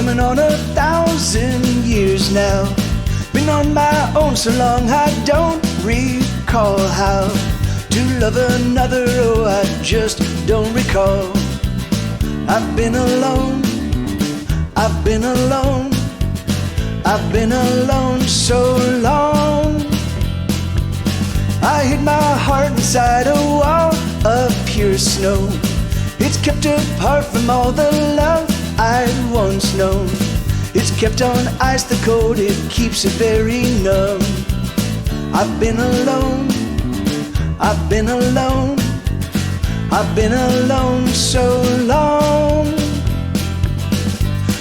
coming on 1,000 years now. Been on my own so long I don't recall how to love another, oh I just don't recall. I've been alone, I've been alone, I've been alone so long. I hid my heart inside a wall of pure snow. It's kept apart from all the love I'd once known. It's kept on ice, the cold, it keeps it very numb. I've been alone, I've been alone, I've been alone so long.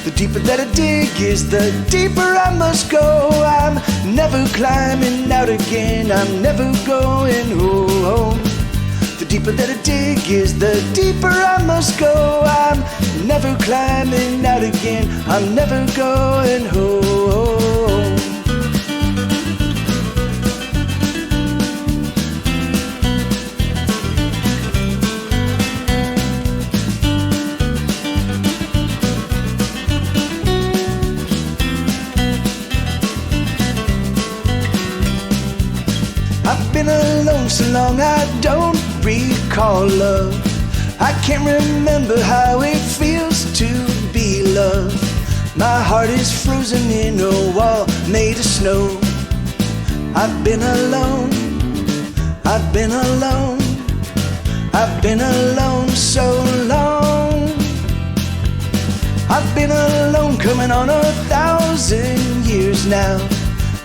The deeper that I dig is the deeper I must go. I'm never climbing out again, I'm never going home. The deeper that I dig is the deeper I must go. I'm never climbing out again, I'm never going home. I've been alone so long I don't recall love. I can't remember how it feels to be loved. My heart is frozen in a wall made of snow. I've been alone, I've been alone, I've been alone so long. I've been alone coming on 1,000 years now.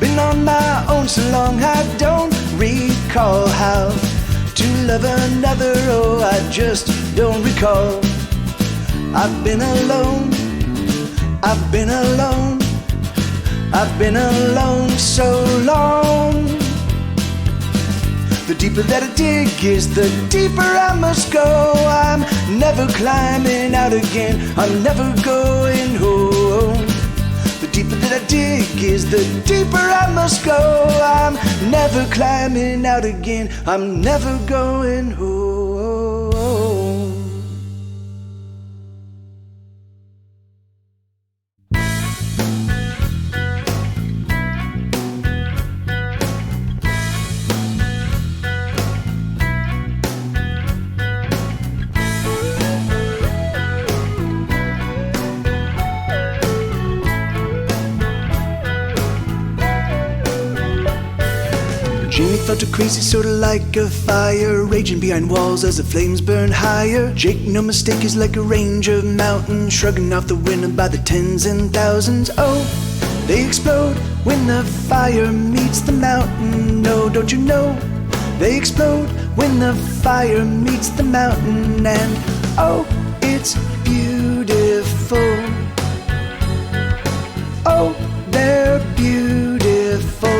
Been on my own so long I don't recall how to love another, oh I just don't recall. I've been alone, I've been alone, I've been alone so long. The deeper that I dig is the deeper I must go. I'm never climbing out again, I'm never going home. The deeper that I dig is the deeper I must go. I'm never climbing out again, I'm never going home. Jamie felt a crazy sorta like a fire raging behind walls as the flames burn higher. Jake, no mistake, is like a range of mountains shrugging off the wind by the tens and thousands. Oh, they explode when the fire meets the mountain. No, don't you know? They explode when the fire meets the mountain. And oh, it's beautiful. Oh, they're beautiful.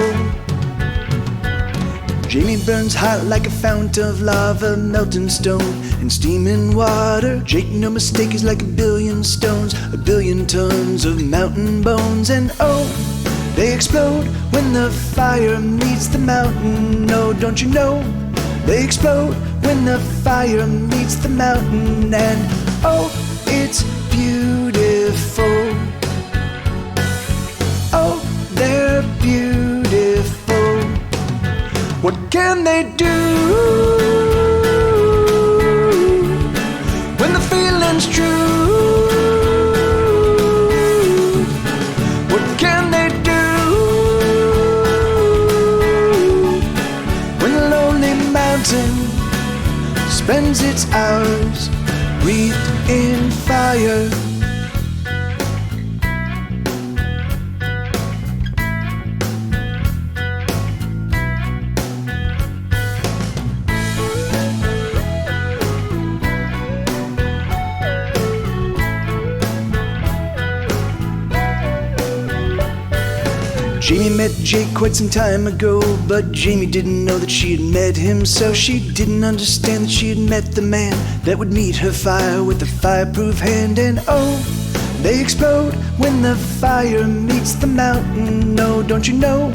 Jamie burns hot like a fount of lava, melting stone and steaming water. Jake, no mistake, is like a billion stones, a billion tons of mountain bones. And oh, they explode when the fire meets the mountain. No, don't you know? They explode when the fire meets the mountain. And oh, it's beautiful. Oh, they're beautiful. What can they do when the feeling's true? What can they do when the lonely mountain spends its hours breathed in fire? Jamie met Jake quite some time ago, but Jamie didn't know that she had met him. So she didn't understand that she had met the man that would meet her fire with a fireproof hand. And oh, they explode when the fire meets the mountain. No, don't you know?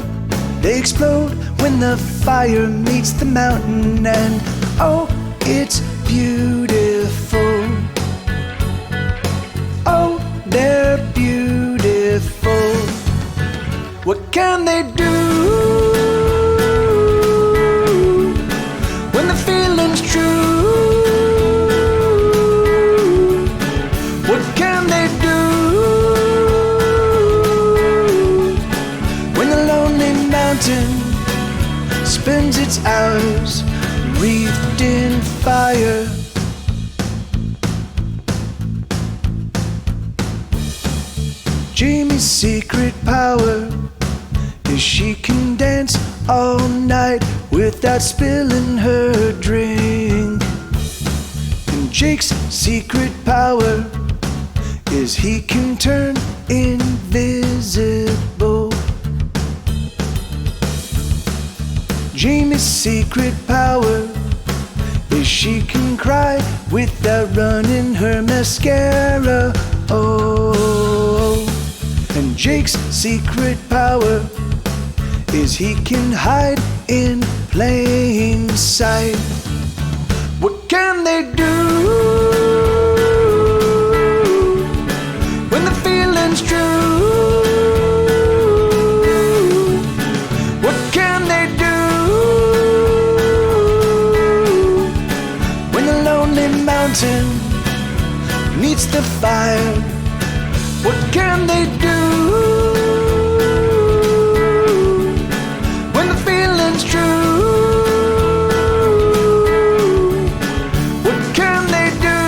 They explode when the fire meets the mountain. And oh, it's beautiful. Oh, they're beautiful. can they do when the feeling's true? What can they do when the lonely mountain spends its hours wreathed in fire? Jamie's secret power is she can dance all night without spilling her drink. And Jake's secret power is he can turn invisible. Jamie's secret power is she can cry without running her mascara. Oh, and Jake's secret power is he can hide in plain sight. What can they do when the feeling's true? What can they do when the lonely mountain meets the fire? What can they do when the feeling's true? What can they do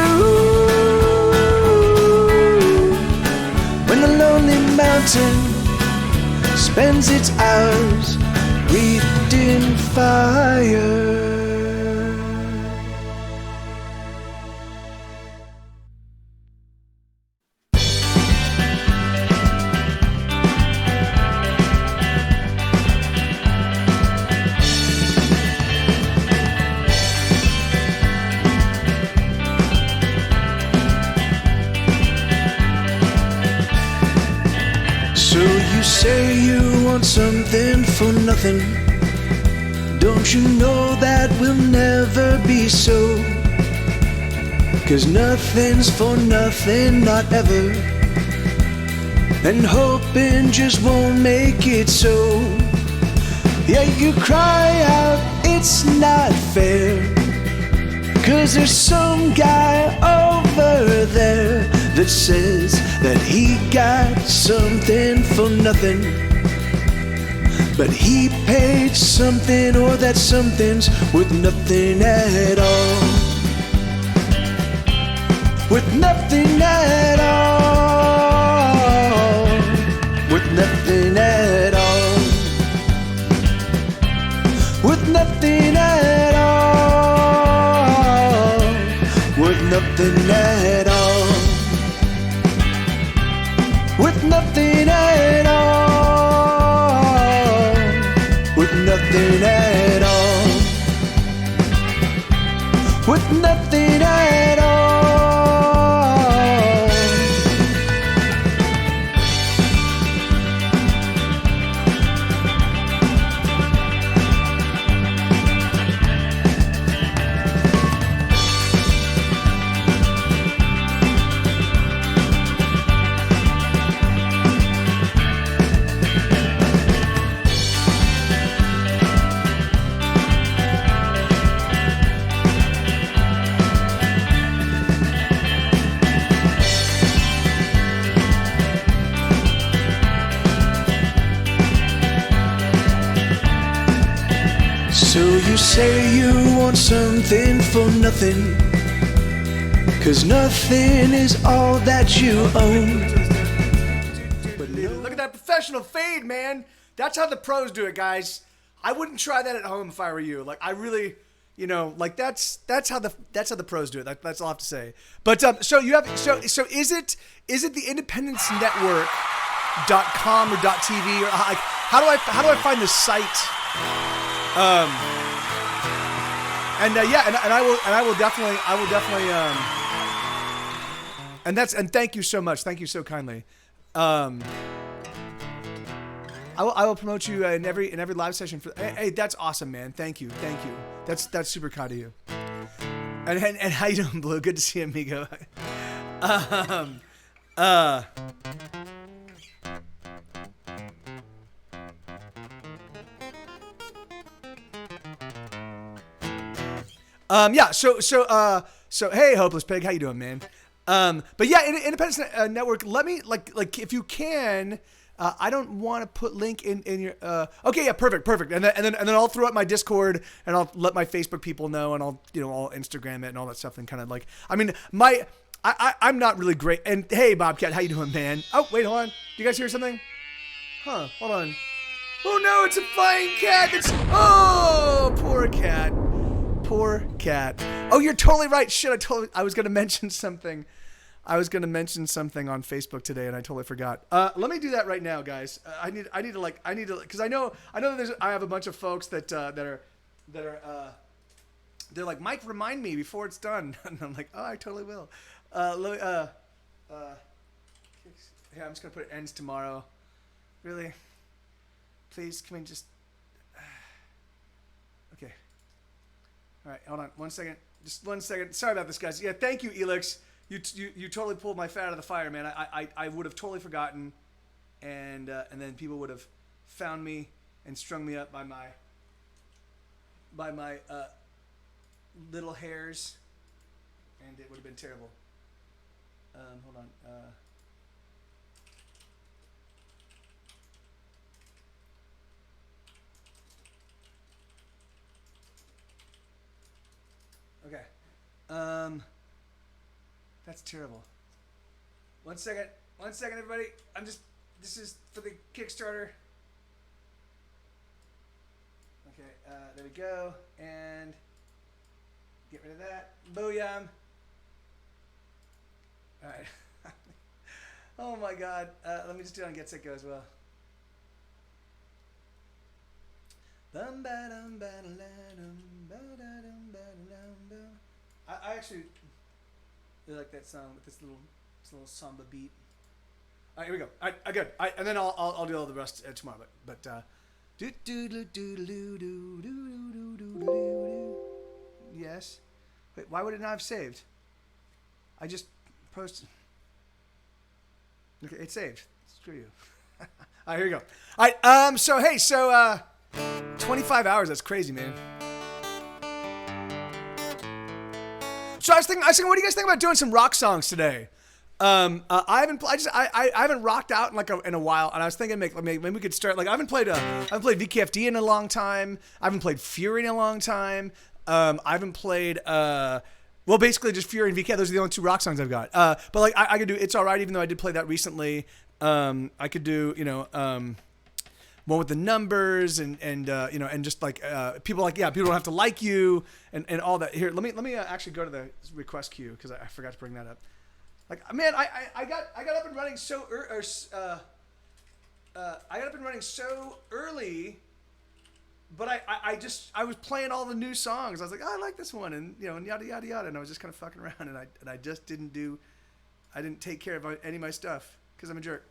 when the lonely mountain spends its hours wreathed in fire? So you say you want something for nothing. Don't you know that will never be so? 'Cause nothing's for nothing, not ever. And hoping just won't make it so. Yeah, you cry out, it's not fair. 'Cause there's some guy over there that says that he got something for nothing. But he paid something, or that something's worth nothing at all. With nothing at all. With nothing at all. With nothing at all. With nothing at all. With nothing at all. With nothing at all. With nothing at all. So you say you want something for nothing, 'cause nothing is all that you own. But look at that professional fade, man. That's how the pros do it, guys. I wouldn't try that at home if I were you. Like, I really, you know, like that's how the pros do it. That's all I have to say. But so you have so is it the Independence Network.com or .tv or like how do I find the site? And I will definitely and thank you so much. Thank you so kindly. I will promote you in every live session. Hey, that's awesome, man. Thank you. That's super kind of you. And how you doing, Blue? Good to see you, amigo. Yeah. So hey, Hopeless Pig, how you doing, man? But yeah, Independence Network. Let me like if you can. I don't want to put link in your. Okay, yeah, perfect. And then I'll throw up my Discord and I'll let my Facebook people know and I'll I'll Instagram it and all that stuff and kind of like. I mean, I'm not really great. And hey, Bobcat, how you doing, man? Oh, wait, hold on. Do you guys hear something? Huh? Hold on. Oh no, it's a flying cat. Oh, poor cat. Poor cat. Oh, you're totally right. Shit, I was gonna mention something. I was gonna mention something on Facebook today, and I totally forgot. Let me do that right now, guys. I need to because I know that I have a bunch of folks that are they're like, Mike, remind me before it's done, and I'm like, oh, I totally will. Yeah, I'm just gonna put ends tomorrow. Really, please, can we just? Okay. All right, hold on, 1 second. Just 1 second. Sorry about this, guys. Yeah, thank you, Elix. You totally pulled my fat out of the fire, man. I would have totally forgotten, and then people would have found me and strung me up by my little hairs, and it would have been terrible. Hold on. Okay. That's terrible. 1 second. 1 second, everybody. This is for the Kickstarter. Okay, there we go. And get rid of that. Booyah. Alright. Oh my god. Let me just do it on Get Set Go as well. I actually really like that song with this little samba beat. All right, here we go. All right, good. And then I'll do all the rest tomorrow. But do do do do do do do do do do. Yes. Wait, why would it not have saved? I just posted. Okay, it's saved. Screw you. All right, here we go. All right. So 25 hours. That's crazy, man. So I was thinking, what do you guys think about doing some rock songs today? I haven't rocked out in a while, and I was thinking maybe we could start. Like I haven't played VKFD in a long time. I haven't played Fury in a long time. I haven't played basically just Fury and VK. Those are the only two rock songs I've got. But like I could do It's Alright, even though I did play that recently. I could do one with the numbers and just like people don't have to like you and all that. Here, let me actually go to the request queue because I forgot to bring that up. Like, man, I got up and running so I got up and running so early, but I was playing all the new songs. I was like, oh, I like this one, and and yada yada yada, and I was just kind of fucking around, and I just didn't take care of any of my stuff because I'm a jerk.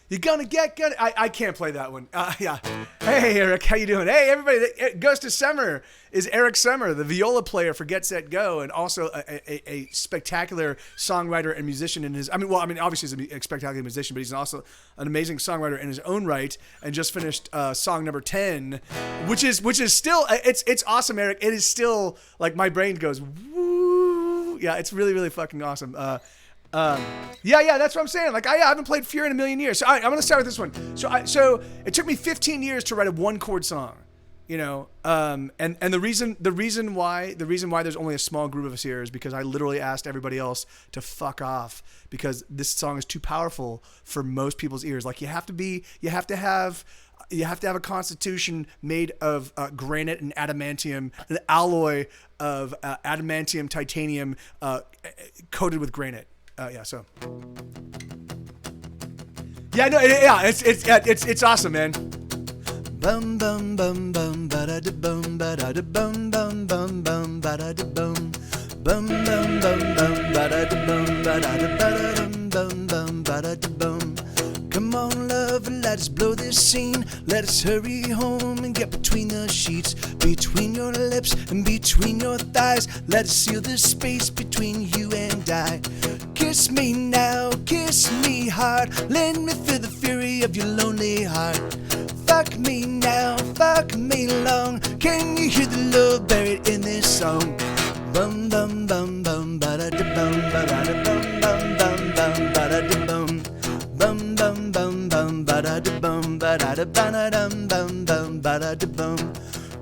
You're gonna get good. I can't play that one. Yeah. Hey, Eric, how you doing? Hey, everybody. Ghost of Summer is Eric Summer, the viola player for Get Set Go, and also a spectacular songwriter and musician in his. Obviously he's a spectacular musician, but he's also an amazing songwriter in his own right. And just finished song number 10, which is still it's awesome, Eric. It is still like my brain goes woo. Yeah, it's really really fucking awesome. Yeah, that's what I'm saying. Like, I haven't played Fury in a million years. So I'm gonna start with this one. So it took me 15 years to write a 1-chord song, and the reason why there's only a small group of us here is because I literally asked everybody else to fuck off because this song is too powerful for most people's ears. Like, you have to have a constitution made of granite and adamantium, an alloy of adamantium, titanium, coated with granite. It's awesome, man. Bum bum bum bum ba da da bum ba da da bum bum bum bum ba da da bum bum bum bum bum ba da da bum ba da da ba da bum bum ba da da bum. Come on, love, let us blow this scene. Let us hurry home and get between the sheets, between your lips and between your thighs. Let us seal the space between you and I. Kiss me now, kiss me hard. Let me feel the fury of your lonely heart. Fuck me now, fuck me long. Can you hear the love buried in this song? Bum bum bum bum ba da da bum ba da da bum bum bum bum ba da da bum bum bum bum bum ba da da bum ba da da ba da dum bum bum ba da da bum.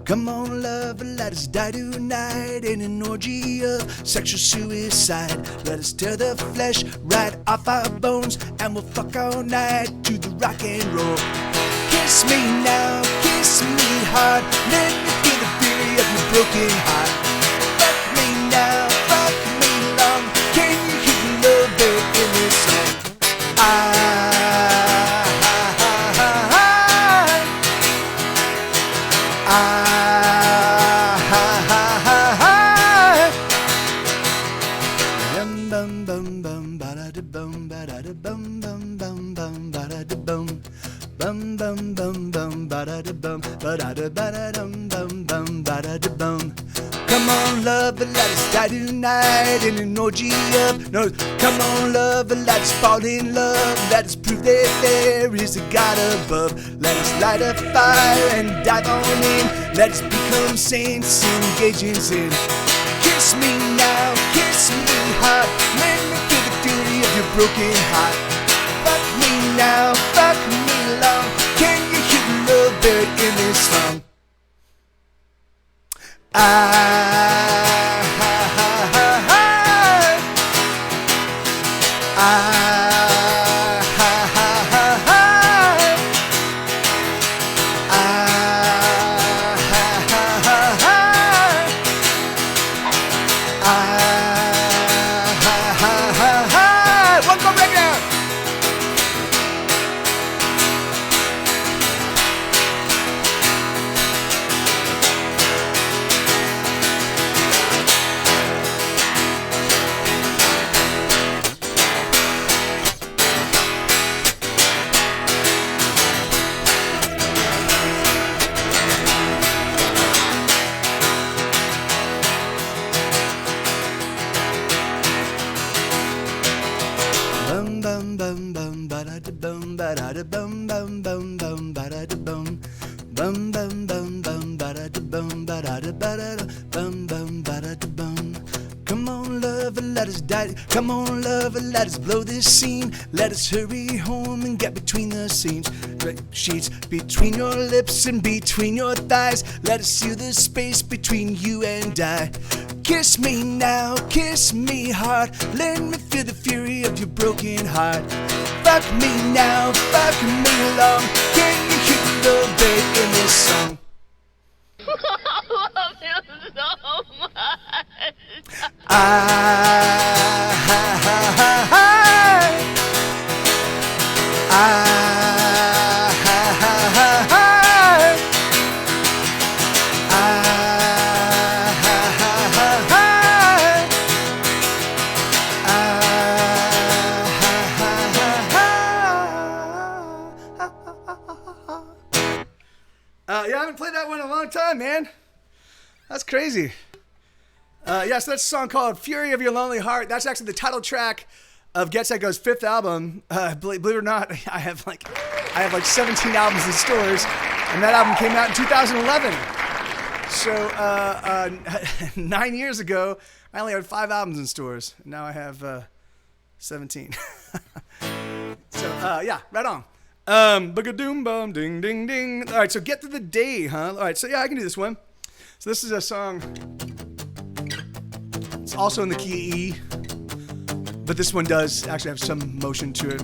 Come on, love, let us die tonight in an orgy of sexual suicide. Let us tear the flesh right off our bones, and we'll fuck all night to the rock and roll. Kiss me now, kiss me hard, let me feel the fury of your broken heart. Fuck me now, fuck me long, can you hear the love buried in this song? Bum bum bum ba da da bum ba da da bum bum bum bum ba da da bum bum bum bum bum ba da da bum ba da da ba da dum bum bum ba da da bum. Come on, love, let us die tonight in an orgy of no. Come on, love, let us fall in love. Let us prove that there is a God above. Let us light a fire and dive on in. Let us become saints, engage in sin. Kiss me now, kiss me hard, let me feel the fury of your broken heart. Fuck me now, fuck me long, can you hear the love buried in this song? One more breakdown. Bum bum bum bum ba da da bum ba da da bum bum bum bum ba da da bum bum bum bum bum ba da da bum ba da da ba da da bum bum ba da da bum. Come on, love, let us die. Come on, love, let us blow this scene. Let us hurry home and get between the scenes. Sheets between your lips and between your thighs. Let us seal the space between you and I. Kiss me now, kiss me hard, let me feel the fury of your broken heart. Fuck me now, fuck me long, can you hear the love buried in this song? I love him so much. Yeah, I haven't played that one in a long time, man. That's crazy. Yeah, so that's a song called Fury of Your Lonely Heart. That's actually the title track of Get Set Go's fifth album. Believe it or not, I have like 17 albums in stores, and that album came out in 2011. So 9 years ago, I only had 5 albums in stores. Now I have 17. So yeah, right on. Bug-a-doom bum ding ding ding. All right, so Get Through the Day, huh? All right, so yeah, I can do this one. So this is a song. It's also in the key E, but this one does actually have some motion to it.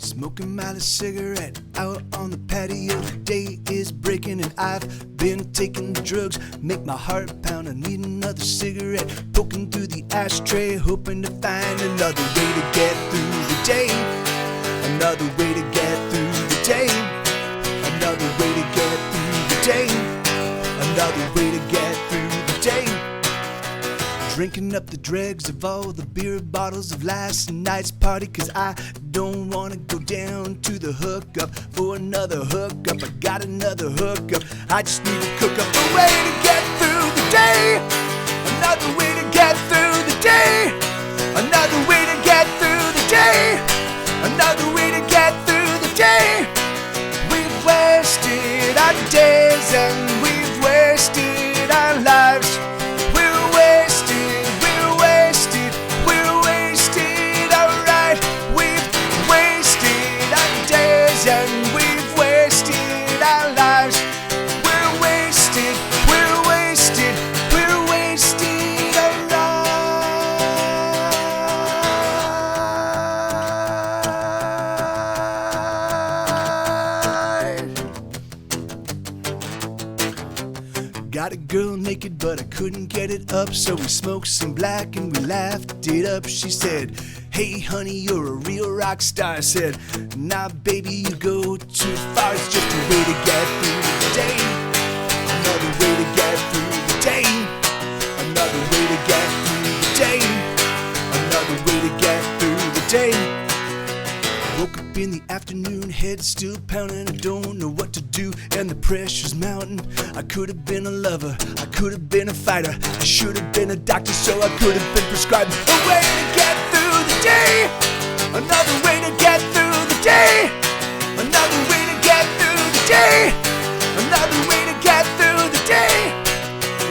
Smoking my last cigarette out on the patio. The day is breaking and I've been taking the drugs. Make my heart pound, I need another cigarette. Poking through the ashtray, hoping to find another way to get through the day. Another way to get through the day. Another way to get through the day. Another way to get through the day. Drinking up the dregs of all the beer bottles of last night's party, 'cause I don't wanna go down to the hookup for another hookup. I got another hookup, I just need to cook up a way to get through the day. Another way to get through the day. Another way to get through the day. Another way to get got a girl naked, but I couldn't get it up. So we smoked some black and we laughed it up. She said, hey honey, you're a real rock star. I said, nah baby, you go too far. It's just a way to get through the day. Another way to get through the day. Another way to get through the day. Another way to get through the day. Woke up in the afternoon, head still pounding. I don't know what to do, and the pressure's mounting. I could have been a lover, I could have been a fighter. I should have been a doctor, so I could have been prescribed a way to get through the day. Another way to get through the day. Another way to get through the day. Another way to get through the day.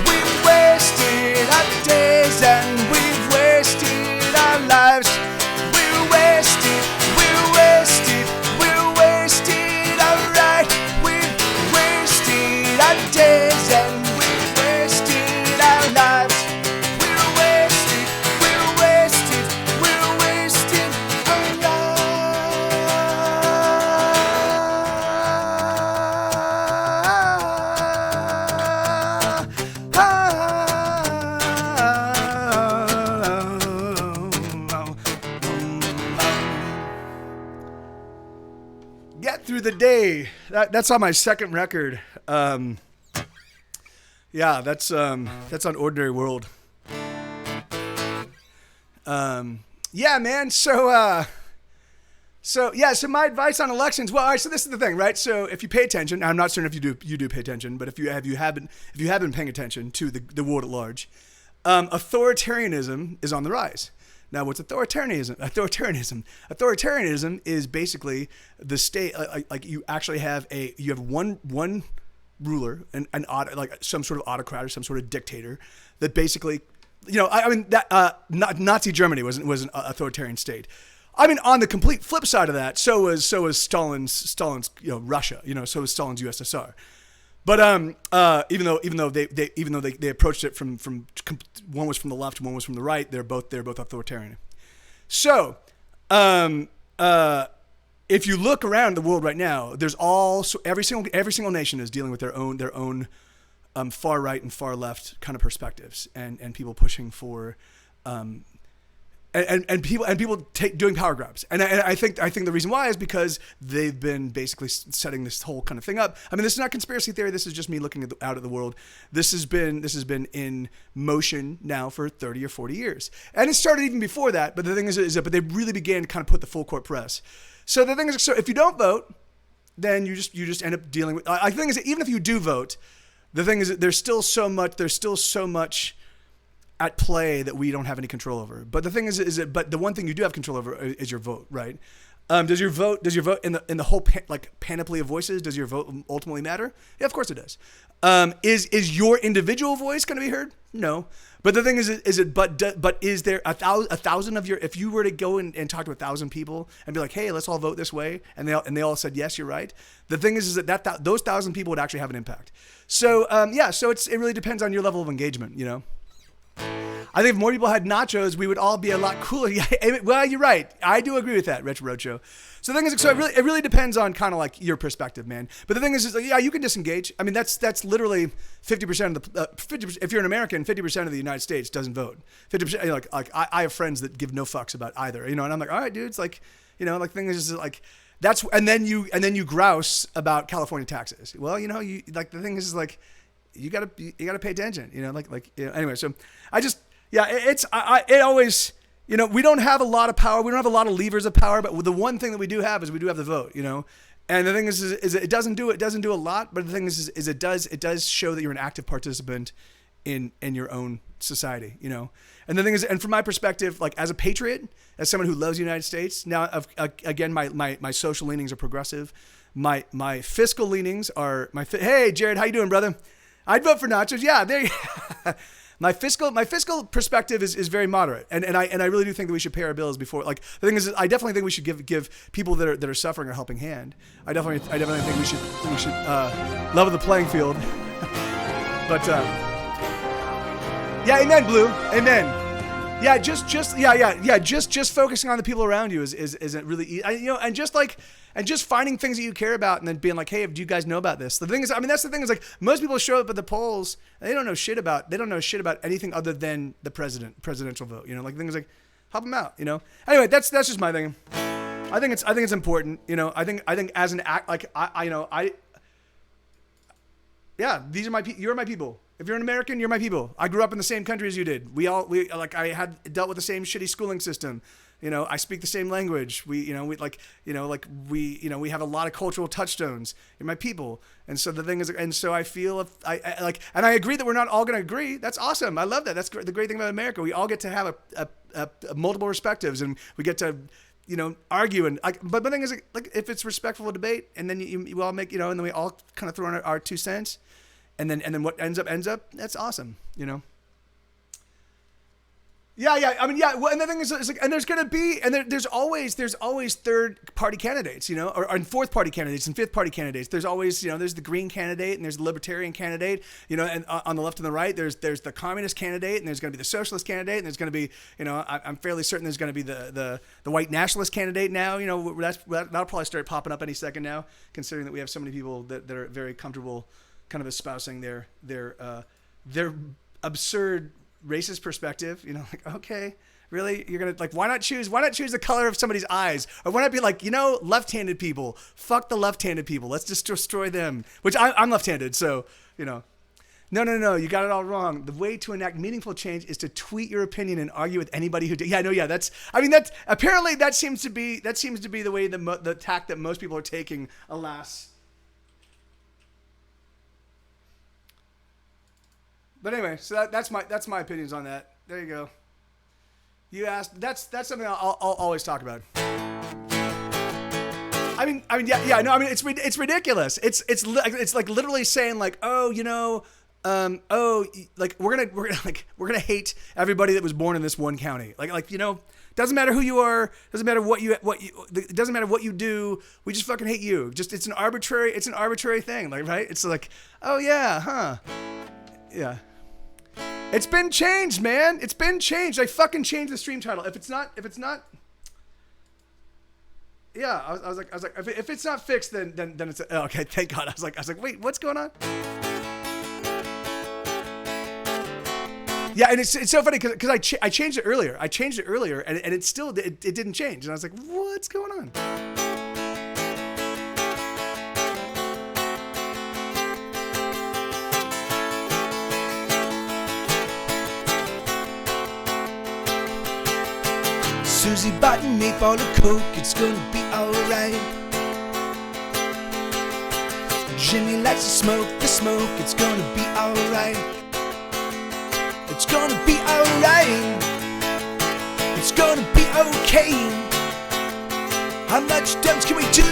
We've wasted our days and we've wasted our lives. We're wasted, alright. We've wasted our days and we've wasted our lives. We're wasted Get Through the Day. That's on my second record. Yeah, that's on Ordinary World. Yeah, man. So my advice on elections. Well, all right. So this is the thing, right? So if you pay attention, I'm not certain if you do pay attention, but if you have been paying attention to the world at large, authoritarianism is on the rise. Now, what's authoritarianism? Authoritarianism is basically the state. Like you actually have one ruler, like some sort of autocrat or some sort of dictator that basically, Nazi Germany was an authoritarian state. I mean, on the complete flip side of that, so was Stalin's Russia. So was Stalin's USSR. But even though they approached it from one was from the left, one was from the right, they're both authoritarian. So if you look around the world right now, there's every single nation is dealing with their own far right and far left kind of perspectives, and people pushing for and people doing power grabs, and I think the reason why is because they've been basically setting this whole kind of thing up. I mean, this is not conspiracy theory. This is just me looking out at the world. This has been in motion now for 30 or 40 years, and it started even before that. But the thing is that they really began to kind of put the full court press. So the thing is, so if you don't vote, then you just end up dealing with. I think is that even if you do vote, the thing is that there's still so much at play that we don't have any control over. But the thing is that but the one thing you do have control over is your vote, right? Does your vote in the whole panoply of voices, does your vote ultimately matter? Yeah, of course it does. Is your individual voice going to be heard? No. But the thing is there a thousand of your, if you were to go and talk to 1,000 people and be like, hey, let's all vote this way, and they all said yes, you're right. The thing is that those 1,000 people would actually have an impact. So so it really depends on your level of engagement, I think if more people had nachos, we would all be a lot cooler. Well, you're right. I do agree with that, Retro Roadshow. So the thing is, so it really depends on kind of like your perspective, man. But the thing is you can disengage. I mean, that's literally 50% of the 50%. If you're an American, 50% of the United States doesn't vote. 50%. I have friends that give no fucks about either. And I'm like, all right, dude. It's like, the thing is like. That's and then you grouse about California taxes. Well, you like the thing is like you gotta pay attention. Anyway. So I just. Yeah, it always, we don't have a lot of power. We don't have a lot of levers of power, but the one thing that we do have is we do have the vote, And the thing is it doesn't do a lot, but the thing is it does show that you're an active participant in your own society, And the thing is, and from my perspective, like as a patriot, as someone who loves the United States, now again my social leanings are progressive. My fiscal leanings are hey Jared, how you doing, brother? I'd vote for nachos. Yeah, there you My fiscal perspective is very moderate, and I really do think that we should pay our bills before. Like the thing is, I definitely think we should give people that are suffering a helping hand. I definitely think we should level the playing field. But yeah, amen, Blue, amen. Yeah, just focusing on the people around you isn't really, and just finding things that you care about and then being like, hey, do you guys know about this? The thing is, that's the thing is like most people show up at the polls and they don't know shit about anything other than the presidential vote. Like things like help them out. Anyway, that's just my thing. I think it's important. I think as an act, like these are you're my people. If you're an American, you're my people. I grew up in the same country as you did. I had dealt with the same shitty schooling system. I speak the same language. We have a lot of cultural touchstones. You're my people. And so the thing is, and so I feel and I agree that we're not all going to agree. That's awesome. I love that. That's the great thing about America. We all get to have a multiple perspectives and we get to, argue but the thing is like if it's respectful debate and then you all make, and then we all kind of throw in our 2 cents. And then what ends up, that's awesome, Yeah. Well, and the thing is like, and there's going to be, and there's always third party candidates, and fourth party candidates and fifth party candidates. There's always, there's the green candidate and there's the libertarian candidate, and on the left and the right, there's the communist candidate and there's going to be the socialist candidate and there's going to be, I'm fairly certain there's going to be the white nationalist candidate now, that'll probably start popping up any second now, considering that we have so many people that are very comfortable kind of espousing their absurd racist perspective, like, okay, really? You're going to like, why not choose the color of somebody's eyes? Or why not be like, left-handed people, fuck the left-handed people. Let's just destroy them, which I'm left-handed. So, no, you got it all wrong. The way to enact meaningful change is to tweet your opinion and argue with anybody who that's apparently that seems to be the way the tack that most people are taking, alas. But anyway, so that's my opinions on that. There you go. You asked. That's something I'll always talk about. It's ridiculous. It's like literally saying like, we're gonna hate everybody that was born in this one county. Doesn't matter who you are, doesn't matter it doesn't matter what you do. We just fucking hate you. It's an arbitrary thing, like, right? It's like, oh yeah, huh? Yeah. It's been changed, man. It's been changed. I fucking changed the stream title. If it's not, yeah. I was like, if it's not fixed, then it's okay. Thank God. I was like, wait, what's going on? Yeah, and it's so funny because I changed it earlier. And it still it didn't change. And I was like, what's going on? Susie bought an 8-ball of Coke, it's gonna be alright. Jimmy likes to smoke the smoke, it's gonna be alright. It's gonna be alright. It's gonna be okay. How much damage can we do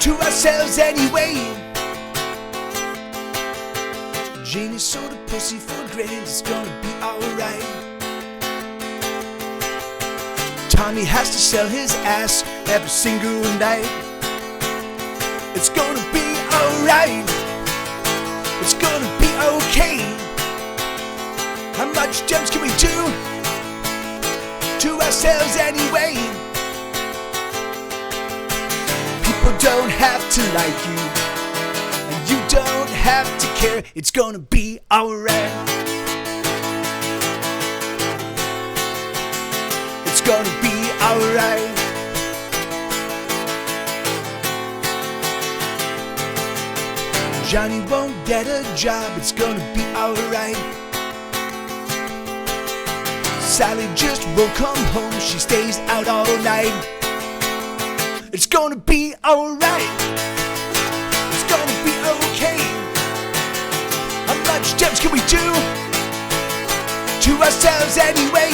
to ourselves anyway? Janie sold a pussy for grades, it's gonna be alright. Tommy has to sell his ass every single night. It's gonna be alright. It's gonna be okay. How much damage can we do to ourselves anyway? People don't have to like you, and you don't have to care. It's gonna be alright. It's gonna be alright. Johnny won't get a job, it's gonna be alright. Sally just won't come home, she stays out all night. It's gonna be alright. It's gonna be okay. How much damage can we do to ourselves anyway?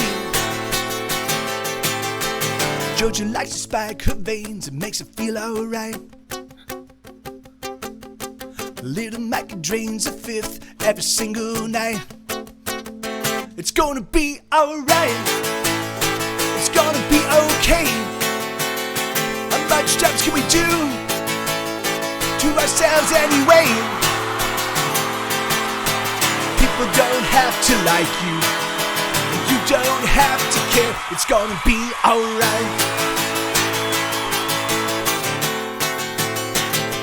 Georgia likes to spike her veins, it makes her feel alright. Little Mike drains a fifth every single night. It's gonna be alright. It's gonna be okay. How much damage can we do to ourselves anyway? People don't have to like you, don't have to care. It's gonna be alright.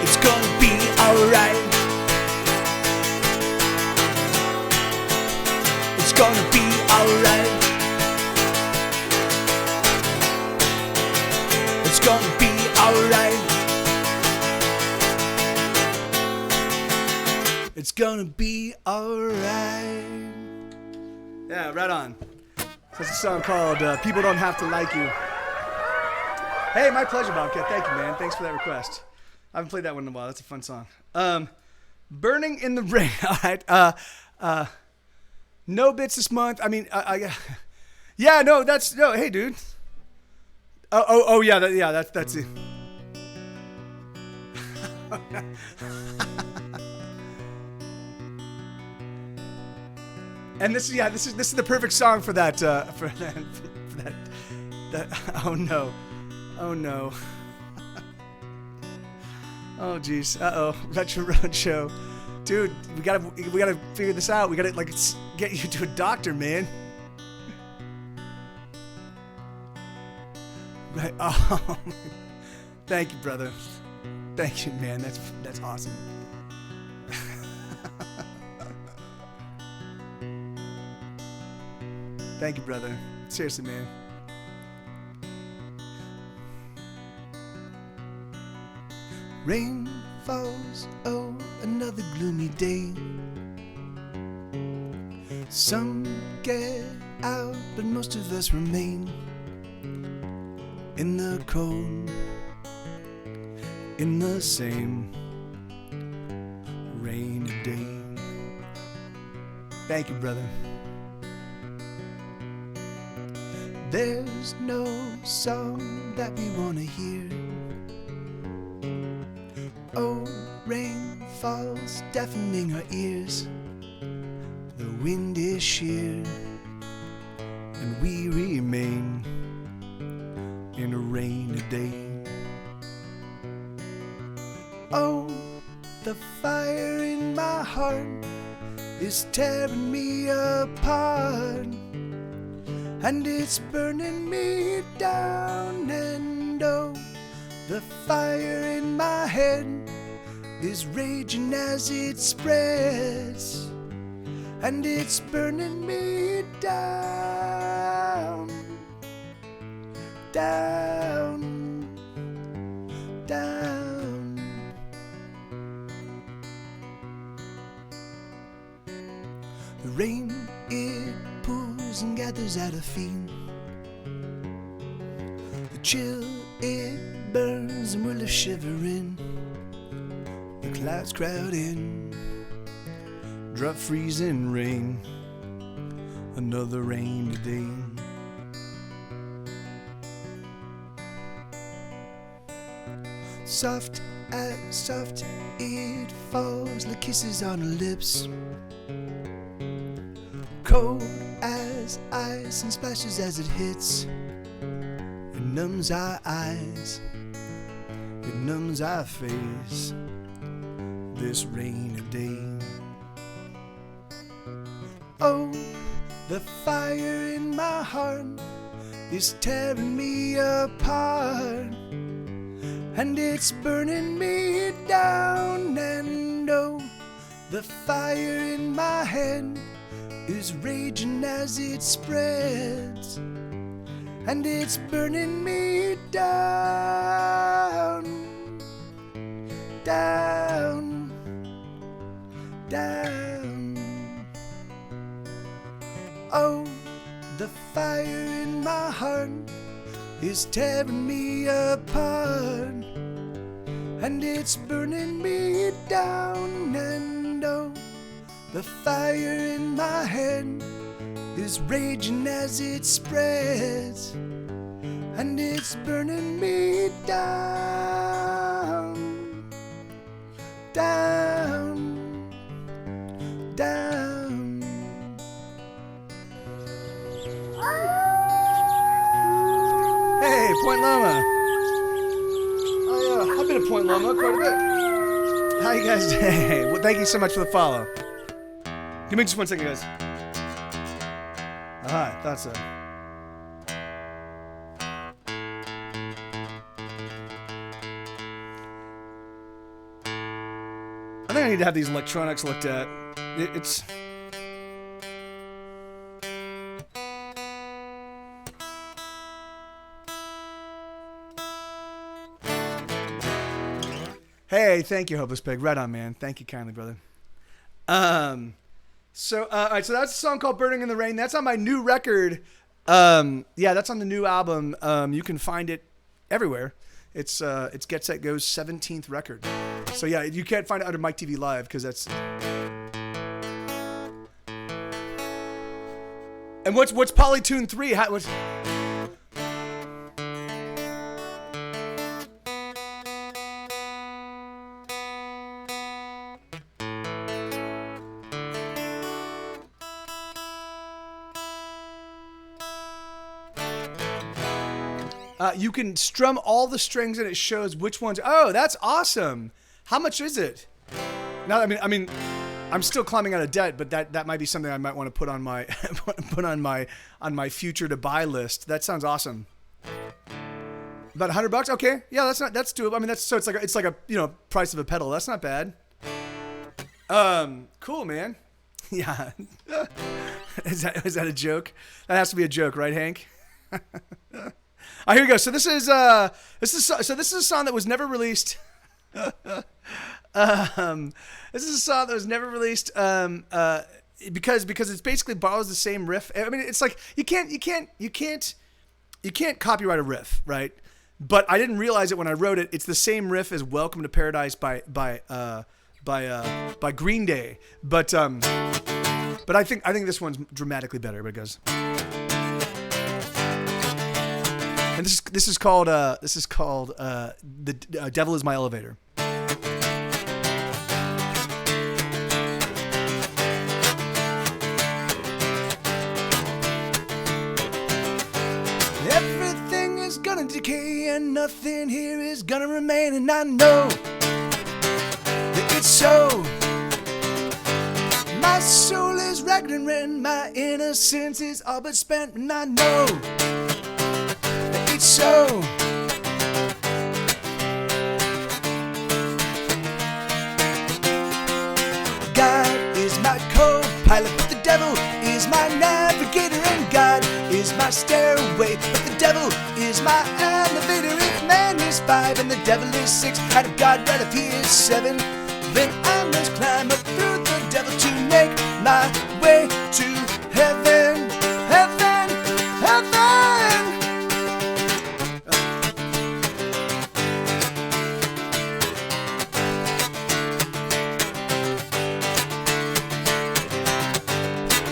It's gonna be alright. It's gonna be alright. It's gonna be alright. It's gonna be alright. Yeah, right on. That's a song called People Don't Have to Like You. Hey, my pleasure, Bobcat. Thank you, man. Thanks for that request. I haven't played that one in a while. That's a fun song. Burning in the Rain. All right. No bits this month. I mean, yeah, no, hey, dude. Oh, yeah, that's it. And this is the perfect song for that. For that. Oh no. Oh geez. Retro Road Show, dude. We gotta figure this out. We gotta get you to a doctor, man. Right. Oh, thank you, brother. Thank you, man. That's awesome. Thank you, brother. Seriously, man. Rain falls, oh, another gloomy day. Some get out, but most of us remain in the cold, in the same rainy day. Thank you, brother. There's no song that we wanna hear. Oh, rain falls, deafening our ears. The wind is sheer, and we remain in a rainy day. Oh, the fire in my heart is tearing me apart, and it's burning me down. And oh, the fire in my head is raging as it spreads, and it's burning me down, down, down. The rain, it pools and gathers at our feet. The chill, it burns and we're left shivering. The clouds crowd in, drop freezing rain, another rainy day. Soft as soft, it falls like kisses on our lips. Cold as ice and splashes as it hits. It numbs our eyes, it numbs our face, this rainy day. Oh, the fire in my heart is tearing me apart, and it's burning me down. And oh, the fire in my head is raging as it spreads, and it's burning me down, down, down. Oh, the fire in my heart is tearing me apart, and it's burning me down. And oh, the fire in my head is raging as it spreads, and it's burning me down, down, down. Hey, Point Loma. Oh yeah, I've been to Point Loma quite a bit. How you guys doing? Well, thank you so much for the follow. Give me just 1 second, guys. I thought so. I think I need to have these electronics looked at. It's... Hey, thank you, Hopeless Pig. Right on, man. Thank you kindly, brother. All right, so that's a song called Burning in the Rain. That's on my new record. Yeah, that's on the new album. You can find it everywhere. It's Get Set Go's 17th record. So yeah, you can't find it under MikeTVLive because that's... And what's Polytune 3? You can strum all the strings and it shows which ones. Oh, that's awesome. How much is it? Now, I mean, I'm still climbing out of debt, but that might be something I might want to put on my on my future to buy list. That sounds awesome. About $100? Okay, yeah, that's doable. I mean, it's like a price of a pedal. That's not bad. Cool, man. Yeah. Is that a joke? That has to be a joke, right, Hank? All right, here we go. So this is a song that was never released. This is a song that was never released because it basically borrows the same riff. I mean, it's like you can't copyright a riff, right? But I didn't realize it when I wrote it. It's the same riff as "Welcome to Paradise" by Green Day, but I think this one's dramatically better. But it goes. And this is called The Devil Is My Elevator. Everything is gonna decay and nothing here is gonna remain, and I know that it's so. My soul is ragged and rent, my innocence is all but spent, and I know so. God is my co-pilot, but the devil is my navigator, and God is my stairway, but the devil is my elevator. If man is 5 and the devil is 6, and if God right up here is 7, then I must climb up through the devil to make my way to heaven, heaven, heaven.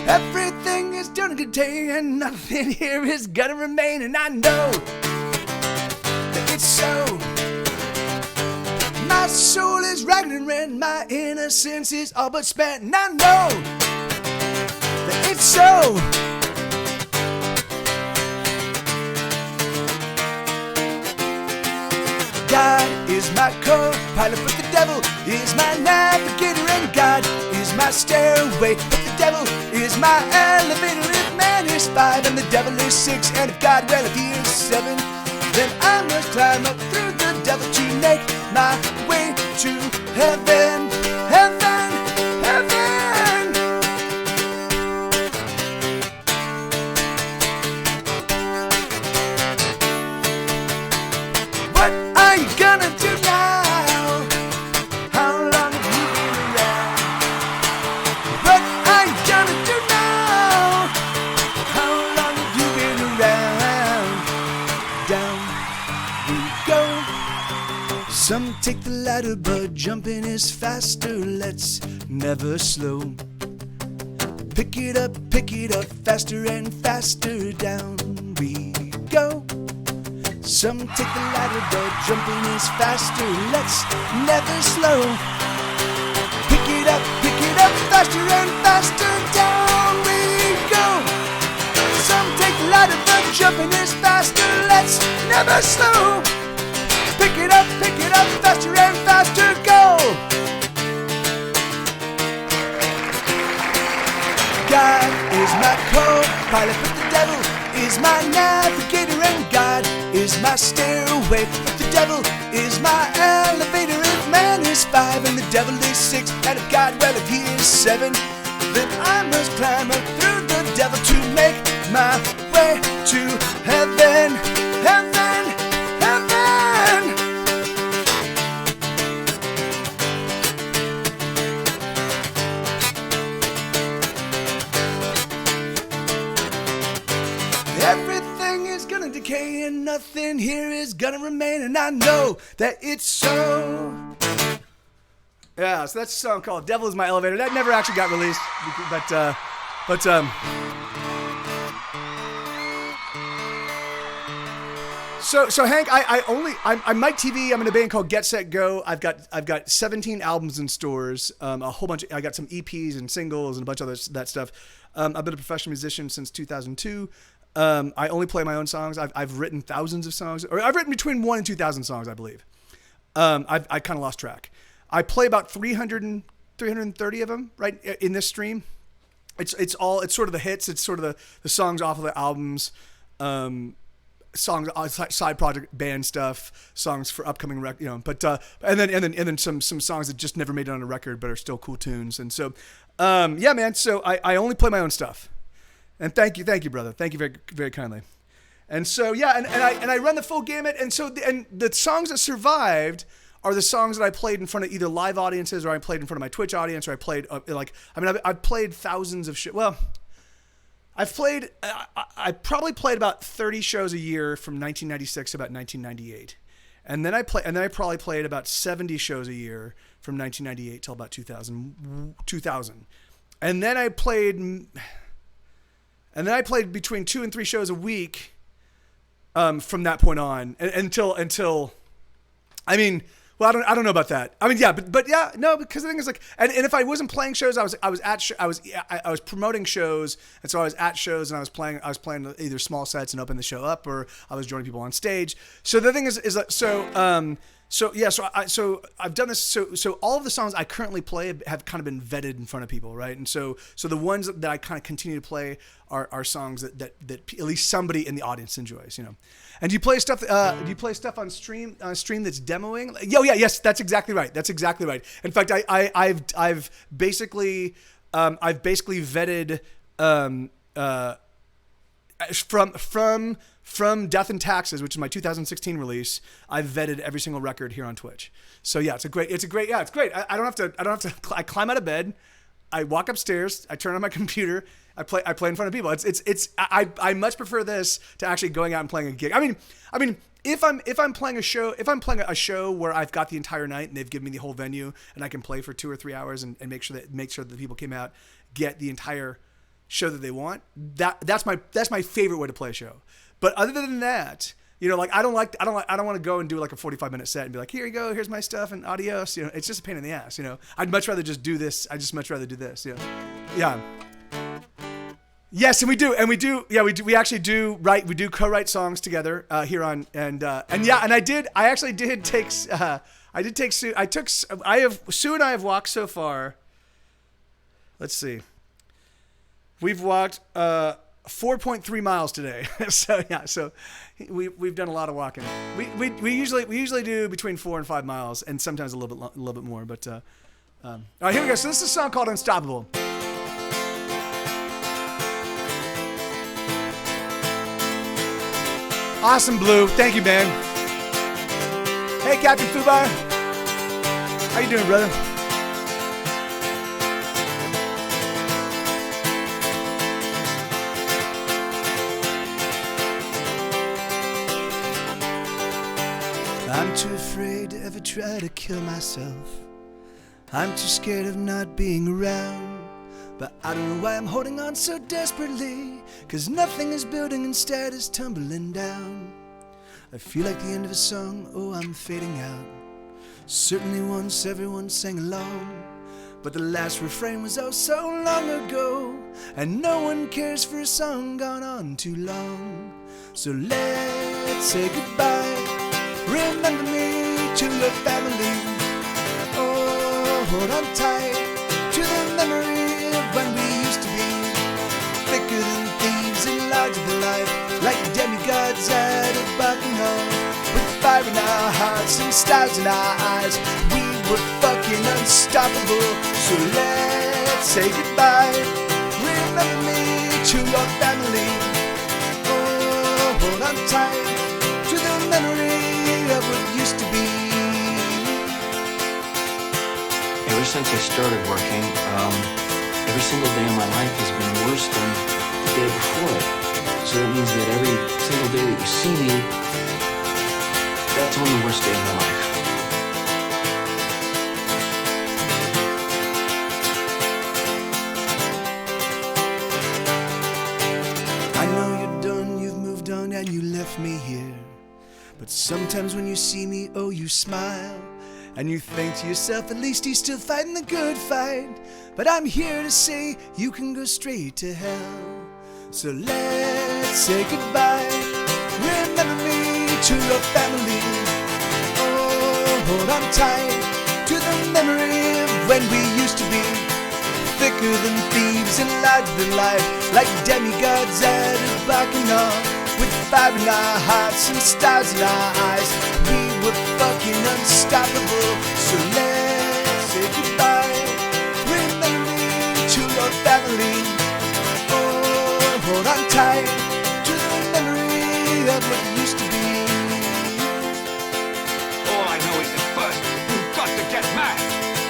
Everything is done a good day and nothing here is gonna remain, and I know that it's so. My soul is ragged and rent, my innocence is all but spent, and I know that it's so. God is my co-pilot, but the devil is my navigator, and God is my stairway, but the devil is my elevator. If man is 5 and the devil is 6, and if God, well, if he is 7, then I must climb up through the devil to make my way to heaven, heaven, heaven. What are you gonna do now? How long have you been around? What are you gonna do now? How long have you been around? Down we go. Some take the ladder, but jumping is faster. Let's never slow. Pick it up, faster and faster. Down we go. Some take the ladder, but jumping is faster. Let's never slow. Pick it up, faster and faster. Down we go. Some take the ladder, but jumping is faster. Let's never slow. Pick it up, faster and faster. Go. God is my co pilot, but the devil is my navigator, and God is my stairway, but the devil is my elevator. If man is 5 and the devil is 6, and if God, well, if he is 7, then I must climb up through the devil to make my way to heaven, heaven, heaven. Everything is gonna decay and nothing here is gonna remain, and I know that it's so. Yeah, so that's a song called "Devil Is My Elevator." That never actually got released, but So Hank, I'm Mike TV. I'm in a band called Get Set Go. I've got 17 albums in stores, a whole bunch. I got some EPs and singles and a bunch of that stuff. I've been a professional musician since 2002. I only play my own songs. I've written thousands of songs, or I've written between 1,000 and 2,000 songs, I believe. I kind of lost track. I play about 330 of them right in this stream. It's sort of the hits. It's sort of the songs off of the albums, songs, side project band stuff, songs for upcoming record, but and then some songs that just never made it on a record but are still cool tunes. And so, yeah, man. So I only play my own stuff. And thank you, brother. Thank you very, very kindly. And so, yeah, and I run the full gamut. And so, and the songs that survived are the songs that I played in front of either live audiences, or I played in front of my Twitch audience, or I played I've played thousands of I probably played about 30 shows a year from 1996 to about 1998. And then I probably played about 70 shows a year from 1998 till about 2000. And then I played between 2 and 3 shows a week from that point on, until I mean, well, I don't know about that. I mean, yeah, but yeah, no, because the thing is, like, and if I wasn't playing shows, I was promoting shows, and so I was at shows, and I was playing either small sets and open the show up, or I was joining people on stage. So the thing is like, so I've done this. So all of the songs I currently play have kind of been vetted in front of people, right? And so the ones that I kind of continue to play are songs that at least somebody in the audience enjoys, And do you play stuff? Do you play stuff on stream that's demoing? Yes, that's exactly right. In fact, I've basically vetted from Death and Taxes, which is my 2016 release. I've vetted every single record here on Twitch. So yeah, it's great. I don't have to. I climb out of bed, I walk upstairs, I turn on my computer, I play in front of people. I much prefer this to actually going out and playing a gig. I mean, if I'm playing a show where I've got the entire night and they've given me the whole venue and I can play for 2 or 3 hours and make sure that the people came out get the entire show that they want. That's my favorite way to play a show. But other than that, like I don't want to go and do like a 45-minute set and be like, here you go, here's my stuff and adios. It's just a pain in the ass. I'd much rather just do this. Much rather do this. Yeah. Yes, and we do. Yeah, we actually do write. We do co-write songs together here on and yeah, and Sue and I have walked so far. Let's see. We've walked 4.3 miles today. So yeah, so we've done a lot of walking. We usually do between 4 and 5 miles, and sometimes a little bit more. But all right, here we go. So this is a song called "Unstoppable." Awesome, Blue. Thank you, man. Hey, Captain Fubar. How you doing, brother? I'm too afraid to ever try to kill myself. I'm too scared of not being around. But I don't know why I'm holding on so desperately, 'cause nothing is building, instead is tumbling down. I feel like the end of a song, oh, I'm fading out. Certainly once everyone sang along, but the last refrain was oh so long ago, and no one cares for a song gone on too long. So let's say goodbye. Remember me to your family. Oh, hold on tight to the memory of when we used to be thicker than thieves larger than life, like demigods at a bacchanal. With fire in our hearts and stars in our eyes, we were fucking unstoppable. So let's say goodbye. Remember me to your family. Oh, hold on tight to the memory of what used to be. Ever since I started working, every single day of my life has been worse than the day before it. So that means that every single day that you see me, that's on the worst day of my life. I know you're done, you've moved on, and you left me here. But sometimes when you see me, oh, you smile. And you think to yourself, at least he's still fighting the good fight. But I'm here to say you can go straight to hell. So let's say goodbye. Remember me to your family. Oh, hold on tight to the memory of when we used to be thicker than thieves and larger than life, like demigods at a bacchanal. With fire in our hearts and stars in our eyes, we were fucking unstoppable. So let's say goodbye. Remember me to your family. Oh, hold on tight to the memory of what used to be. All I know is that first, you've got to get mad.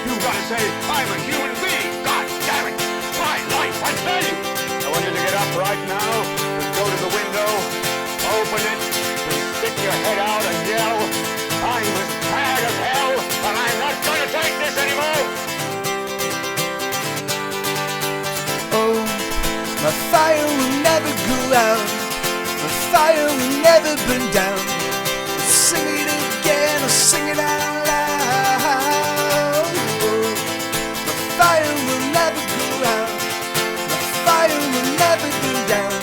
You've got to say, I'm a human being. God damn it. My life, I tell you. I want you to get up right now and go to the window, open it, and stick your head out and yell, I'm as mad as hell, and I'm not going to take this anymore. Oh, my fire will never go out. My fire will never burn down. I'll sing it again, I'll sing it out loud. Oh, my fire will never go out. My fire will never burn down.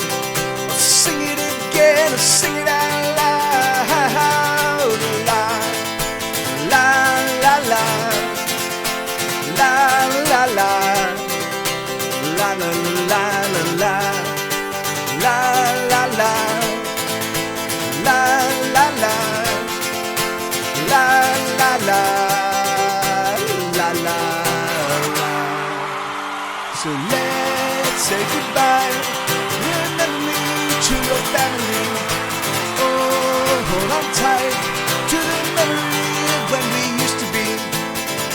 I'll sing it again, I'll sing it out loud. La, la, la, la. La, la, la. La la la la la la la la la la la la la la la. So let's say goodbye. Remember me to your family. Oh, hold on tight to the memory of when we used to be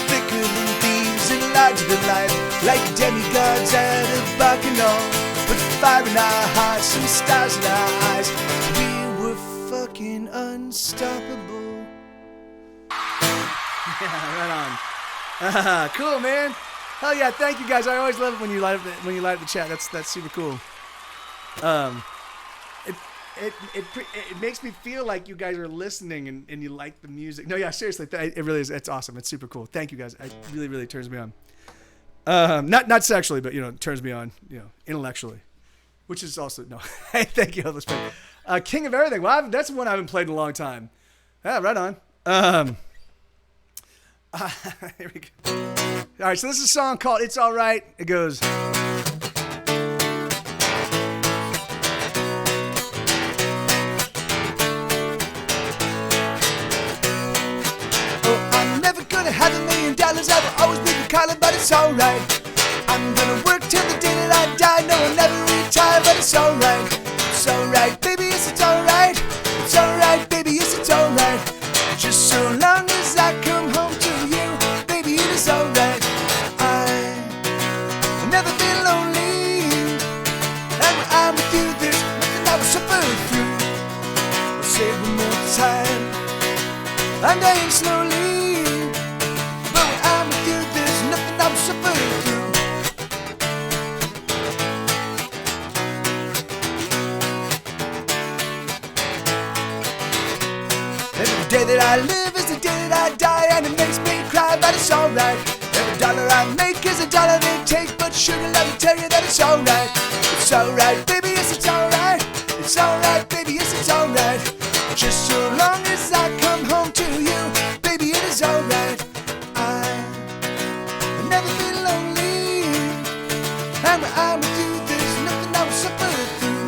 thicker than thieves and larger than life, like demigods at a bacchanal. With fire in our hearts and stars in our eyes, we were fucking unstoppable. Yeah, right on. Cool, man. Hell yeah, thank you guys. I always love it when you light up the chat. That's super cool. It makes me feel like you guys are listening and you like the music. No, yeah, seriously, it really is. It's awesome. It's super cool. Thank you guys. It really turns me on. Not sexually, but it turns me on, intellectually, which is also no. Hey, thank you, Elvis. King of Everything. Well, that's one I haven't played in a long time. Yeah, right on. Here we go. All right, so this is a song called "It's All Right." It goes. Have $1 million, I will always be the collar, but it's alright. I'm gonna work till the day that I die. No, I'll never retire, but it's alright. It's alright, baby, yes, it's alright. It's alright, baby, yes, it's alright. Just so long as I come home to you, baby, it is alright. I'll never be lonely, and when I'm with you, there's nothing I will suffer through. I'll say it one more time, I'm dying slowly. I'm suffering through. Every day that I live is the day that I die, and it makes me cry, but it's alright. Every dollar I make is a dollar they take, but sugar, let me tell you that it's alright. It's alright, baby, yes, it's alright. It's alright, baby, yes, it's alright. Just so long as I come home to you, baby, it is alright. Never be lonely, and when I'm with you, there's nothing I will suffer through.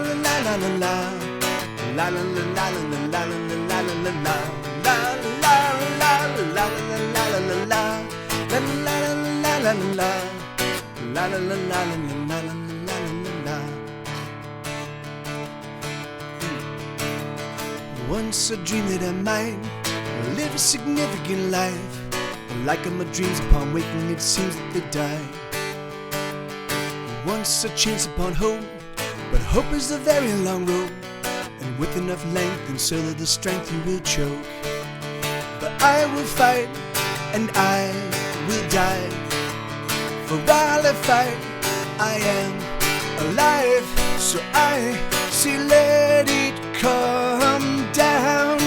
la la la la la. La la la la la la la la la la la la. La la la la la la la la la la. La la la la la la la. La la la la la la la la la. Once I dreamed that I might live a significant life. Like all my dreams upon waking, it seems that they die. Once I chance upon hope, but hope is a very long road, and with enough length and so that the strength you will choke. But I will fight, and I will die. For while I fight, I am alive. So I say let it come down.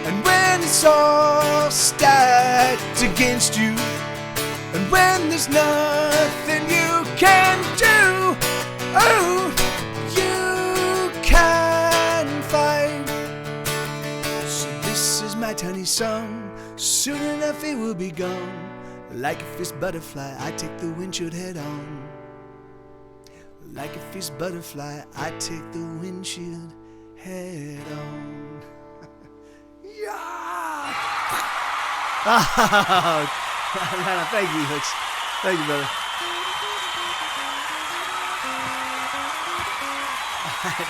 And when it's all stacked against you, and when there's nothing you can do, oh, you can fight. So this is my tiny song. Soon enough it will be gone. Like a fist butterfly, I take the windshield head on. Like a fist butterfly, I take the windshield head on. Yeah! Thank you, Hooks. Thank you, brother.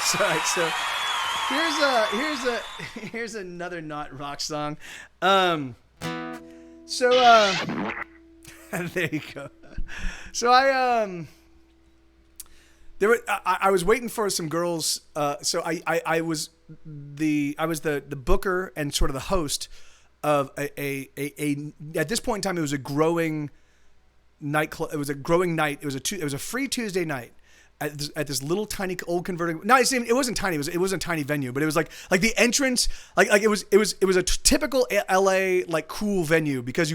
So here's another not rock song. There you go. So I was waiting for some girls. So I was the booker and sort of the host of a at this point in time it was a growing nightclub. It was a growing night. It was a free Tuesday night at this little tiny old converting. No, it wasn't tiny. It was a tiny venue, but it was like the entrance. Like it was a typical LA like cool venue because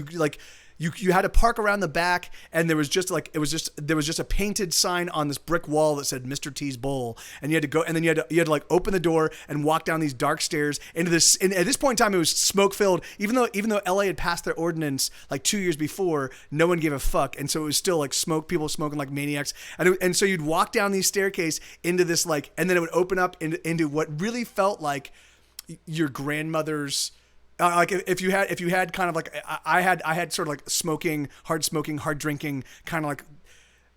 you had to park around the back, and there was just a painted sign on this brick wall that said Mr. T's Bowl, and you had to go, and then you had to like open the door and walk down these dark stairs into this. And at this point in time, it was smoke filled. Even though LA had passed their ordinance like 2 years before, no one gave a fuck, and so it was still like people smoking like maniacs. And so you'd walk down these staircase into this like, and then it would open up into what really felt like your grandmother's. Like if you had kind of like I had sort of like smoking, hard drinking, kind of like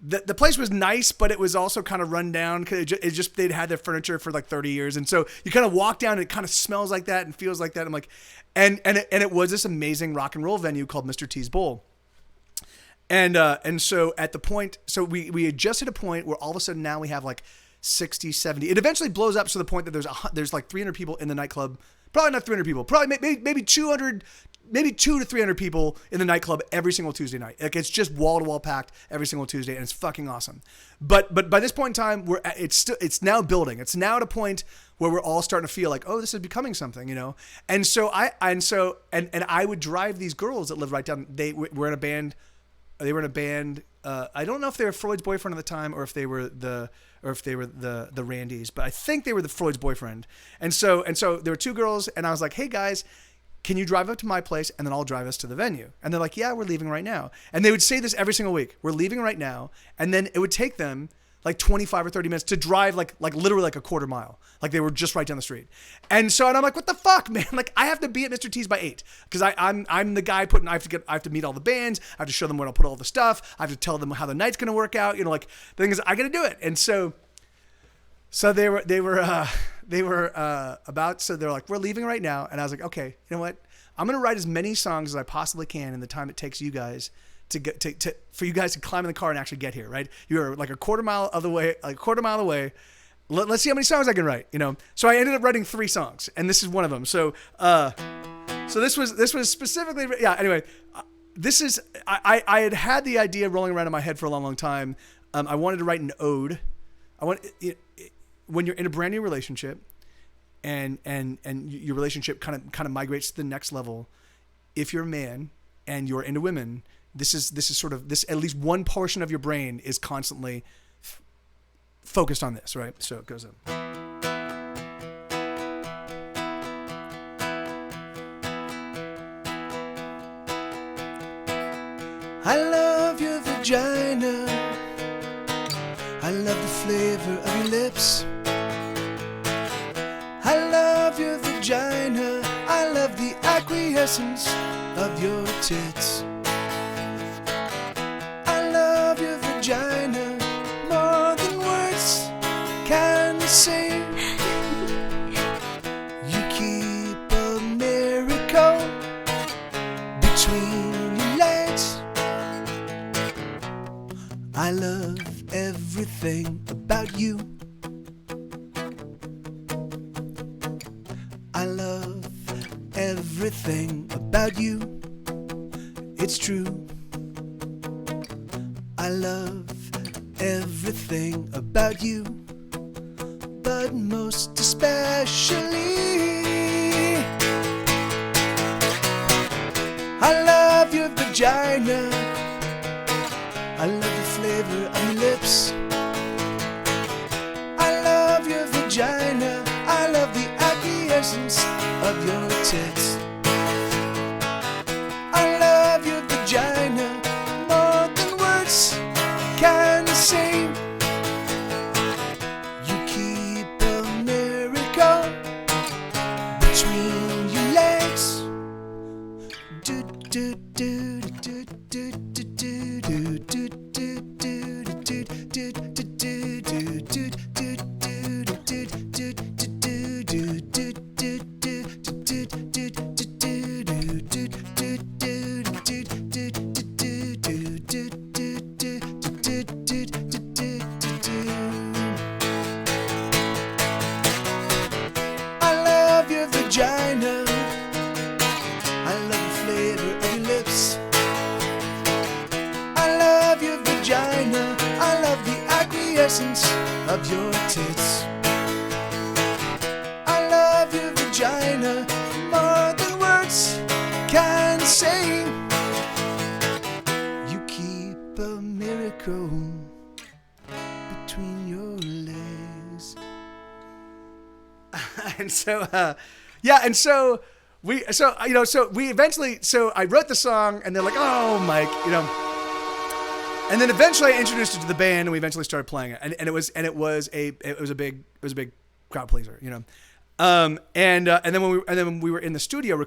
the place was nice, but it was also kind of run down because it just they'd had their furniture for like 30 years, and so you kind of walk down and it kind of smells like that and feels like that. I'm like, and it was this amazing rock and roll venue called Mr. T's Bowl. And so at the point, so we had just hit a point where all of a sudden now we have like 60, 70. It eventually blows up to the point that there's like 300 people in the nightclub. Probably not 300 people. Probably maybe 200, maybe 200 to 300 people in the nightclub every single Tuesday night. Like it's just wall to wall packed every single Tuesday, and it's fucking awesome. But by this point in time, it's now building. It's now at a point where we're all starting to feel like, oh, this is becoming something, you know. And so I would drive these girls that lived right down. They were in a band. They were in a band. I don't know if they were Freud's boyfriend at the time or if they were the Randys, but I think they were the Freud's boyfriend. And so there were two girls, and I was like, hey guys, can you drive up to my place and then I'll drive us to the venue? And they're like, yeah, we're leaving right now. And they would say this every single week. We're leaving right now. And then it would take them like 25 or 30 minutes to drive like literally like a quarter mile. Like they were just right down the street. And I'm like, what the fuck, man? Like I have to be at Mr. T's by 8 because I'm the guy I have to meet all the bands. I have to show them where I'll put all the stuff. I have to tell them how the night's going to work out. You know, like the thing is I got to do it. And so they're like, we're leaving right now. And I was like, okay, you know what? I'm going to write as many songs as I possibly can in the time it takes you guys for you guys to climb in the car and actually get here, right? You're like a quarter mile away. Let's see how many songs I can write, you know? So I ended up writing 3 songs, and this is one of them. So this was specifically, yeah, anyway, I had the idea rolling around in my head for a long, long time. I wanted to write an ode. When you're in a brand new relationship and your relationship kind of migrates to the next level, if you're a man and you're into women, this is sort of this, at least one portion of your brain is constantly focused on this, right? So it goes up. I love your vagina. I love the flavor of your lips. acquiescence of your tits. I love your vagina more than words can say. You keep a miracle between your legs. I love everything about you. I love everything about you. It's true. I love everything about you, but most especially I love your vagina. I love the flavor of your lips. I love your vagina. I love the acquiescence of your tits. I love your vagina more than words can say. You keep a miracle between your legs. Do do do do do do do do do do do do do I love your vagina. I love the flavor of your lips. I love your vagina. I love the acquiescence of your tits. I love your vagina more than words can say. You keep a miracle between your legs. And so, so we eventually, so I wrote the song, and they're like, "Oh, Mike," and then eventually I introduced it to the band, and we eventually started playing it, and it was a big crowd pleaser, and then when we were in the studio we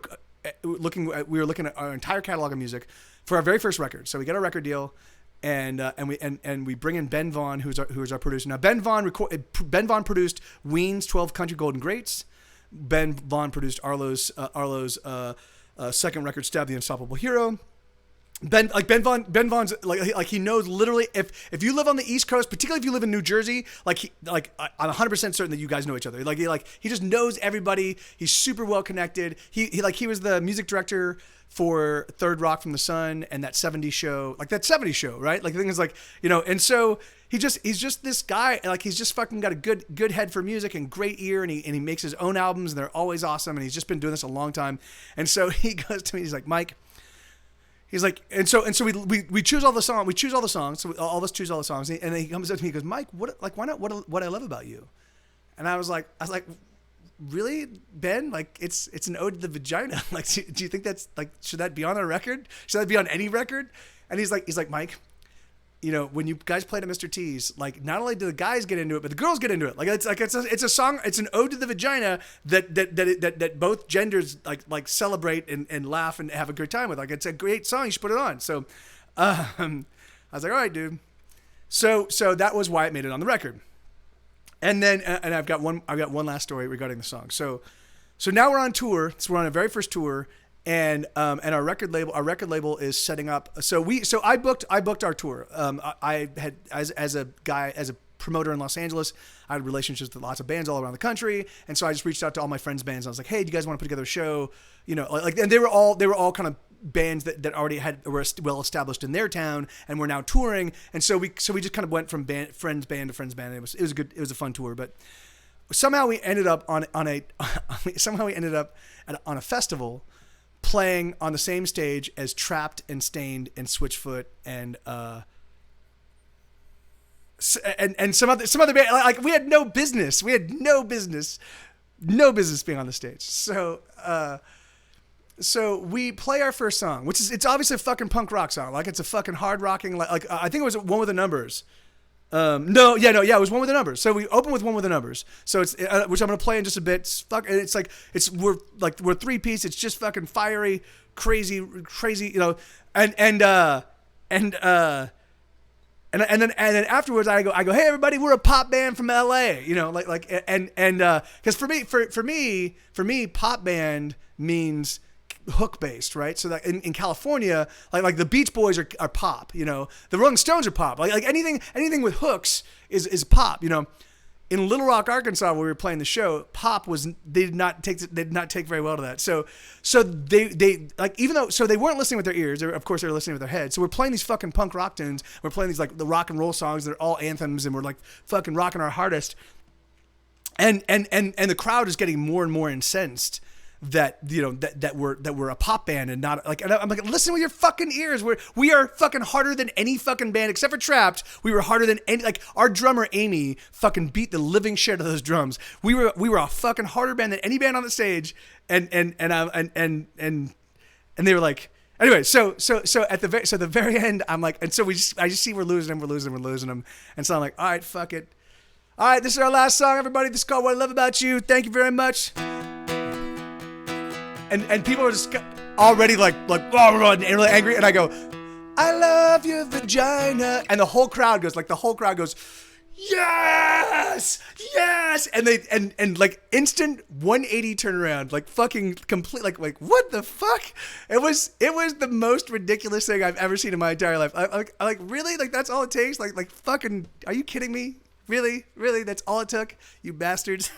were looking at our entire catalog of music for our very first record. So we get a record deal. And we bring in Ben Vaughn, who's our producer. Now Ben Vaughn produced Ween's 12 Country Golden Greats. Ben Vaughn produced Arlo's second record, Stab the Unstoppable Hero. Ben Vaughn's like he knows literally if you live on the East Coast, particularly if you live in New Jersey, I'm 100% certain that you guys know each other. He just knows everybody. He's super well connected. He was the music director for Third Rock from the Sun and that 70s show, right? Like the thing is and so he's just this guy, he's just fucking got a good head for music and great ear, and he makes his own albums and they're always awesome, and he's just been doing this a long time. And so he goes to me, he's like, "Mike," he's like, and so we choose all the songs. We choose all the songs. So all of us choose all the songs. And then he comes up to me, he goes, "Mike, why not what I love about you?" And I was like, "Really, Ben? It's an ode to the vagina. Do you think that's should that be on a record? Should that be on any record?" And he's like, "Mike, when you guys played at Mr. T's, not only do the guys get into it, but the girls get into it. It's a song. It's an ode to the vagina that both genders celebrate and laugh and have a good time with. It's a great song. You should put it on." So, I was like, "All right, dude." So that was why it made it on the record. And then, and I've got one last story regarding the song. So now we're on tour. So we're on our very first tour, and our record label is setting up. So I booked our tour. I had as a promoter in Los Angeles, I had relationships with lots of bands all around the country, and so I just reached out to all my friends' bands. I was like, "Hey, do you guys want to put together a show?" And they were all kind of bands that already were well established in their town and were now touring, and so we just kind of went from friends band to friends band. It was a fun tour, but somehow we ended up on a festival playing on the same stage as Trapped and Stained and Switchfoot and some other band. We had no business being on the stage. So we play our first song, which is, it's obviously a fucking punk rock song. It's a fucking hard rocking, I think it was one with the numbers. No, it was one with the numbers. So we open with one with the numbers. So it's which I'm gonna play in just a bit. It's like we're 3-piece. It's just fucking fiery, crazy, you know, and then afterwards I go, hey everybody, we're a pop band from LA, you know, because for me, pop band means hook based, right? So that in California, like the Beach Boys are pop, you know, the Rolling Stones are pop, like anything with hooks is pop, you know. In Little Rock, Arkansas, where we were playing the show, pop they did not take very well to that. So they like, even though, so they weren't listening with their ears. Of course, they were listening with their heads. So we're playing these fucking punk rock tunes. We're playing these like the rock and roll songs. They're all anthems, and we're like fucking rocking our hardest. And the crowd is getting more and more incensed that, you know, that we're a pop band and not like, and I'm like, listen with your fucking ears. We are fucking harder than any fucking band except for Trapped. We were harder than any, like our drummer Amy fucking beat the living shit out of those drums. We were a fucking harder band than any band on the stage. And they were like, anyway, so at the very end, I'm like, and so I just see we're losing them. And so I'm like, all right, fuck it. All right, this is our last song, everybody. This is called What I Love About You. Thank you very much. And people are just already like and really angry. And I go, I love your vagina. And the whole crowd goes, yes. And they, and like instant 180 turnaround, like fucking complete, like what the fuck? It was the most ridiculous thing I've ever seen in my entire life. I like, really? Like that's all it takes? Like fucking, are you kidding me? Really? That's all it took? You bastards.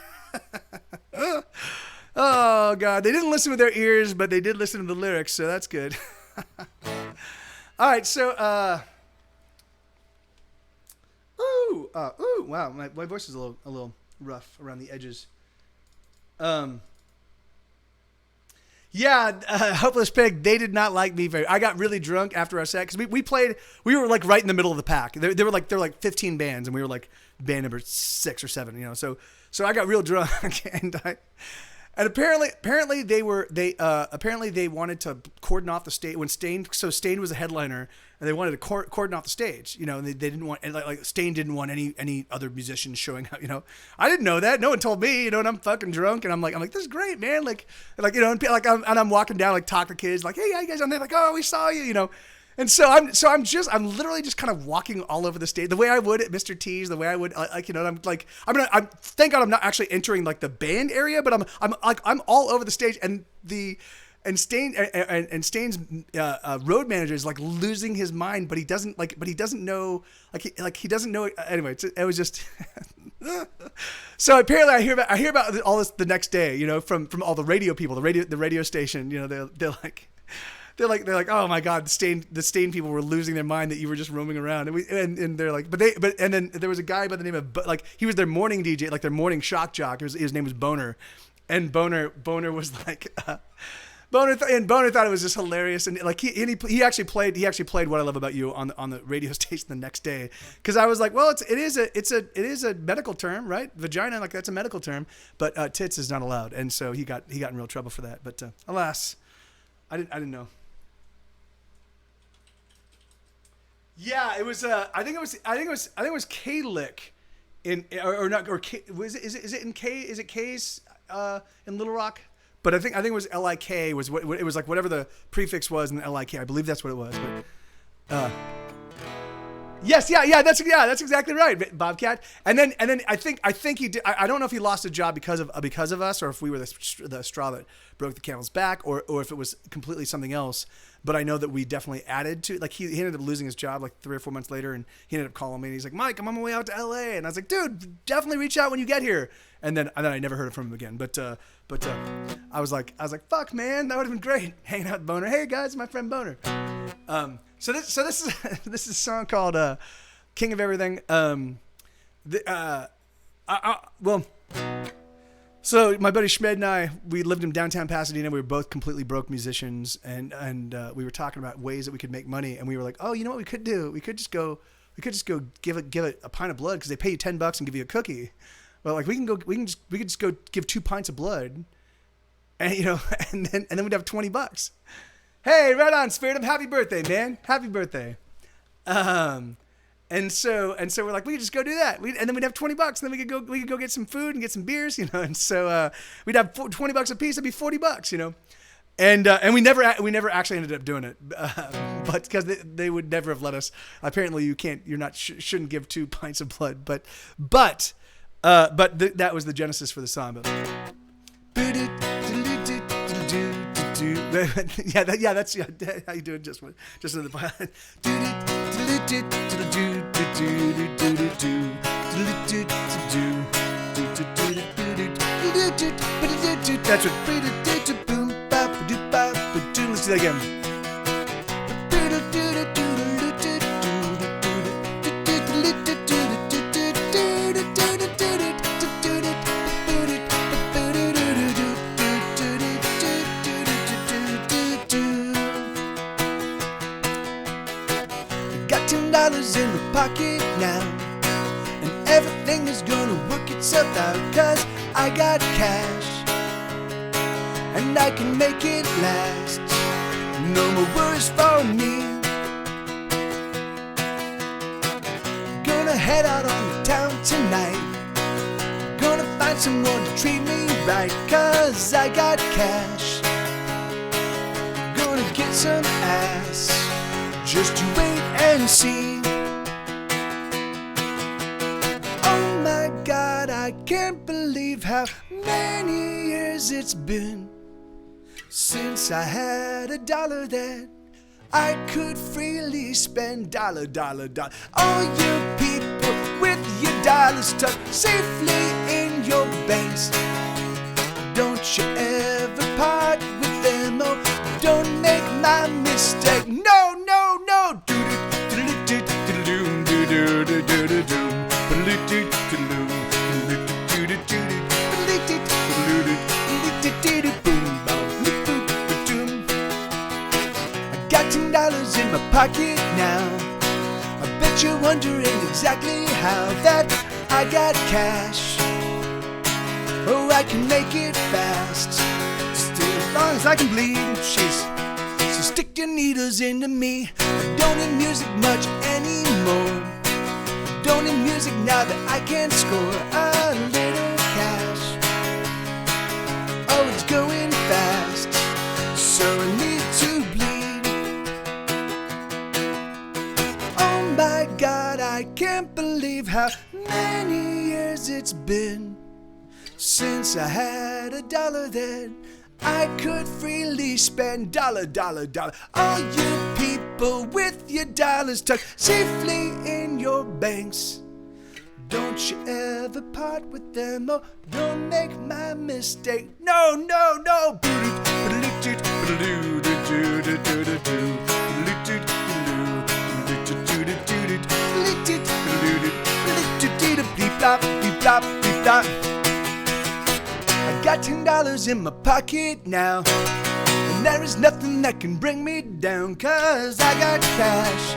Oh God, they didn't listen with their ears, but they did listen to the lyrics, so that's good. All right, so wow, my voice is a little rough around the edges. Hopeless Pig, they did not like me very. I got really drunk after our set because we were like right in the middle of the pack. There were like 15 bands, and we were like band number 6 or 7, you know. So I got real drunk, and apparently they wanted to cordon off the stage when Staind was a headliner, and they wanted to cordon off the stage, you know, and they didn't want, and like Staind didn't want any other musicians showing up, you know. I didn't know that. No one told me, you know, and I'm fucking drunk, and I'm like this is great, man, like you know, and I'm walking down, like talking to kids, like, hey, how you guys on there? Like, oh, we saw you, you know. And so I'm literally just kind of walking all over the stage the way I would at Mr. T's, the way I would, like, you know, I'm thank God I'm not actually entering like the band area, but I'm all over the stage, and Stain's road manager is like losing his mind, but he doesn't know, he doesn't know. Anyway, it was just. So apparently I hear about all this the next day, you know, from all the radio people, the radio station, you know, they're like, oh my God, the Stain people were losing their mind that you were just roaming around, and they're like, and then there was a guy by the name of, like, he was their morning DJ, like their morning shock jock. His name was Boner, and Boner was like, Boner thought it was just hilarious, and like he actually played What I Love About You on the radio station the next day, because I was like, well, it is a medical term, right? Vagina, like that's a medical term, but tits is not allowed, and so he got in real trouble for that. But alas, I didn't know. Yeah, it was. I think it was K-Lick, is it K's in Little Rock? But I think it was LIK was what it was, like whatever the prefix was in LIK. I believe that's what it was. But yes, that's exactly right, Bobcat. And then I think he did. I don't know if he lost a job because of us, or if we were the straw that broke the camel's back, or if it was completely something else. But I know that we definitely added to, like, he ended up losing his job like 3 or 4 months later, and he ended up calling me, and he's like, Mike, I'm on my way out to LA. And I was like, dude, definitely reach out when you get here. And then I never heard from him again. But I was like, fuck, man, that would have been great, hanging out with Boner. Hey guys, my friend Boner. So this is a song called King of Everything. So my buddy Schmed and I, we lived in downtown Pasadena. We were both completely broke musicians, and we were talking about ways that we could make money. And we were like, oh, you know what we could do? We could just go give it a pint of blood, because they pay you $10 and give you a cookie. Well, like we could just go give 2 pints of blood, and you know, and then we'd have $20. Hey, right on, Spirit. Happy birthday, man. Happy birthday. And And so we're like, we could just go do that. And then we'd have $20, and then we could go get some food and get some beers, you know. And so we'd have $20 a piece. That'd be $40, you know. And we never actually ended up doing it, but because they would never have let us. Apparently, shouldn't give 2 pints of blood. But that was the genesis for the song. But that's how you do it. Just another part. That's what. Let's do that again. Got $10 in my pocket now, and everything is gonna work itself out, 'cause I got cash and I can make it last. No more worries for me. Gonna head out on the town tonight. Gonna find someone to treat me right, 'cause I got cash. Gonna get some ass. Just you wait and see. Oh my God, I can't believe how many years it's been since I had $1 that I could freely spend. Dollar. All you people with your dollars tucked safely in your banks. Don't you ever part with them, oh, don't make my mistake. No. $10 in my pocket now. I bet you're wondering exactly how that I got cash. Oh, I can make it fast. Still, as long as I can bleed, so stick your needles into me. I don't need music much anymore. Don't need music now that I can score a little cash. Oh, it's going fast, so I need to bleed. Oh my God, I can't believe how many years it's been since I had $1 that I could freely spend. Dollar. All you people with your dollars tucked safely in your banks. Don't you ever part with them, oh, don't make my mistake. No. I got $10 in my pocket now, and there is nothing that can bring me down, 'cause I got cash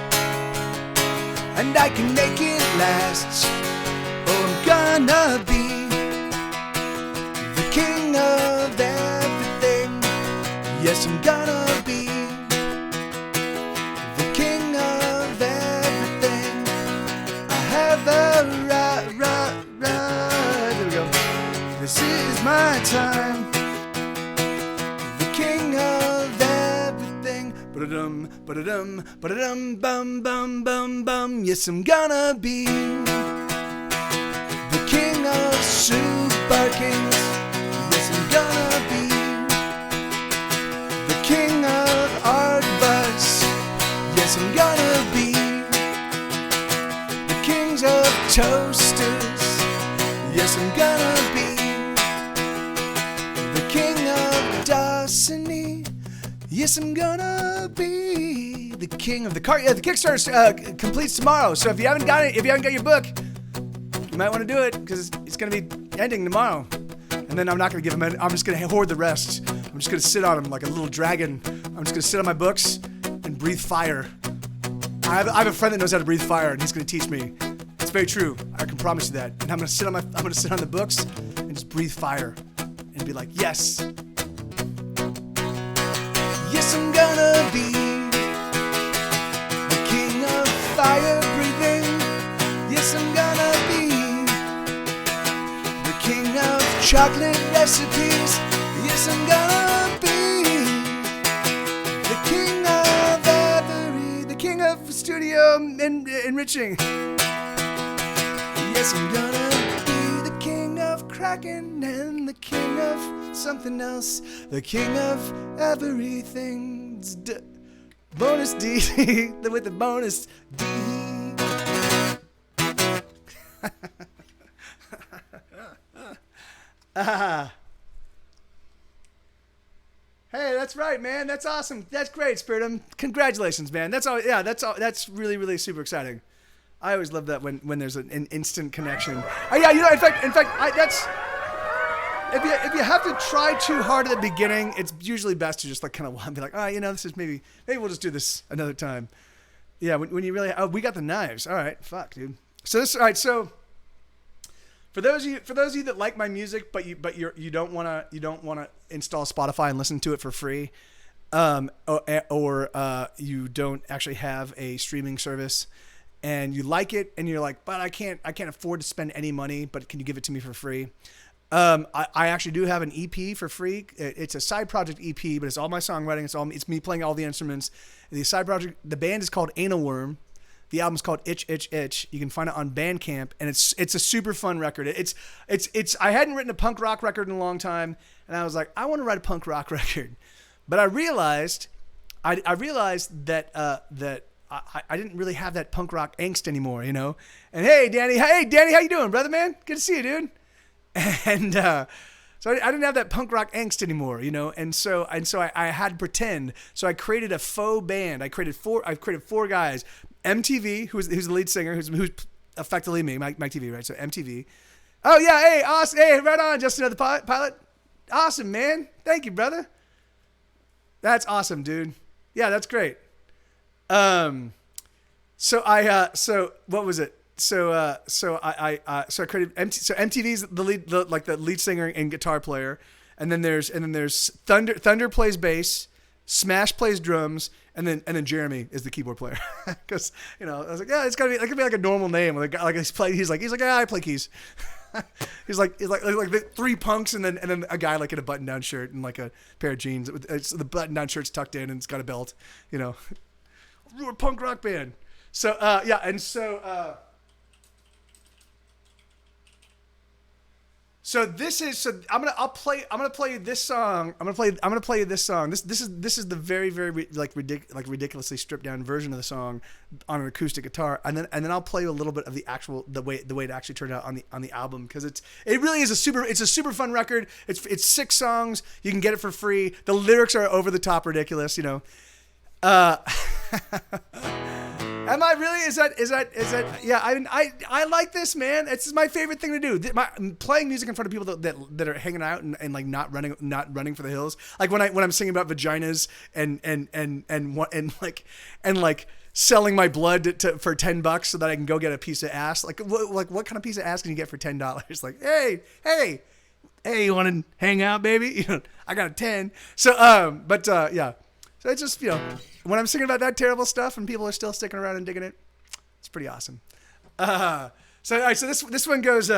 and I can make it last. Oh, I'm gonna be the king of everything. Yes, I'm gonna be the king of everything. I have a right. There we go. This is my time. The king of everything. Bum. Yes, I'm gonna be the king of super kings. Yes, I'm gonna be the king of art bus. Yes, I'm gonna be the kings of toasters. Yes, I'm gonna be the king of Dawsony. Yes, I'm gonna be the king of the car. Yeah, the Kickstarter completes tomorrow. So if you haven't got your book, you might want to do it, because it's going to be ending tomorrow. And then I'm not going to give him. I'm just going to hoard the rest. I'm just going to sit on him like a little dragon. I'm just going to sit on my books and breathe fire. I have a friend that knows how to breathe fire, and he's going to teach me. It's very true. I can promise you that. And I'm going to sit on the books and just breathe fire and be like, yes. Yes, I'm gonna be the king of fire breathing. Yes, I'm gonna be the king of chocolate recipes. Yes, I'm gonna be the king of the king of studio enriching. Yes, I'm gonna be the king of cracking and the king of something else. The king of everything. Bonus D with the bonus D. Hey, that's right, man. That's awesome. That's great, Spirit. Congratulations, man. That's all. Yeah, that's all. That's really, really super exciting. I always love that when there's an instant connection. Oh yeah, you know. In fact, that's. If you have to try too hard at the beginning, it's usually best to just like kind of be like, oh, you know, this is maybe we'll just do this another time. Yeah, when you really, oh, we got the knives. All right, fuck, dude. So this, all right, so. For those of you that like my music, but you don't want to install Spotify and listen to it for free, or you don't actually have a streaming service, and you like it, and you're like, but I can't afford to spend any money, but can you give it to me for free? I actually do have an EP for free. It's a side project EP, but it's all my songwriting. It's me playing all the instruments. The side project, the band is called Anal Worm. The album's called Itch Itch Itch. You can find it on Bandcamp, and it's a super fun record. It's I hadn't written a punk rock record in a long time, and I was like, I want to write a punk rock record, but I realized that I didn't really have that punk rock angst anymore, you know. And hey Danny, how you doing, brother, man? Good to see you, dude. And so I didn't have that punk rock angst anymore, you know, and so I had to pretend. So I created a faux band. I created four guys. MTV, who's the lead singer, who's effectively me, Mike TV, right? So MTV. Oh yeah, hey, awesome, hey, right on, just another pilot. Awesome, man. Thank you, brother. That's awesome, dude. Yeah, that's great. So what was it? So I created MTV's the lead singer and guitar player, and then there's Thunder plays bass, Smash plays drums, and then Jeremy is the keyboard player. Because you know, I was like, yeah, it could be like a normal name. Like he's like, yeah, I play keys. he's like the three punks and then a guy like in a button down shirt and like a pair of jeans. It's the button down shirt's tucked in and it's got a belt. You know, we're a punk rock band. So yeah, and so. So this is I'm gonna play you this song. I'm gonna play you this song. This is the very ridiculously stripped down version of the song on an acoustic guitar, and then I'll play you a little bit of the way it actually turned out on the album, because it really is a super fun record. It's 6 songs. You can get it for free. The lyrics are over the top ridiculous, you know. Am I really? Is that? Yeah, I like this, man. It's my favorite thing to do. Playing music in front of people that are hanging out and like not running for the hills. Like when I'm singing about vaginas and selling my blood for $10 so that I can go get a piece of ass. Like what kind of piece of ass can you get for $10? Like hey, you want to hang out, baby? You know, I got a 10. So yeah. So it's just, you know, when I'm singing about that terrible stuff and people are still sticking around and digging it, it's pretty awesome. So all right, so this one goes.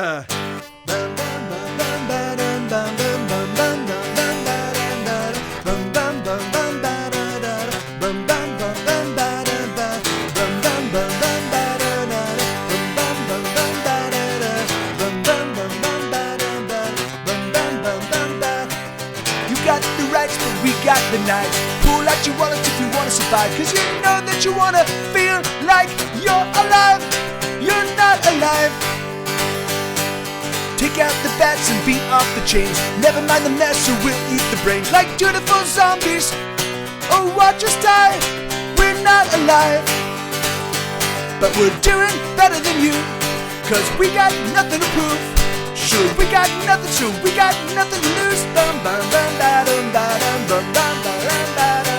Got the knives. Pull out your wallet if you wanna survive, cause you know that you wanna feel like you're alive. You're not alive. Take out the bats and beat off the chains. Never mind the mess or we'll eat the brains. Like dutiful zombies, oh watch us die. We're not alive, but we're doing better than you, cause we got nothing to prove. Sure, we got nothing to lose. Bum bum bum ba dum ba dum bum bum ba dum ba da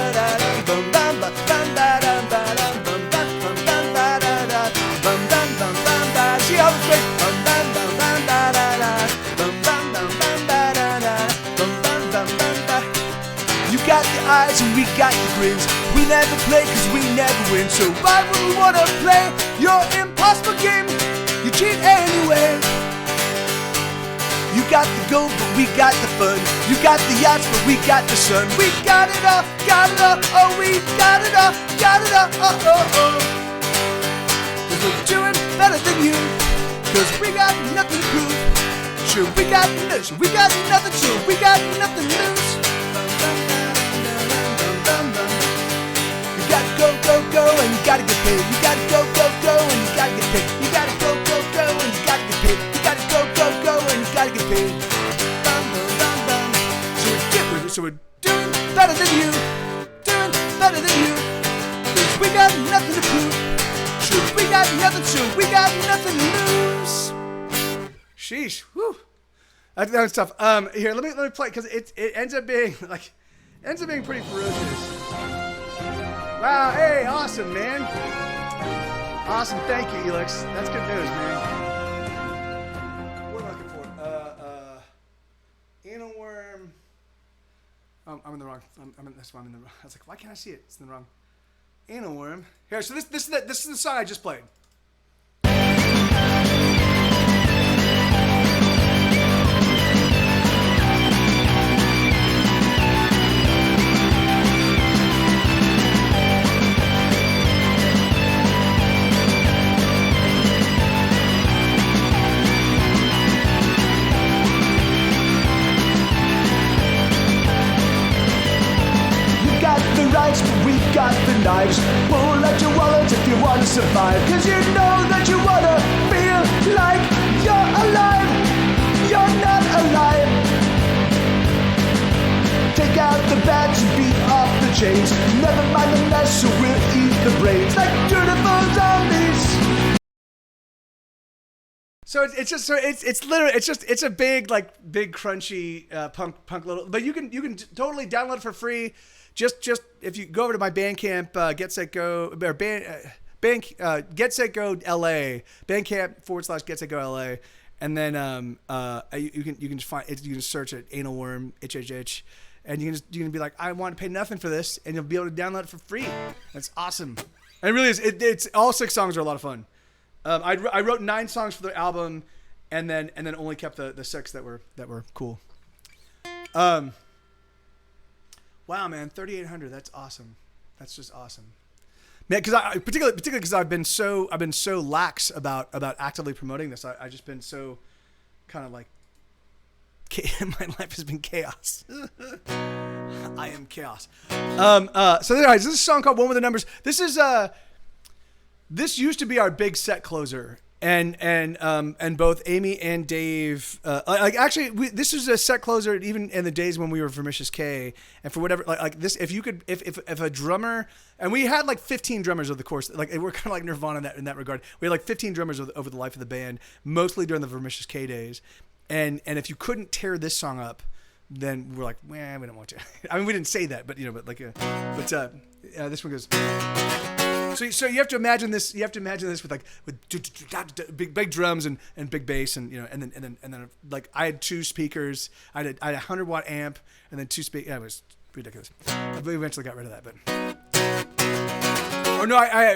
bum bum ba bum ba dum ba dum bum bum bum ba da bum bum bum bum ba. See how it's great. Bum bum bum bum ba da bum bum bum bum ba da bum bum bum bum ba. You got the eyes and we got the grins. We never play cause we never win. So why would we wanna play your impossible game? You cheat anyway. You got the gold, but we got the fun. You got the yachts, but we got the sun. We got it all, oh, we got it all, oh. Cause we're doing better than you. Cause we got nothing to prove. Sure, we got nothing, sure, we got nothing to lose. You gotta go, and you gotta get paid. You gotta go, and you gotta get paid. You gotta go, and you gotta get paid. You gotta go, and you gotta get paid. So we're doing better than you. Doing better than you. Cause we got nothing to prove. Sure, we got nothing, sure, we got nothing to lose. Sheesh, whew. That was tough. Here, let me play, because it ends up being pretty ferocious. Wow, hey, awesome, man. Awesome, thank you, Elix. That's good news, man. What am I looking for? Anal worm. I'm in the wrong. That's why I'm in the wrong. I was like, why can't I see it? It's in the wrong. Anal worm. Here, so this is the song I just played. But we've got the knives. Pull out your wallet if you want to survive. Cause you know that you wanna feel like you're alive. You're not alive. Take out the badge and beat off the chains. Never mind the mess, so we'll eat the brains like beautiful zombies. So it's a big crunchy punk little, but you can totally download it for free. Just if you go over to my Bandcamp, Get Set Go, or Get Set Go LA, Bandcamp / Get Set Go LA, and then you can just find it. You can search it, anal worm HHH, and you can be like, I want to pay nothing for this, and you'll be able to download it for free. That's awesome. And it really is. It's all 6 songs are a lot of fun. I wrote 9 songs for the album, and then only kept the 6 that were cool. Wow, man, 3,800. That's awesome. That's just awesome, man. Because particularly because I've been so lax about actively promoting this. I just been so kind of like my life has been chaos. I am chaos. So anyways, this is a song called One with the Numbers. This used to be our big set closer. And both Amy and Dave, this is a set closer even in the days when we were Vermicious K, and for whatever, like this, if a drummer, and we had like 15 drummers over the course, like we're kind of like Nirvana in that regard. We had like 15 drummers over the life of the band, mostly during the Vermicious K days, and if you couldn't tear this song up, then we're like, well, we don't want to. I mean, we didn't say that, but this one goes. So you have to imagine this. You have to imagine this with big drums and big bass and and then like I had 2 speakers. I had a 100-watt amp and then 2 speakers. Yeah, it was ridiculous. We eventually got rid of that, but I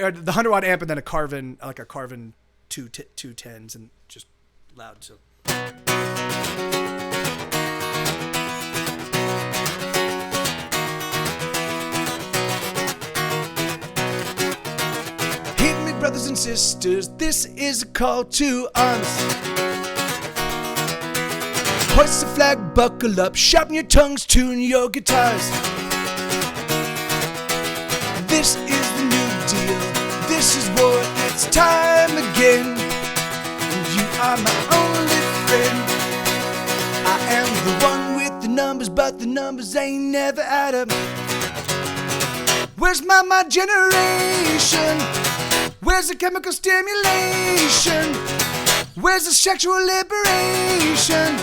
had the 100-watt amp and then a Carvin 210s and just loud. So. Brothers and sisters, this is a call to arms. Hoist the flag, buckle up, sharpen your tongues, tune your guitars. This is the new deal, this is war, it's time again. You are my only friend. I am the one with the numbers, but the numbers ain't never add up. Where's my generation? Where's the chemical stimulation? Where's the sexual liberation?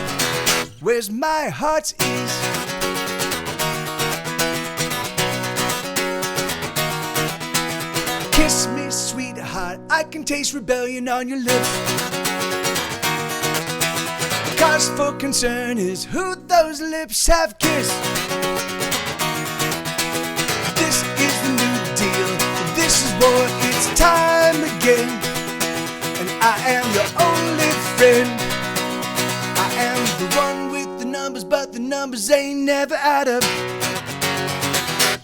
Where's my heart's ease? Kiss me, sweetheart, I can taste rebellion on your lips. Cause for concern is who those lips have kissed. This is the new deal, this is war, it's time again. And I am your only friend. I am the one with the numbers, but the numbers ain't never add up.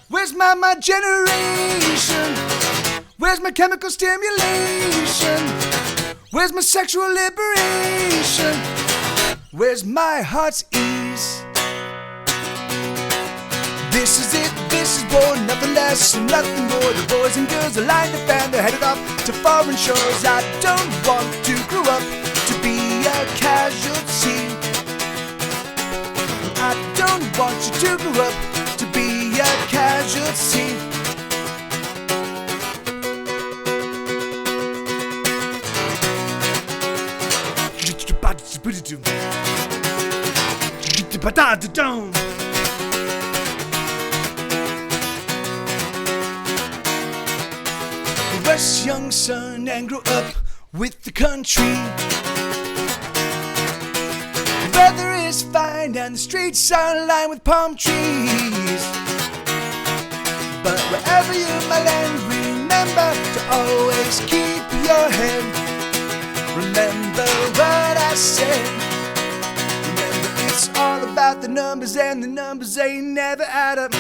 Where's my generation? Where's my chemical stimulation? Where's my sexual liberation? Where's my heart's ease? This is it, this is war, nothing less and nothing more. The boys and girls are lying to fan, they're headed off to foreign shores. I don't want to grow up to be a casualty. I don't want you to grow up to be a casualty. Rest, young son, and grow up with the country. The weather is fine and the streets are lined with palm trees. But wherever you may land, remember to always keep your head. Remember what I said. Remember it's all about the numbers and the numbers ain't never add up.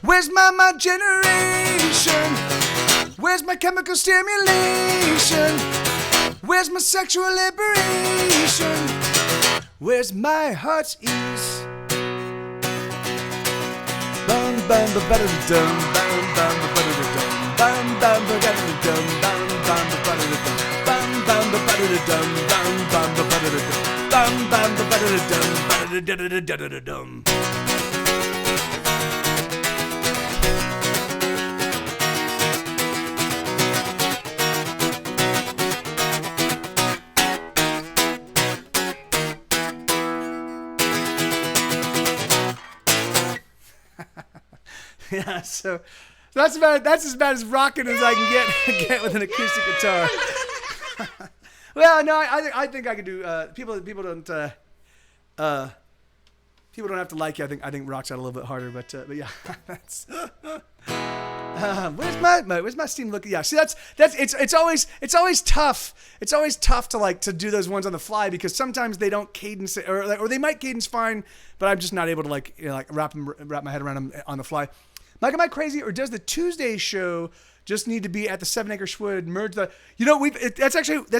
Where's my generation? Where's my chemical stimulation? Where's my sexual liberation? Where's my heart's ease? Bum bum ba ba da dum bum bum ba ba da dum bum bum ba da dum bum bum ba ba da dum bum bum ba ba da dum bum bum ba ba da dum bum bum ba ba da dum ba da da dum. Yeah, so that's as bad as rocking as I can get with an acoustic guitar. Well, no, I think I could do. People don't have to like you. I think rock's out a little bit harder, but yeah, that's. Where's my Steam looking? Yeah, see it's always tough. It's always tough to do those ones on the fly because sometimes they don't cadence it, or they might cadence fine, but I'm just not able to wrap my head around them on the fly. Mike, am I crazy, or does the Tuesday show just need to be at the 7 Acre Schwood? Merge the, that's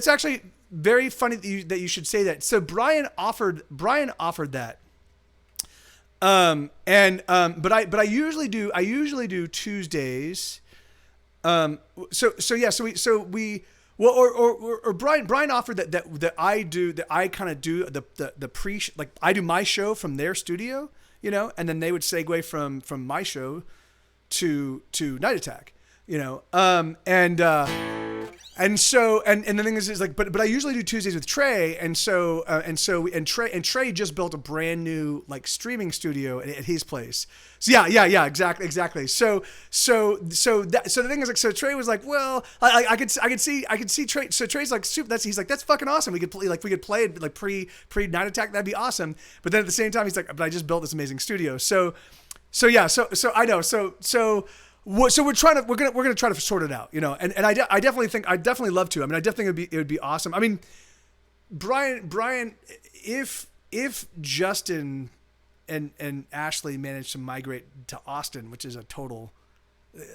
actually very funny that you should say that. So Brian offered that, but I usually do Tuesdays. Brian offered that I kind of do the pre, like I do my show from their studio, and then they would segue from my show to Night Attack, and the thing is like, but I usually do Tuesdays with Trey, and Trey just built a brand new like streaming studio at his place. So yeah, exactly. So the thing is like, so Trey was like, well, I could see Trey. So Trey's like, he's like, that's fucking awesome. We could play it like pre Night Attack. That'd be awesome. But then at the same time, he's like, but I just built this amazing studio. So I know. So we're gonna try to sort it out, and I definitely think I'd definitely love to. I mean, I definitely think it would be awesome. I mean, Brian, if Justin and Ashley managed to migrate to Austin, which is a total,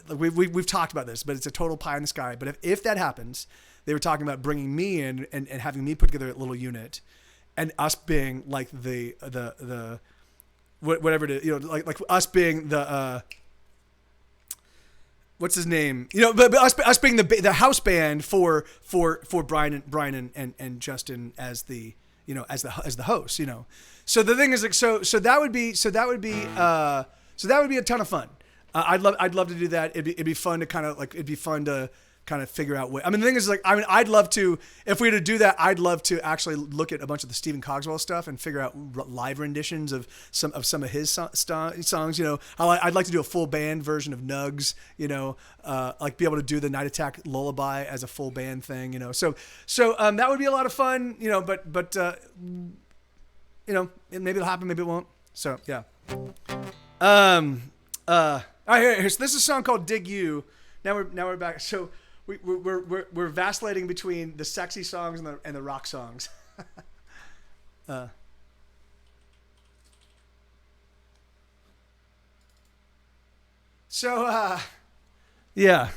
we've talked about this, but it's a total pie in the sky. But if that happens, they were talking about bringing me in and having me put together a little unit, and us being like the whatever it is, like us being the what's his name, but us being the house band for Brian and Justin as the as the host, So the thing is like so that would be a ton of fun. I'd love to do that. It'd be fun to figure out what. I mean, the thing is, like, I mean, I'd love to, if we were to do that, I'd love to actually look at a bunch of the Stephen Cogswell stuff and figure out live renditions of some of his songs. I'd like to do a full band version of Nugs. Like be able to do the Night Attack lullaby as a full band thing. So that would be a lot of fun. But maybe it'll happen, maybe it won't. So yeah. All right, so this is a song called "Dig You." Now we're back. So we're vacillating between the sexy songs and the rock songs. Yeah.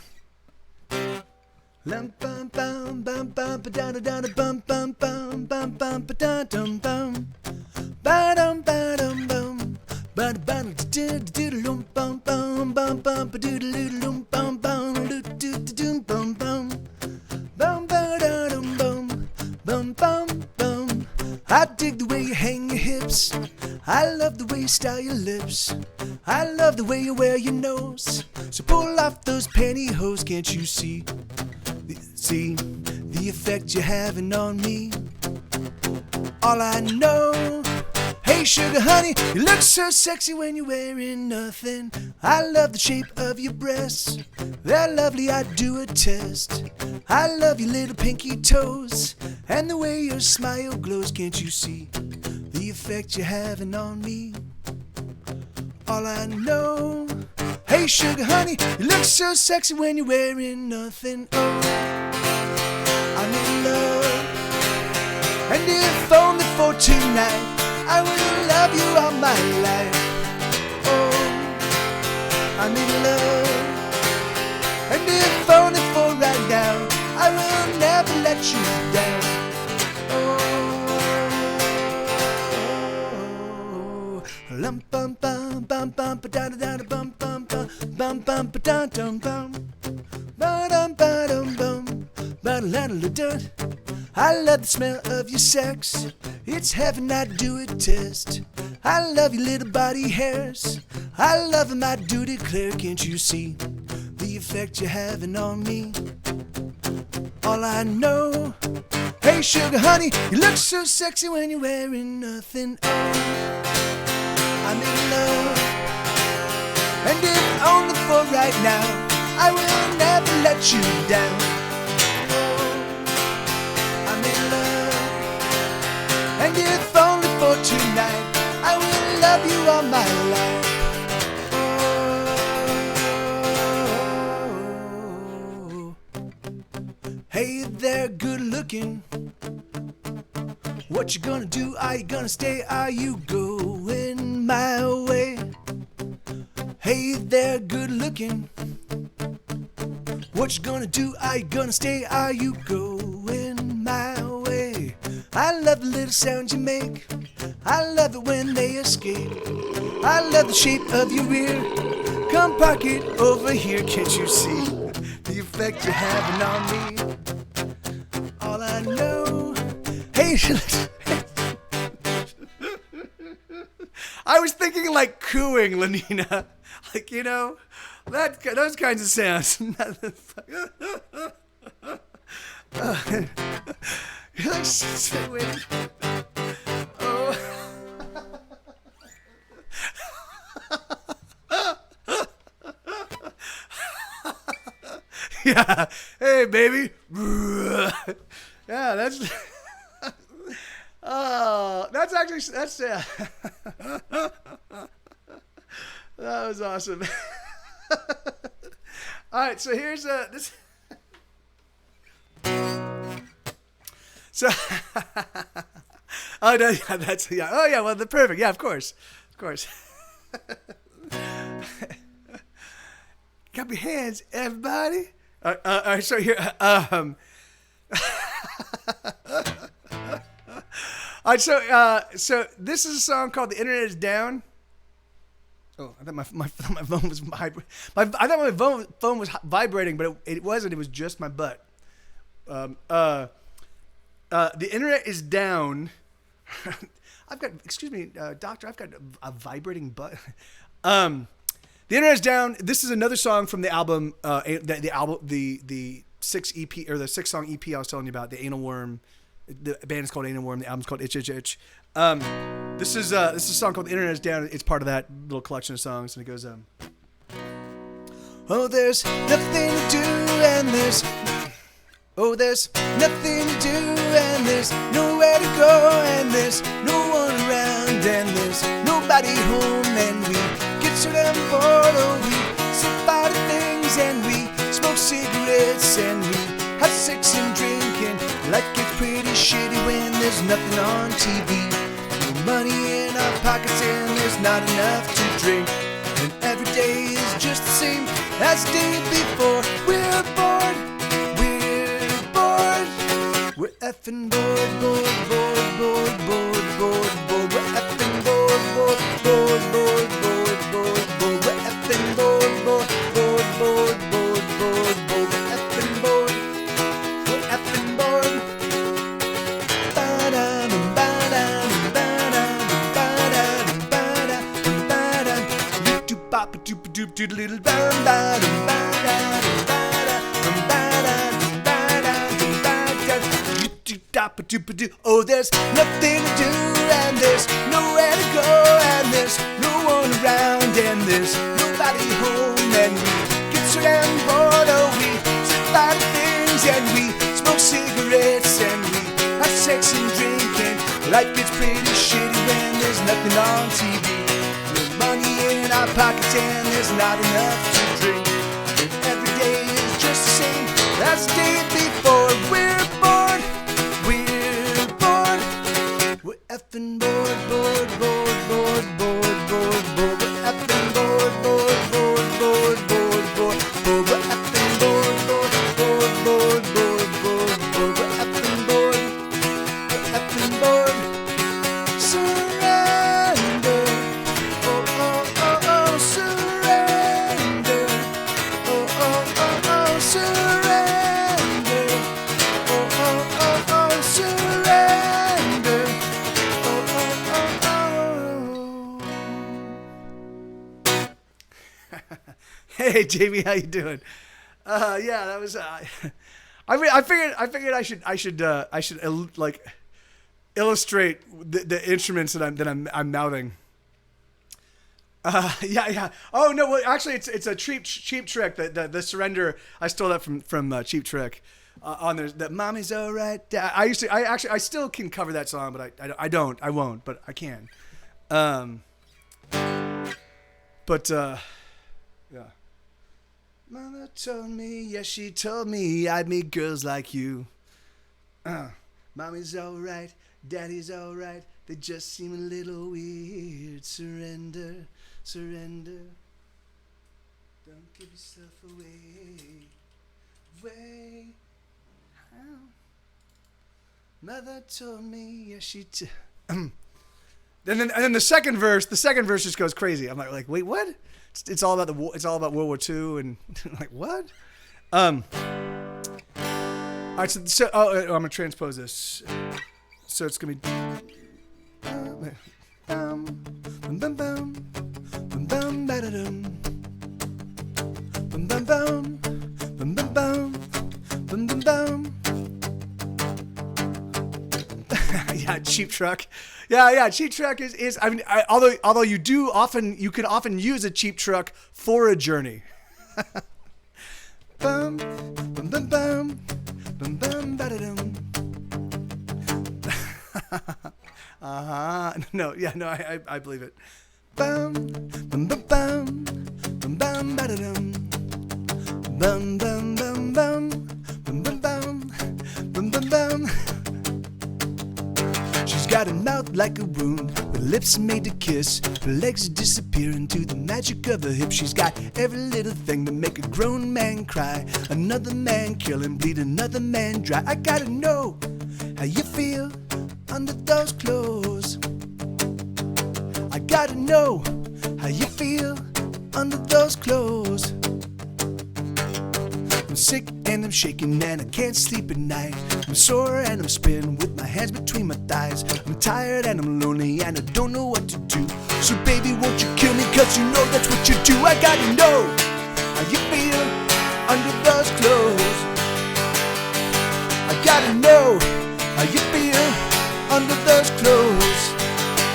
Lum bum bum bum bum ba da da da da bum bum bum bum bum ba da dum bum ba dum bum ba da ba da do lum bum bum bum bum ba do lum bum bum do do bum bum bum ba da dum bum bum. I dig the way you hang your hips. I love the way you style your lips. I love the way you wear your nose. So pull off those pantyhose, can't you see? See the effect you're having on me. All I know, hey sugar honey, you look so sexy when you're wearing nothing. I love the shape of your breasts, they're lovely, I do a test. I love your little pinky toes, and the way your smile glows, can't you see the effect you're having on me? All I know, hey sugar honey, you look so sexy when you're wearing nothing. Oh, I'm in love, and if only for tonight, I will love you all my life. Oh, I'm in love, and if only for right now, I will never let you down. Oh, lum bum bum bum bum ba da da da bum bum bum bum bum ba da dum bum ba dum bum ba da da da. I love the smell of your sex. It's heaven, I do a test. I love your little body hairs. I love them, I do declare. Can't you see the effect you're having on me? All I know, hey sugar honey, you look so sexy when you're wearing nothing. Oh, I'm in love, and if only for right now, I will never let you down. And if only for tonight, I will love you all my life. Oh. Hey there, good looking. What you gonna do? Are you gonna stay? Are you going my way? Hey there, good looking. What you gonna do? Are you gonna stay? Are you going my way? I love the little sounds you make. I love it when they escape. I love the shape of your rear. Come park it over here, can't you see the effect you're having on me? All I know, hey, I was thinking like cooing, Lenina, like those kinds of sounds. You're like, stay waiting. Oh. Yeah. Hey, baby. Yeah, that's. Oh, that's actually that was awesome. All right, so here's this. So, oh no, yeah, that's yeah. Oh yeah, well, the perfect, yeah, of course. Clap your hands, everybody. All right, so here, all right, so this is a song called "The Internet Is Down." Oh, I thought my phone was vibrating. I thought my phone was vibrating, but it wasn't. It was just my butt. The internet is down. I've got, excuse me, doctor, I've got a vibrating butt. The internet is down. This is another song from the album, the 6 EP or the 6-song EP I was telling you about, the Anal Worm. The band is called Anal Worm. The album's called Itch Itch Itch. This is a song called "The Internet Is Down." It's part of that little collection of songs, and it goes, oh, there's nothing to do, and there's nothing to do, and there's nowhere to go, and there's no one around, and there's nobody home, and we get so damn bored, oh, we sit by the things, and we smoke cigarettes and we have sex and drinking. Life gets pretty shitty when there's nothing on TV. No money in our pockets and there's not enough to drink. And every day is just the same as the day before. We're bored, we're bored. We're effing bored, bored, bored, bored, bored, bored, bored. We're effing bored, bored, bored, bored, bored, bored, bored. We're effing bored, bored, bored, bored, bored, bored, bored. We're effing bored, we're effing bored. Ba-da-dum, ba-da-dum, ba-da-dum, ba-da-dum, ba-da-dum, ba-da-dum. Doop-doop-bop-a-doop-a-doop-doodle-doodle, ba-da-dum, ba-da-dum, ba-da-dum, ba-da-dum, ba-da-dum, ba-da-dum. Oh, there's nothing to do, and there's nowhere to go, and there's no one around, and there's nobody home, and we get so damn bored. Oh, we sit by the things, and we smoke cigarettes, and we have sex and drink, and life gets pretty shitty when there's nothing on TV. No money in our pockets, and there's not enough to drink. And every day is just the same as the day before. We're bored, we're bored. We're effing bored, bored, bored, bored, bored, bored, bored. We're effing bored, bored, bored, bored, bored, bored, bored. We're effing bored, bored, bored, bored, bored, bored, bored. We're effing bored, we're effing bored. Surrender, oh, oh, oh, oh, surrender. Oh, oh, oh, oh, surrender. Oh, oh, oh, oh, surrender. Oh, oh, oh, oh. Hey, Jamie, how you doing? Yeah, that was. I figured I should like illustrate the instruments that I'm mouthing. Yeah. Oh no, well actually it's a Cheap Trick. The Surrender. I stole that from Cheap Trick. On there, that Mommy's Alright. I still can cover that song, but I won't, but I can. Yeah. Mother told me, yes, she told me I'd meet girls like you. Mommy's alright, Daddy's alright, they just seem a little weird. Surrender, surrender. Don't give yourself away. Mother told me, yes, she and then the second verse just goes crazy. I'm like, wait, what? It's all about it's all about World War II and like what? All right, so I'm gonna transpose this. So it's gonna be. Yeah, Cheap Truck. Yeah, Cheap Truck is. I mean, although you can often use a Cheap Truck for a journey. Bum, bum, bum, bum, bum, bum, ba-da-dum. No, I believe it. Bum, bum, bum, bum, bum, bum, ba-da-dum. Bum, bum, bum, bum, bum, bum, bum, bum, bum, bum. She's got a mouth like a wound, with lips made to kiss. Her legs disappear into the magic of her hips. She's got every little thing to make a grown man cry. Another man kill and bleed another man dry. I gotta know how you feel under those clothes. I gotta know how you feel under those clothes. I'm sick and I'm shaking and I can't sleep at night. I'm sore and I'm spinning with my hands between my thighs. I'm tired and I'm lonely and I don't know what to do. So baby, won't you kill me, cause you know that's what you do. I gotta know how you feel under those clothes. I gotta know how you feel under those clothes.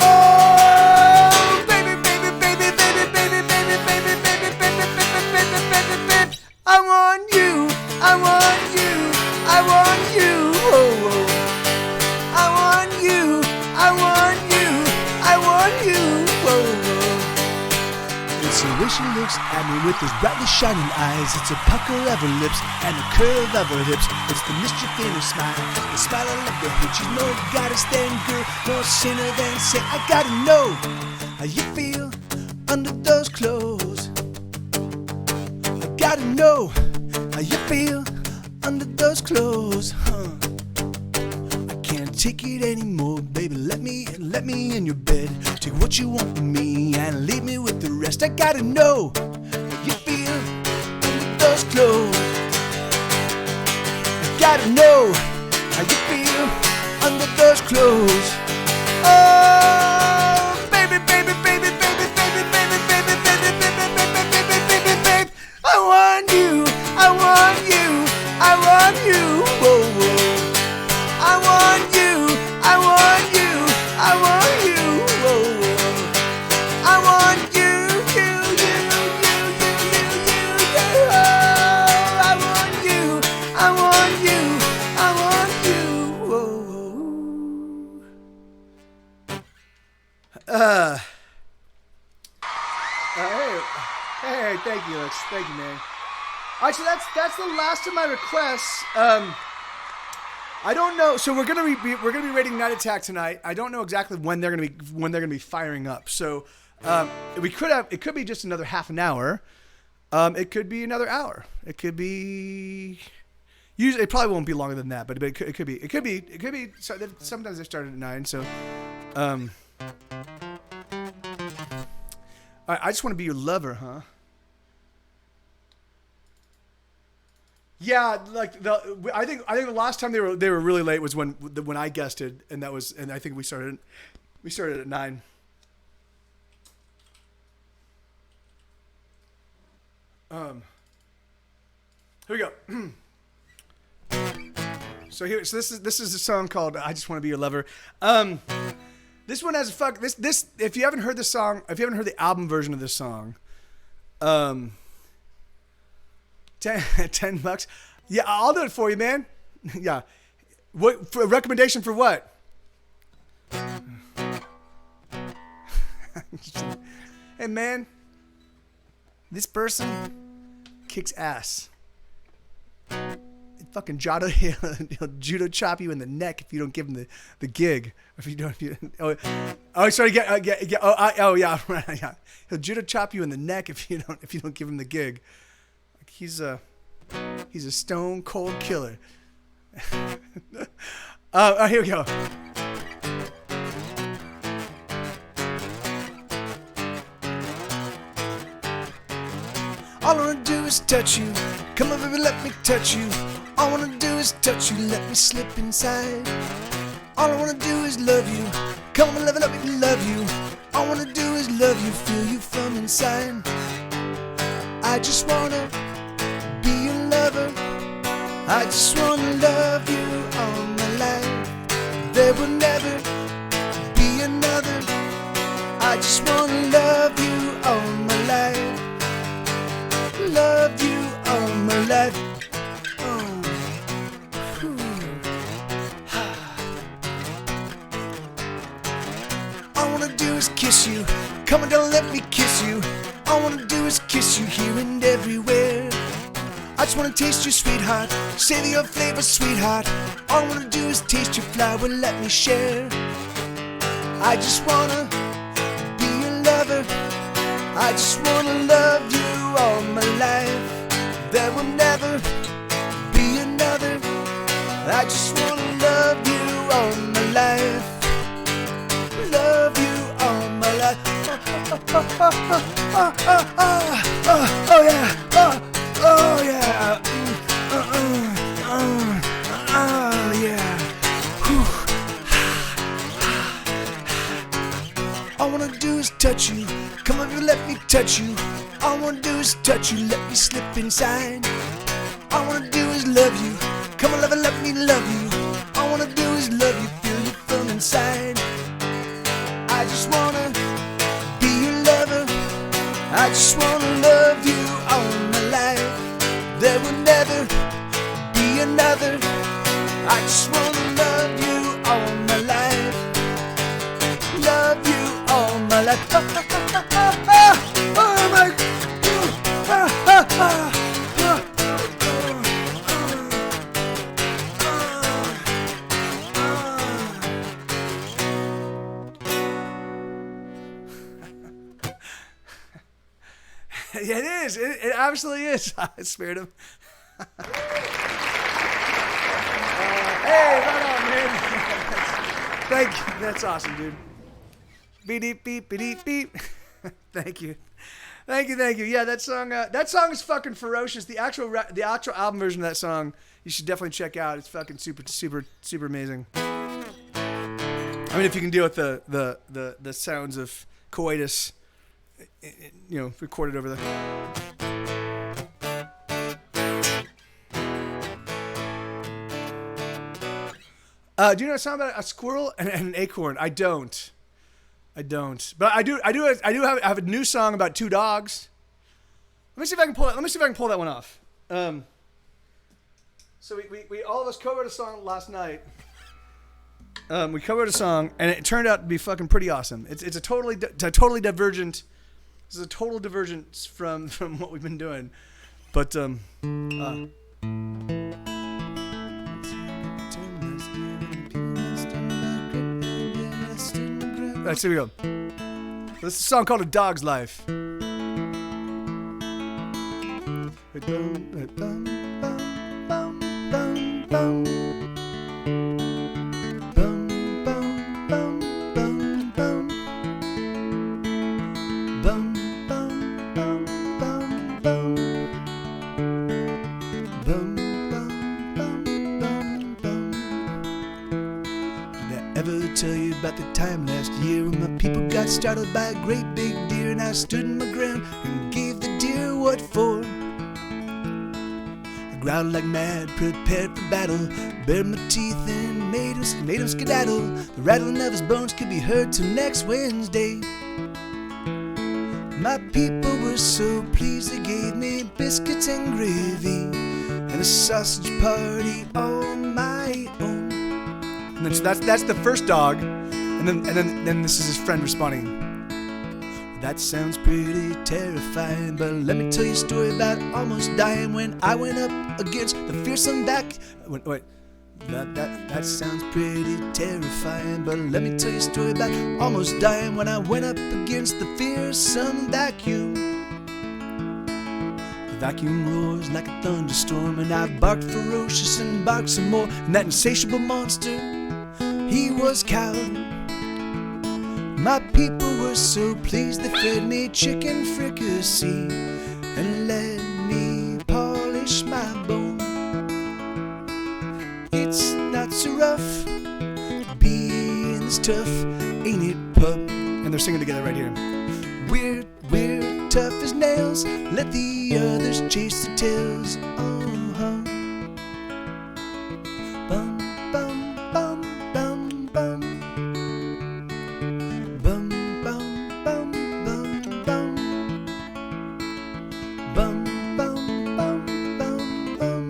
Oh, baby, baby, baby, baby, baby, baby, baby, baby, baby, baby, baby, baby. I want you, I want you, I want you. Oh, oh. I want you, I want you, I want you. Oh, oh. It's the way she looks at me with those brightly shining eyes. It's a pucker of her lips and the curve of her hips. It's the mischief in her smile, the smile I love to hate. She's more goddess than girl, more sinner than sin. I gotta know how you feel under those clothes. I gotta know how you feel under those clothes, I can't take it anymore, baby. Let me in your bed. Take what you want from me and leave me with the rest. I gotta know how you feel under those clothes. I gotta know how you feel under those clothes. Oh, baby, baby, baby, baby, baby, baby, baby, baby, baby, baby, baby, baby, baby. I want you, I want you, I want you. Whoa, whoa. I want you, I want you, I want you. Whoa, whoa. I want you, you, you, you, you, you, you, you. Oh, I want you, I want you, I want you. Whoa. Hey, thank you, Lex. Thank you, man. All right, so that's the last of my requests. I don't know. So we're gonna be rating Night Attack tonight. I don't know exactly when they're gonna be firing up. So it could be just another half an hour. It could be another hour. It could be. Usually, it probably won't be longer than that, but it could be. It could be. So sometimes they start at 9. So, all right, I just want to be your lover, huh? Yeah, like I think the last time they were really late was when I guested, and I think we started at 9. Here we go. So this is a song called "I Just Want to Be Your Lover." This one has a this. If you haven't heard the song, if you haven't heard the album version of this song, $10. Yeah, I'll do it for you, man. Yeah. What for a recommendation for what? Hey, man. This person kicks ass. Fucking he'll judo chop you in the neck if you don't give him the gig. If you don't, sorry, yeah, right, yeah. He'll judo chop you in the neck if you don't give him the gig. Like he's a stone cold killer. Here we go. All I wanna do is touch you. Come on, baby, let me touch you. All I wanna do is touch you. Let me slip inside. All I wanna do is love you. Come on, let me love you. All I wanna do is love you, feel you from inside. I just wanna be your lover. I just wanna love you all my life. There will never be another. I just wanna love you all my life. Love you all my life. Oh. All I wanna do is kiss you. Come on, don't let me kiss you. All I wanna do is kiss you here and everywhere. I just wanna taste you, sweetheart. Savor your flavor, sweetheart. All I wanna do is taste your flower, let me share. I just wanna be your lover. I just wanna love you all my life. There will never be another. I just wanna love you all my life. Love you all my life. Oh yeah. Oh yeah. Oh yeah. All I wanna do is touch you. Come on, let me touch you. All I wanna do is touch you. Let me slip inside. All I wanna do is love you. Come on, let me love you. All I wanna do is love you, feel you from inside. I just wanna be your lover. I just wanna love you all my life. There will never be another. I just wanna love you all my life. Love you all my life. Oh my Yeah, it is. It absolutely is. I spared him. Hey, right on, man. Thank you. That's awesome, dude. Beep, beep, beep, beep. Thank you. Thank you. Yeah, that song is fucking ferocious. The actual album version of that song, you should definitely check out. It's fucking super amazing. I mean, if you can deal with the sounds of coitus, recorded over there. Do you know a song about a squirrel and an acorn? I don't. But I do have a new song about two dogs. Let me see if I can pull that one off. So we all of us covered a song last night. We covered a song and it turned out to be fucking pretty awesome. It's a totally divergent. This is a total divergence from what we've been doing. But Alright, so here we go. This is a song called A Dog's Life. Tell you about the time last year when my people got startled by a great big deer, and I stood my ground and gave the deer what for. I growled like mad, prepared for battle, bared my teeth and made him skedaddle. The rattling of his bones could be heard till next Wednesday. My people were so pleased they gave me biscuits and gravy and a sausage party all my own. And then, so that's the first dog, and then this is his friend responding. That sounds pretty terrifying, but let me tell you a story about almost dying when I went up against the fearsome back. Wait. That sounds pretty terrifying, but let me tell you a story about almost dying when I went up against the fearsome vacuum. The vacuum roars like a thunderstorm, and I barked ferocious and barked some more, and that insatiable monster, he was cowed. My people were so pleased they fed me chicken fricassee and let me polish my bone. It's not so rough being this tough, ain't it, pup? And they're singing together right here. We're tough as nails, let the others chase the tails. Bum, bum, bum, bum, bum. Bum, bum, bum, bum, bum. Bum, bum, bum, bum, bum.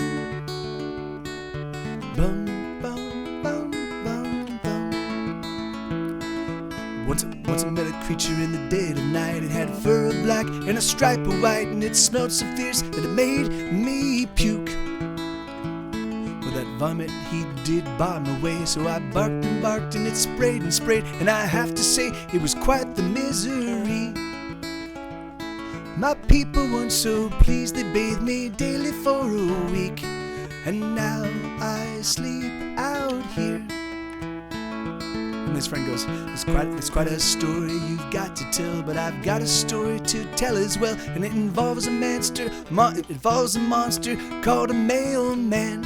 Bum, bum, bum, bum, bum. Once I met a creature in the dead of night. It had fur of black and a stripe of white, and it smelled so fierce that it made me puke. With that vomit he did bar my way, so I barked and barked, and it sprayed and sprayed, and I have to say it was quite the misery. My people weren't so pleased they bathed me daily for a week, and now I sleep out here. And his friend goes, It's quite a story you've got to tell, but I've got a story to tell as well, and it involves a monster. It involves a monster called a mailman.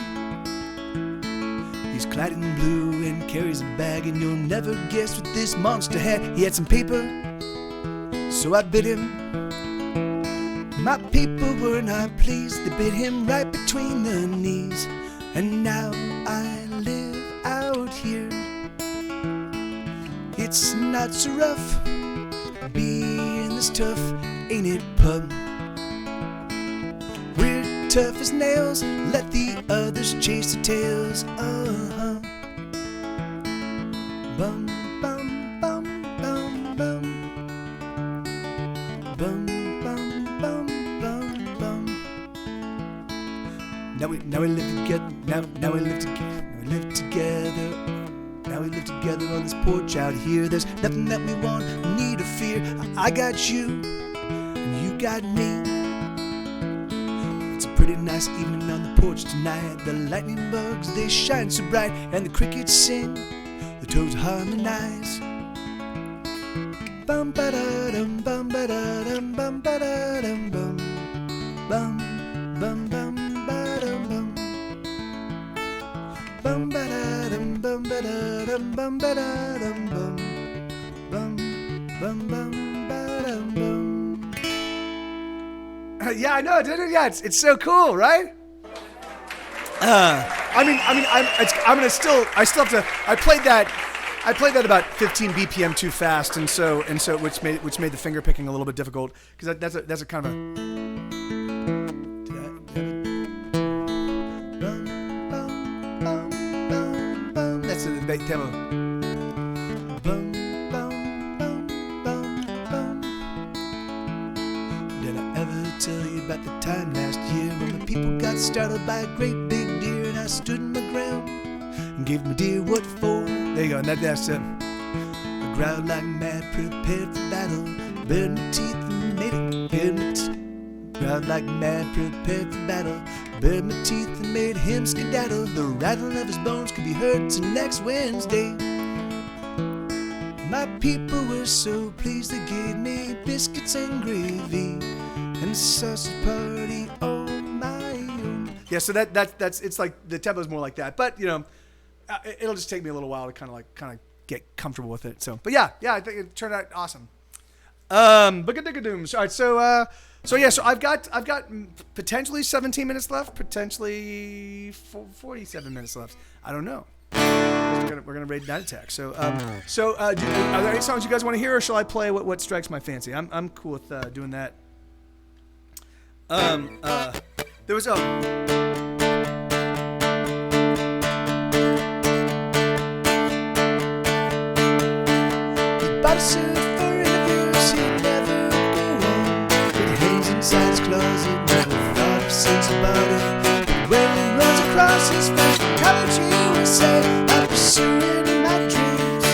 He's clad in blue and carries a bag, and you'll never guess what this monster had. He had some paper, so I bit him. My people were not pleased. They bit him right between the knees, and now I live out here. It's not so rough being this tough, ain't it, pup? We're tough as nails, let the others chase the tails. Bum, bum, bum, bum, bum. Bum, bum, bum, bum, bum. Now we live together. Now we live together. Now we live together. Now we live together on this porch out here. There's nothing that we want, need, or fear. I got you, and you got me. It's a pretty nice evening on the porch tonight. The lightning bugs, they shine so bright, and the crickets sing, the toads harmonize. Bum ba da dum, bum ba da dum, bum ba da dum, bum, bum, bum, bum ba dum, bum, bum ba da dum, bum ba da dum, bum ba da dum, bum, bum, bum, bum ba dum, bum. Yeah, I know, dude. Yeah, it's so cool, right? I still have to. I played that about 15 BPM too fast, and so which made the finger picking a little bit difficult because that's a kind of a. That's the tempo. Did I ever tell you about the time last year when the people got startled by a great big deer and I stood my ground and gave my deer what for? There you go, and that's it. I growled like mad, prepared for battle, bared my teeth and made it. Growled like mad, prepared for battle, bared my teeth and made him skedaddle. The rattling of his bones could be heard till next Wednesday. My people were so pleased they gave me biscuits and gravy and a sausage party on my own. Yeah, so that's it's like the tempo's more like that, but you know, it'll just take me a little while to kind of get comfortable with it. So, but yeah, I think it turned out awesome. All right, so I've got potentially 17 minutes left, potentially 47 minutes left. I don't know. We're gonna raid Night Attack. So are there any songs you guys want to hear, or shall I play what strikes my fancy? I'm cool with doing that. There was bought a suit for interviews, he'd never go on. It hangs inside his closet, never thought of sex about it. But when he runs across his friends from college, he will say, I'm pursuing my dreams,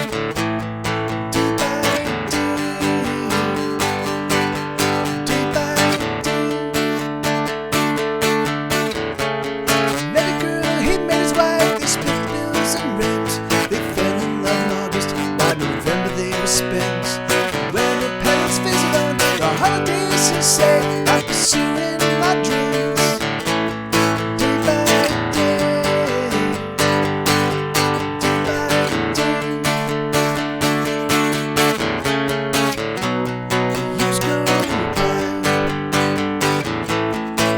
day by day, day by day. Met a girl, he met his wife, they split bills and rent. They fell in love in August, by November they were spent. When their parents visit on the holidays, he'll say, I'm pursuing my dreams, day by day, day by day. The years go by,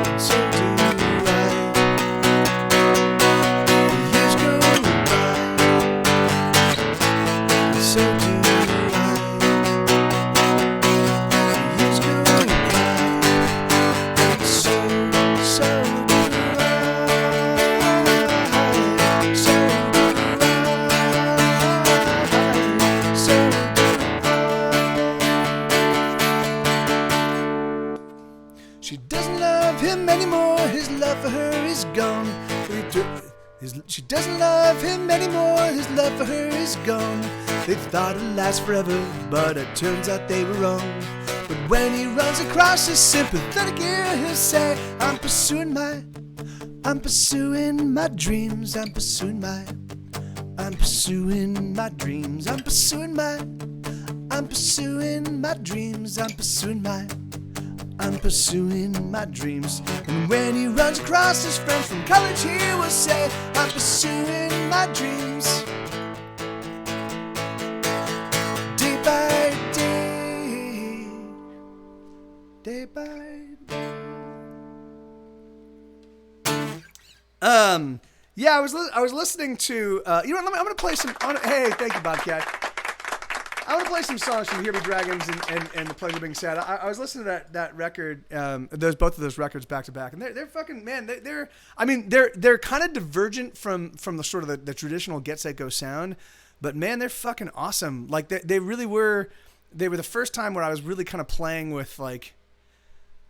and so do I. The years go by, and so do I. She doesn't love him anymore, his love for her is gone. She doesn't love him anymore, his love for her is gone. They thought it'd last forever, but it turns out they were wrong. But when he runs across his sympathetic ear, he'll say, I'm pursuing my dreams, I'm pursuing my dreams, I'm pursuing my dreams, I'm pursuing my dreams. And when he runs across his friends from college, he will say, I'm pursuing my dreams, day by day, day by day. Yeah, I was listening to you know what, I'm gonna play some. Hey, thank you, Bobcat. I want to play some songs from Here Be Dragons and The Pleasure of Being Sad. I was listening to that record, both of those records back to back, and they're fucking, man. They're kind of divergent from the sort of the traditional Get Set Go sound, but man, they're fucking awesome. Like they really were. They were the first time where I was really kind of playing with, like,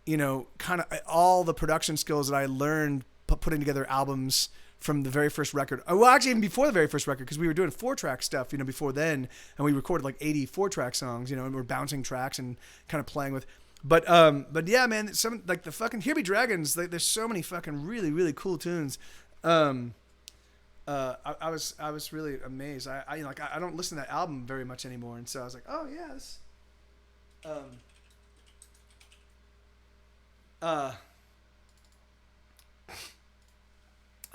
you know, kind of all the production skills that I learned putting together albums from the very first record. Well, actually, even before the very first record, because we were doing 4-track stuff, before then, and we recorded like 80 4-track songs, and we're bouncing tracks and kind of playing with. But yeah, man, some like the fucking Here Be Dragons. There's so many fucking really, really cool tunes. I was really amazed. I don't listen to that album very much anymore, and so I was like, oh yeah, this.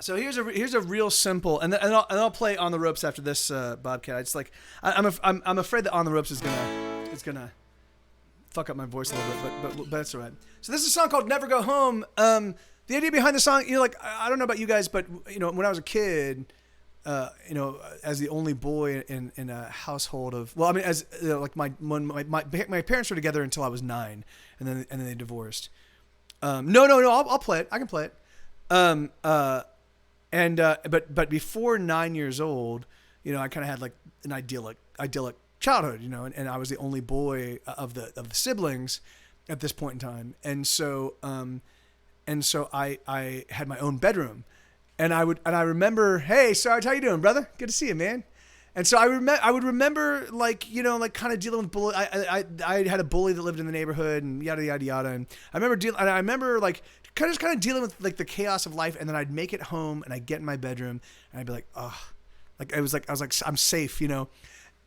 So here's a real simple, and I'll play On the Ropes after this, Bobcat. It's like I'm afraid that On the Ropes is gonna fuck up my voice a little bit, but that's all right. So this is a song called Never Go Home. The idea behind the song, I don't know about you guys, but when I was a kid, as the only boy in a household of, well, I mean, as like my parents were together until I was 9, and then they divorced. No, I'll play it. I can play it. But before 9 years old, I kind of had like an idyllic childhood, and I was the only boy of the siblings at this point in time, and so I had my own bedroom, and I remember, hey Sarge, how you doing, brother? Good to see you, man. And so I would remember like kind of dealing with bully. I had a bully that lived in the neighborhood and yada yada yada, and I remember like kind of dealing with like the chaos of life, and then I'd make it home and I'd get in my bedroom and I'd be like, oh, like I was like I'm safe,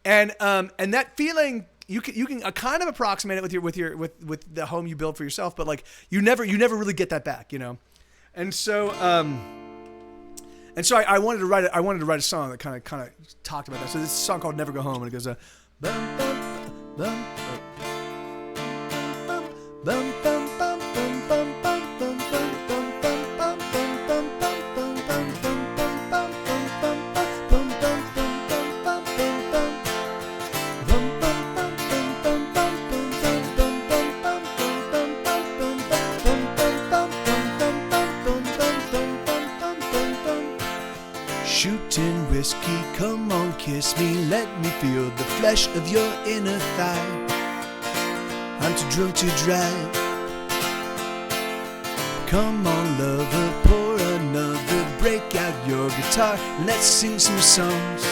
and that feeling you can kind of approximate it with the home you build for yourself, but like you never really get that back, and so I wanted to write a song that kind of talked about that. So this is a song called Never Go Home, and it goes bum, bum, bum, bum, bum, bum, bum, bum, bum, bum, bum, Shooting whiskey, come on, kiss me, let me feel the flesh of your inner thigh. I'm too drunk to drive. Come on, lover, pour another, break out your guitar, and let's sing some songs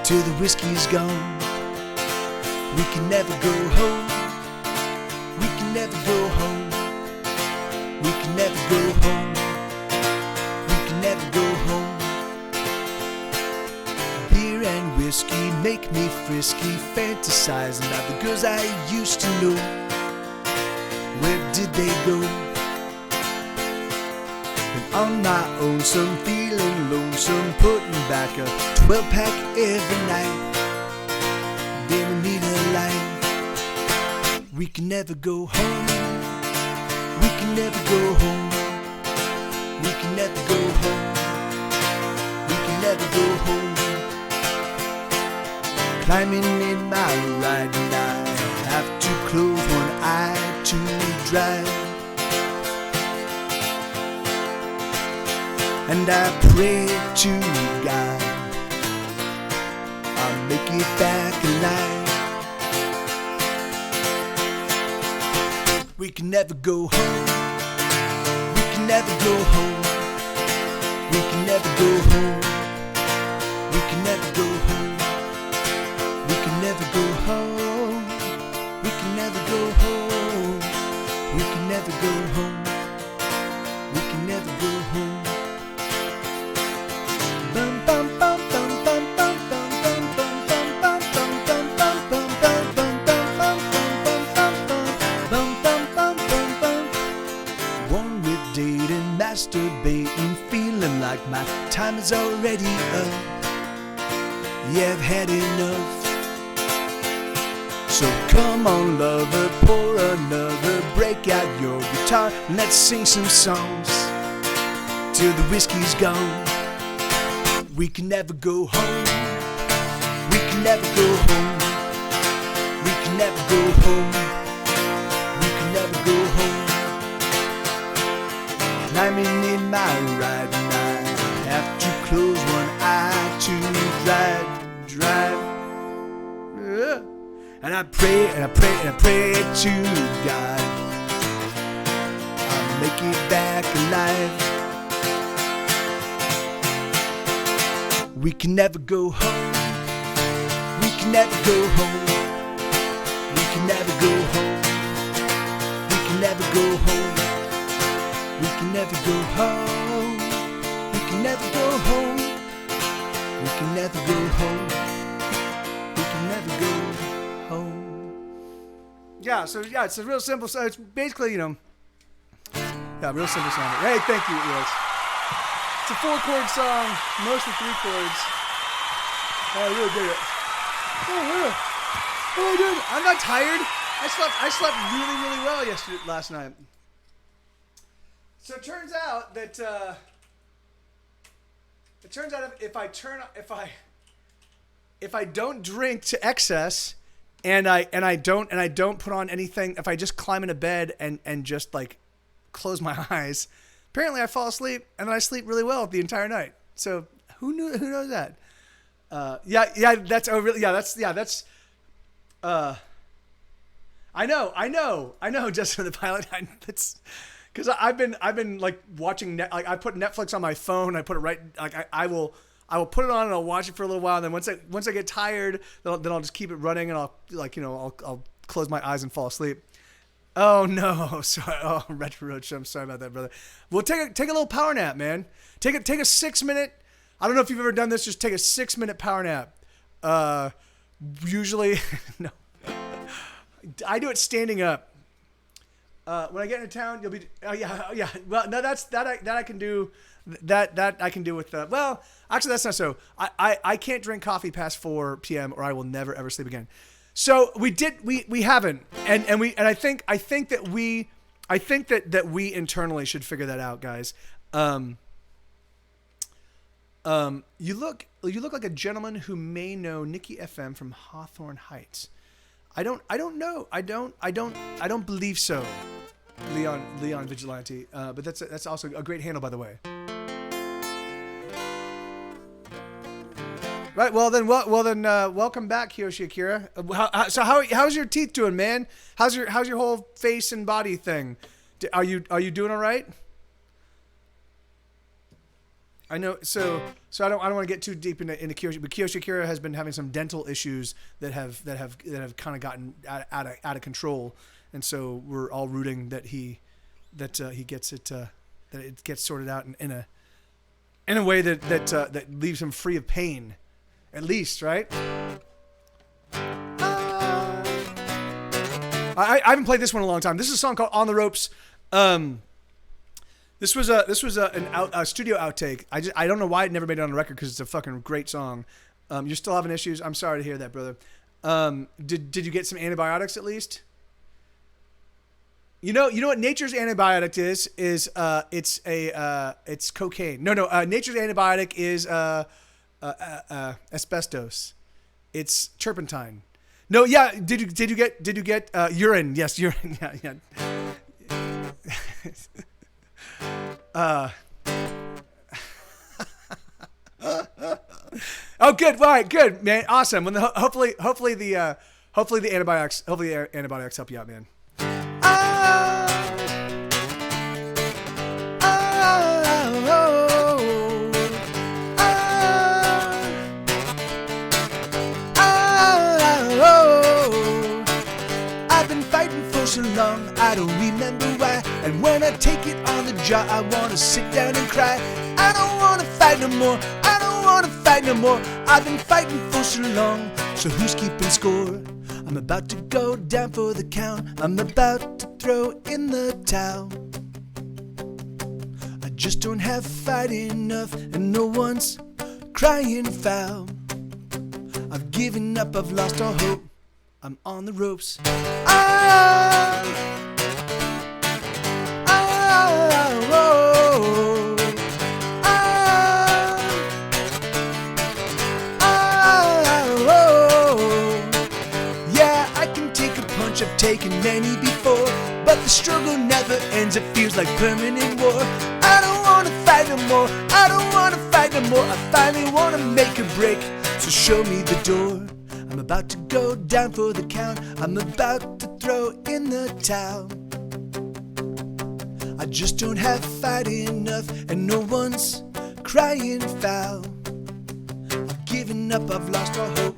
till the whiskey's gone. We can never go home. We can never go home. We can never go home. We can never go home. Beer and whiskey make me frisky, fantasizing about the girls I used to know. Where did they go? And on my own, some feeling lonesome, putting back a 12-pack every night. Then we meet a light. We can never go home. We can never go home. We can never go home. We can never go home. Climbing in my ride, and I have to close one eye to drive. And I pray to God I'll make it back alive. We can never go home. We can never go home. We can never go home. We can never go home. We can never go home. We can never go home. We can never go home. We can never go home. Bum bum bum bum bum bum bum bum bum bum bum bum bum bum bum bum bum bum bum. One with dating, masturbating, feeling like my time is already up. Yeah, I've had enough. So come on, lover, pour another, break out your guitar, and let's sing some songs till the whiskey's gone. We can never go home. We can never go home. We can never go home. We can never go home. Climbing in my ride, and I have to close one eye to drive. And I pray and I pray and I pray to God I'll make it back alive. We can never go home. We can never go home. We can never go home. We can never go home. We can never go home. We can never go home. We can never go home. We can never go home. Yeah, so yeah, it's a real simple song. It's basically, real simple song. Hey, thank you, Felix. It's a 4-chord song, mostly 3 chords. I really dig it. Oh, dude, I'm not tired. I slept really, really well last night. So it turns out that if I don't drink to excess, and I don't put on anything, if I just climb into bed and just like close my eyes, apparently I fall asleep and then I sleep really well the entire night. So who knows that? I know, Justin the Pilot. That's because I've been like watching I put Netflix on my phone. I put it right, like I will put it on and I'll watch it for a little while. And then once I get tired, then I'll just keep it running and I'll close my eyes and fall asleep. Oh no, sorry. Oh, Retro Roach, I'm sorry about that, brother. Well, take a little power nap, man. Take a 6-minute. I don't know if you've ever done this. Just take a 6-minute power nap. Usually, no. I do it standing up. When I get into town, you'll be. Oh yeah. Well, no, that I can do. That I can do with. Well, actually, that's not so. I can't drink coffee past 4 p.m. or I will never ever sleep again. So we haven't, and I think that we internally should figure that out, guys. You look like a gentleman who may know Nikki FM from Hawthorne Heights. I don't know. I don't believe so. Leon Vigilante. But that's also a great handle, by the way. Right. Well then, welcome back, Hiroshi Akira. How's your teeth doing, man? How's your whole face and body thing? Are you doing all right? I know. So I don't want to get too deep into Kiyoshi, but Kiyoshi Akira has been having some dental issues that have kind of gotten out of control, and so we're all rooting that he gets it that it gets sorted out in a way that leaves him free of pain. At least, right? I haven't played this one in a long time. This is a song called "On the Ropes." This was a studio outtake. I don't know why it never made it on the record because it's a fucking great song. You're still having issues. I'm sorry to hear that, brother. Did you get some antibiotics at least? You know what nature's antibiotic is it's cocaine. No, nature's antibiotic is asbestos. It's turpentine. No, yeah. Did you get urine? Yes, urine. Yeah. Oh, good. All right, good, man. Awesome. When hopefully the antibiotics help you out, man. I've been fighting for so long, I don't remember why. And when I take it on the jaw, I wanna sit down and cry. I don't wanna fight no more. I don't wanna fight no more. I've been fighting for so long, so who's keeping score? I'm about to go down for the count. I'm about to throw in the towel. I just don't have fight enough, and no one's crying foul. I've given up, I've lost all hope. I'm on the ropes. Yeah, I can take a punch, I've taken many before, but the struggle never ends, it feels like permanent war. I don't wanna fight no more, I don't wanna fight no more. I finally wanna make a break, so show me the door. I'm about to go down for the count. I'm about to throw in the towel. I just don't have fight enough, and no one's crying foul. given up, I've lost all hope.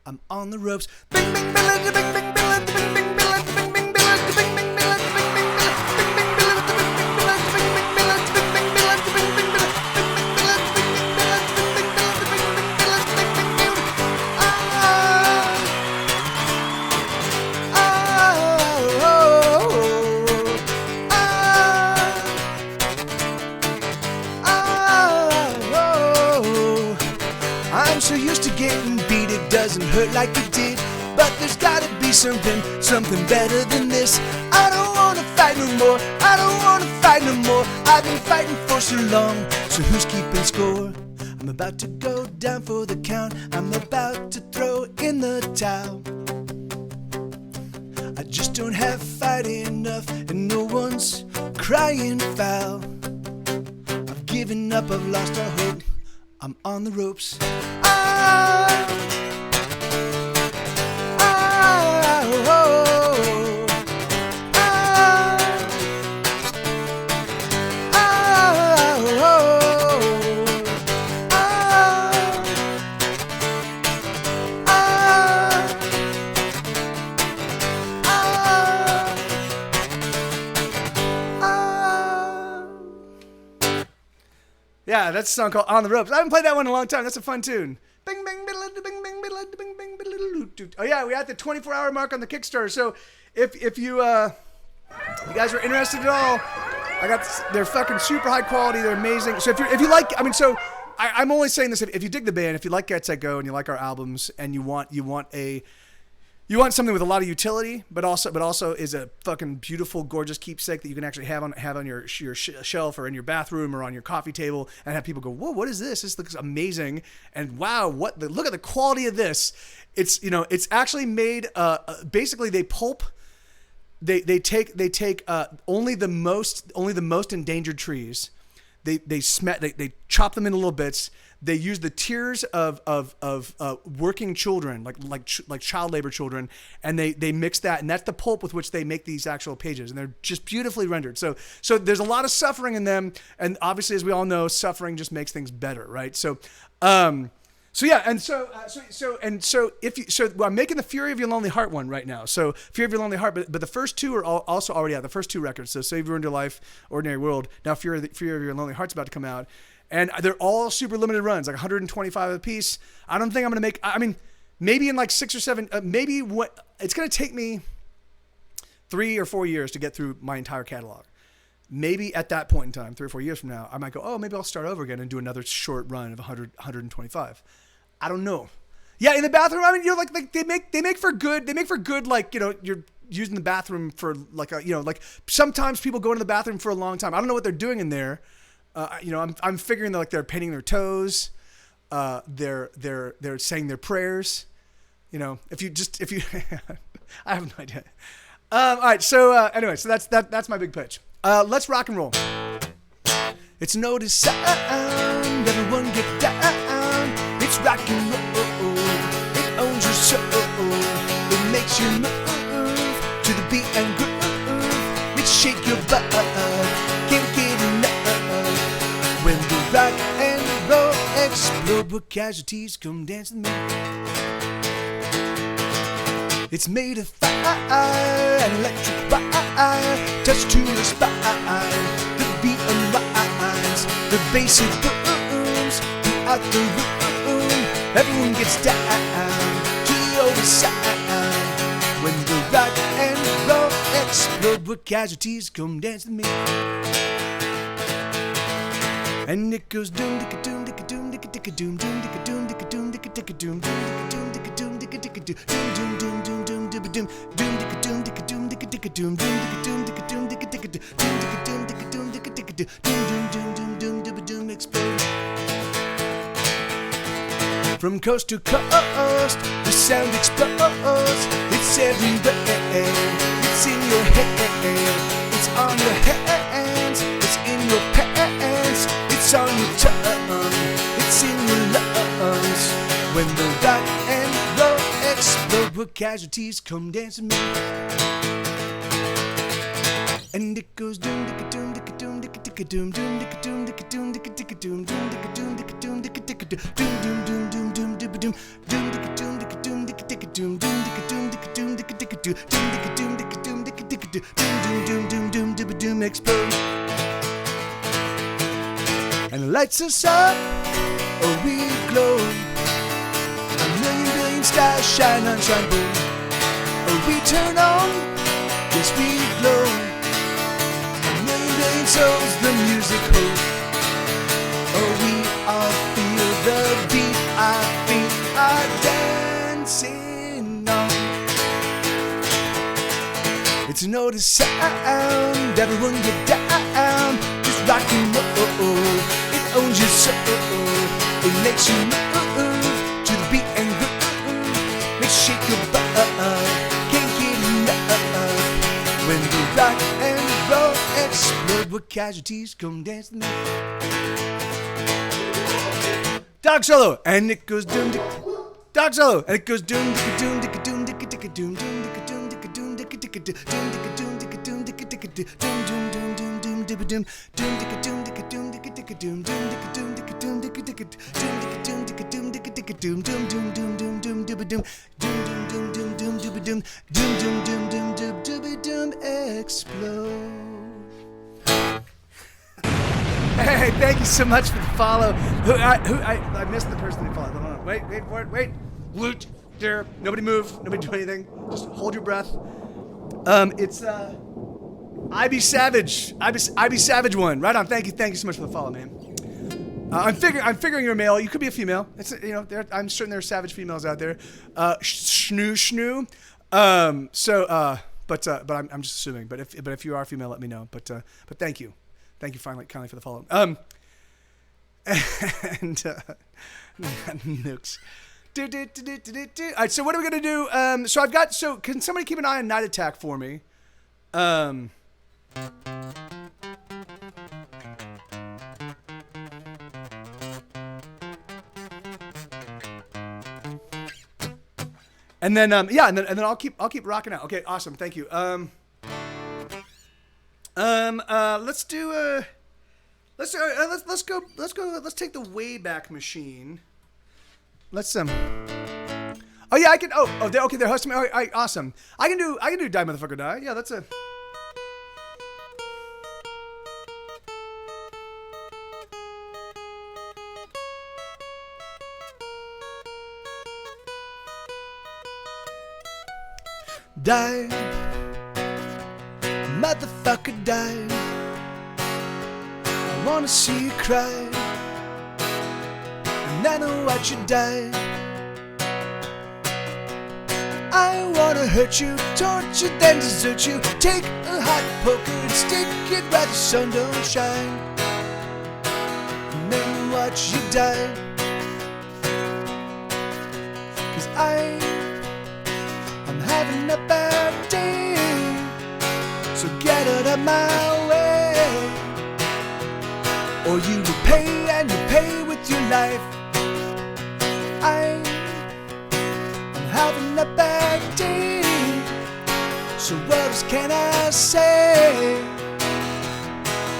I'm on the ropes. Bing, bing, bing, bing, bing, bing, bing, bing, bing, bing, bing, bing, bing, bing, bing, I'm so used to getting beat, it doesn't hurt like it did. But there's gotta be something better than this. I don't wanna fight no more, I don't wanna fight no more. I've been fighting for so long, so who's keeping score? I'm about to go down for the count, I'm about to throw in the towel. I just don't have fight enough, and no one's crying foul. I've given up, I've lost all hope, I'm on the ropes. Yeah, that's a song called On the Ropes. I haven't played that one in a long time. That's a fun tune. Bing, bing, bing, bing, bing, bing, bing, bing, bing. Oh yeah, we're at the 24-hour mark on the Kickstarter. So if you guys are interested at all, they're fucking super high quality. They're amazing. So if you like, I mean, so I'm only saying this if you dig the band, if you like Get Set Go and you like our albums and you want something with a lot of utility, but also is a fucking beautiful, gorgeous keepsake that you can actually have on your shelf or in your bathroom or on your coffee table and have people go, whoa, what is this? This looks amazing. And wow, look at the quality of this. It's actually made, basically they pulp, they take only the most endangered trees. They chop them into little bits. They use the tears of working children, like child labor children, and they mix that, and that's the pulp with which they make these actual pages, and they're just beautifully rendered. So there's a lot of suffering in them, and obviously, as we all know, suffering just makes things better, right? So I'm making the Fury of Your Lonely Heart one right now. So Fury of Your Lonely Heart, but the first two are also already out. The first two records, so Save Ruined Your Life, Ordinary World. Now Fury of Your Lonely Heart's about to come out. And they're all super limited runs, like 125 a piece. I don't think I'm going to maybe in like 6 or 7, it's going to take me 3 or 4 years to get through my entire catalog. Maybe at that point in time, 3 or 4 years from now, I might go, maybe I'll start over again and do another short run of 125. I don't know. Yeah, in the bathroom, I mean, they make for good, like, you're using the bathroom for like like sometimes people go into the bathroom for a long time. I don't know what they're doing in there. I'm figuring they're painting their toes. They're saying their prayers. If you, I have no idea. All right. So anyway, so that's my big pitch. Let's rock and roll. It's notice sound, everyone get down. It's rock and roll. It owns your soul. It makes you move to the beat and groove. It shake your butt. Can't get enough. When the rock and roll explode, where casualties come dance with me. It's made of fire and electric wire, touch to the spine. The beat unwinds, the bass it booms throughout the room. Everyone gets down to the other side. When the rock and roll explode, where casualties come dance with me. And it goes doom dicka doom dicka doom dicka dicka doom doom dicka doom dicka doom dicka dicka doom doom dicka doom dicka doom dicka dicka doom doom doom doom doom doom doom doom dicka doom dicka doom dicka dicka doom doom dicka doom dicka doom dicka dicka doom dicka doom dicka doom dicka dicka doom doom doom doom doom doom doom explode. From coast to coast, the sound explodes. It's everywhere. It's in your head. It's on your hands. It's in your pants. It's on your tongue, it's in your lungs. When the rock and roll explode, where casualties come dancing me. And it goes doom dicka doom dicka doom dicka dicka doom doom dicka doom dicka doom dicka dicka doom doom dicka doom dicka doom dicka dicka doom doom doom doom doom dibba doom doom dicka doom dicka doom dicka dicka doom doom dicka doom dicka doom dicka dicka doom dicka doom dicka doom dicka dicka doom doom doom doom dibba doom explode. And it lights us up, or we glow. A million billion stars shine on shine boom. Or we turn on, yes we glow. A million billion souls, the music holds. Oh, we all feel the beat, our feet are dancing on. It's an oldest sound, everyone get down. Just rock and roll, it owns your soul. It makes you move to the beat and groove. Makes you shake your butt, can't get enough. When the rock and roll explode, what casualties come dance with me. Dog solo, and it goes doom dick. Dog solo, and it goes doom dicka doom dicka doom dicka dicka doom doom dicka doom dicka doom dicka dicka doom dicka doom dicka doom dicka dicka doom doom doom doom doom dibba doom doom dicka doom dicka doom dicka dicka doom doom dicka doom dicka doom dicka dicka doom dicka doom dicka dicka doom doom doom doom doom doom dibba doom doom doom doom doom dibba doom doom doom doom doom dibba doom explode. Hey, thank you so much for the follow. I missed the person who followed. Hold on. Wait for it. Wait. Woot. There. Nobody move. Nobody do anything. Just hold your breath. It's IB Savage. IB Savage one. Right on. Thank you so much for the follow, man. I'm figuring you're a male. You could be a female. It's I'm certain there are savage females out there. Schnoo. But I'm just assuming. But if you are a female, let me know. But thank you. Thank you kindly for the follow. And nukes. All right, so what are we gonna do? So can somebody keep an eye on Night Attack for me? And then I'll keep rocking out. Okay, awesome. Thank you. Let's take the Wayback Machine. Let's Oh yeah, I can. They're hosting me. All right, awesome. I can do Die Motherfucker Die. Yeah, that's a. Die, motherfucker, die. I wanna see you cry, and I know what you die. I wanna hurt you, torture, then desert you. Take a hot poker and stick it where the sun don't shine, and then watch you die. 'Cause I'm having a bad day, so get out of my way, or you will pay, and you pay with your life. I'm having a bad day, so what else can I say?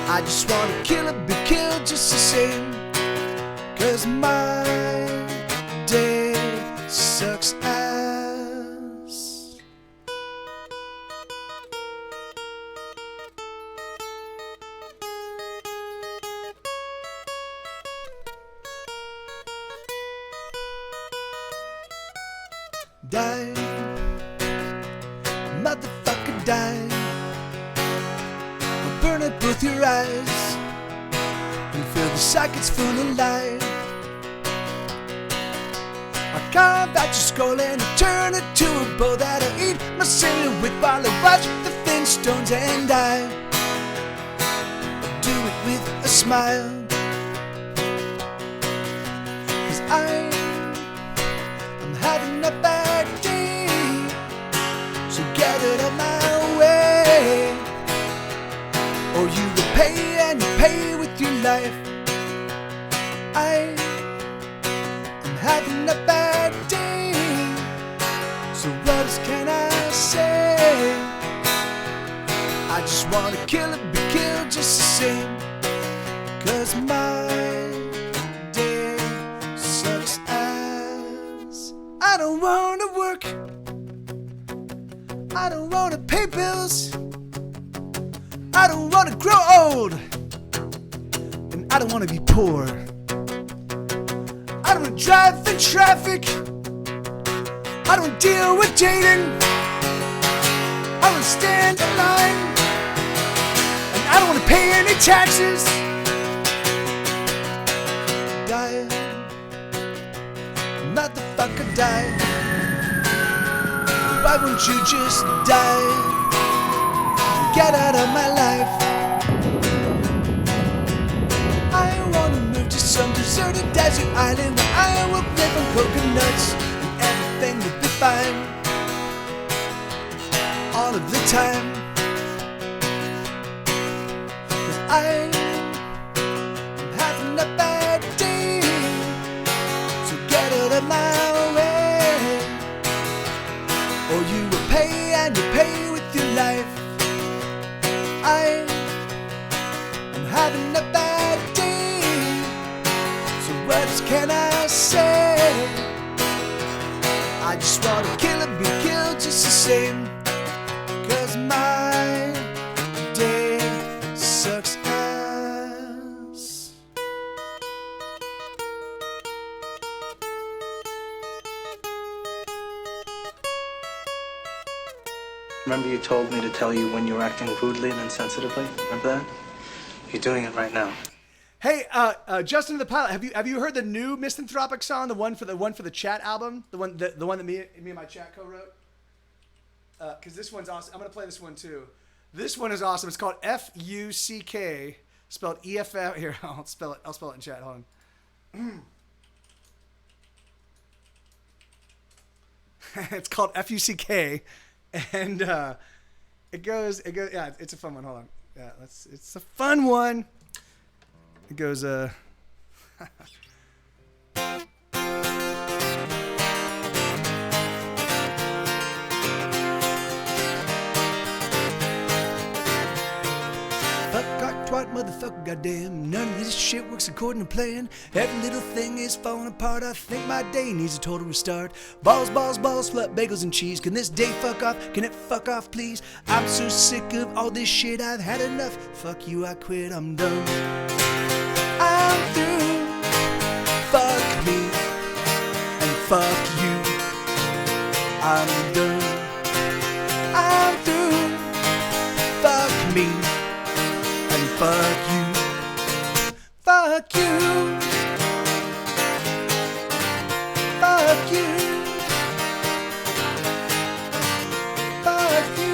I just wanna kill or be killed just the same, 'cause my day sucks ass. Die, motherfucker, die. I'll burn out both your eyes and fill the sockets full of light. I'll carve out your skull and turn it to a bow that I'll eat my silhouette while I watch the Flintstones, and I do it with a smile. 'Cause I'm having a bad day, so get out of my way, or you will pay, and you pay with your life. I'm having a bad day, so what else can I say? I just wanna kill and be killed just the same, 'cause my day sucks ass. I don't wanna work, I don't wanna pay bills, I don't wanna grow old, and I don't wanna be poor. I don't wanna drive in traffic, I don't deal with dating, I don't stand in line, and I don't wanna pay any taxes. Die, motherfucker, die. Why won't you just die? Get out of my life. I wanna move to some deserted desert island where I will live on coconuts and everything will be fine all of the time. 'Cause I'm having a bad day, so get out of my way, or you will pay and you pay with your life. I'm having a bad day, so what else can I say? I just wanna kill and be killed just the same, 'cause my day sucks ass. Remember you told me to tell you when you were acting rudely and insensitively? Remember that? You're doing it right now. Hey, Justin the Pilot, have you heard the new Misanthropic song, the one for the Chat album, the one that me and my chat co-wrote? Because this one's awesome. I'm gonna play this one too. This one is awesome. It's called F-U-C-K, spelled E-F-F. Here, I'll spell it in chat. Hold on. It's called F-U-C-K, and it goes. Yeah, it's a fun one. Hold on. Yeah, it's a fun one. It goes. Twat, motherfucker, goddamn. None of this shit works according to plan. Every little thing is falling apart. I think my day needs a total restart. Balls, balls, balls, slut, bagels, and cheese. Can this day fuck off? Can it fuck off, please? I'm so sick of all this shit. I've had enough. Fuck you, I quit, I'm done. I'm through. Fuck me. And fuck you. I'm done. I'm through. Fuck me. Fuck you. Fuck you. Fuck you. Fuck you.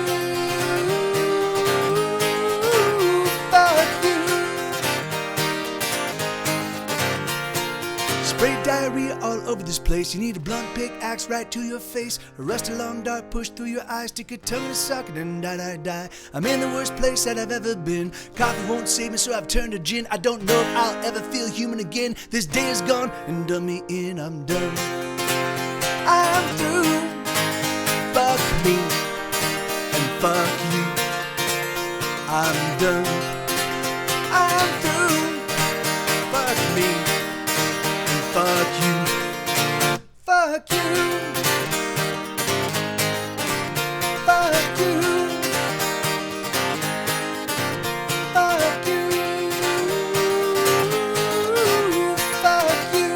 Fuck you. Spray diarrhea all over this place. You need a blunt pick, axe right to your face. A rusty long dart push through your eyes. Stick your tongue in a socket and die. I'm in the worst place that I've ever been. Coffee won't save me, so I've turned to gin. I don't know if I'll ever feel human again. This day is gone and done me in. I'm done. I'm through. Fuck me and fuck you. I'm done. I'm through. Fuck me and fuck you. Fuck you. Fuck you. Fuck you. Fuck you.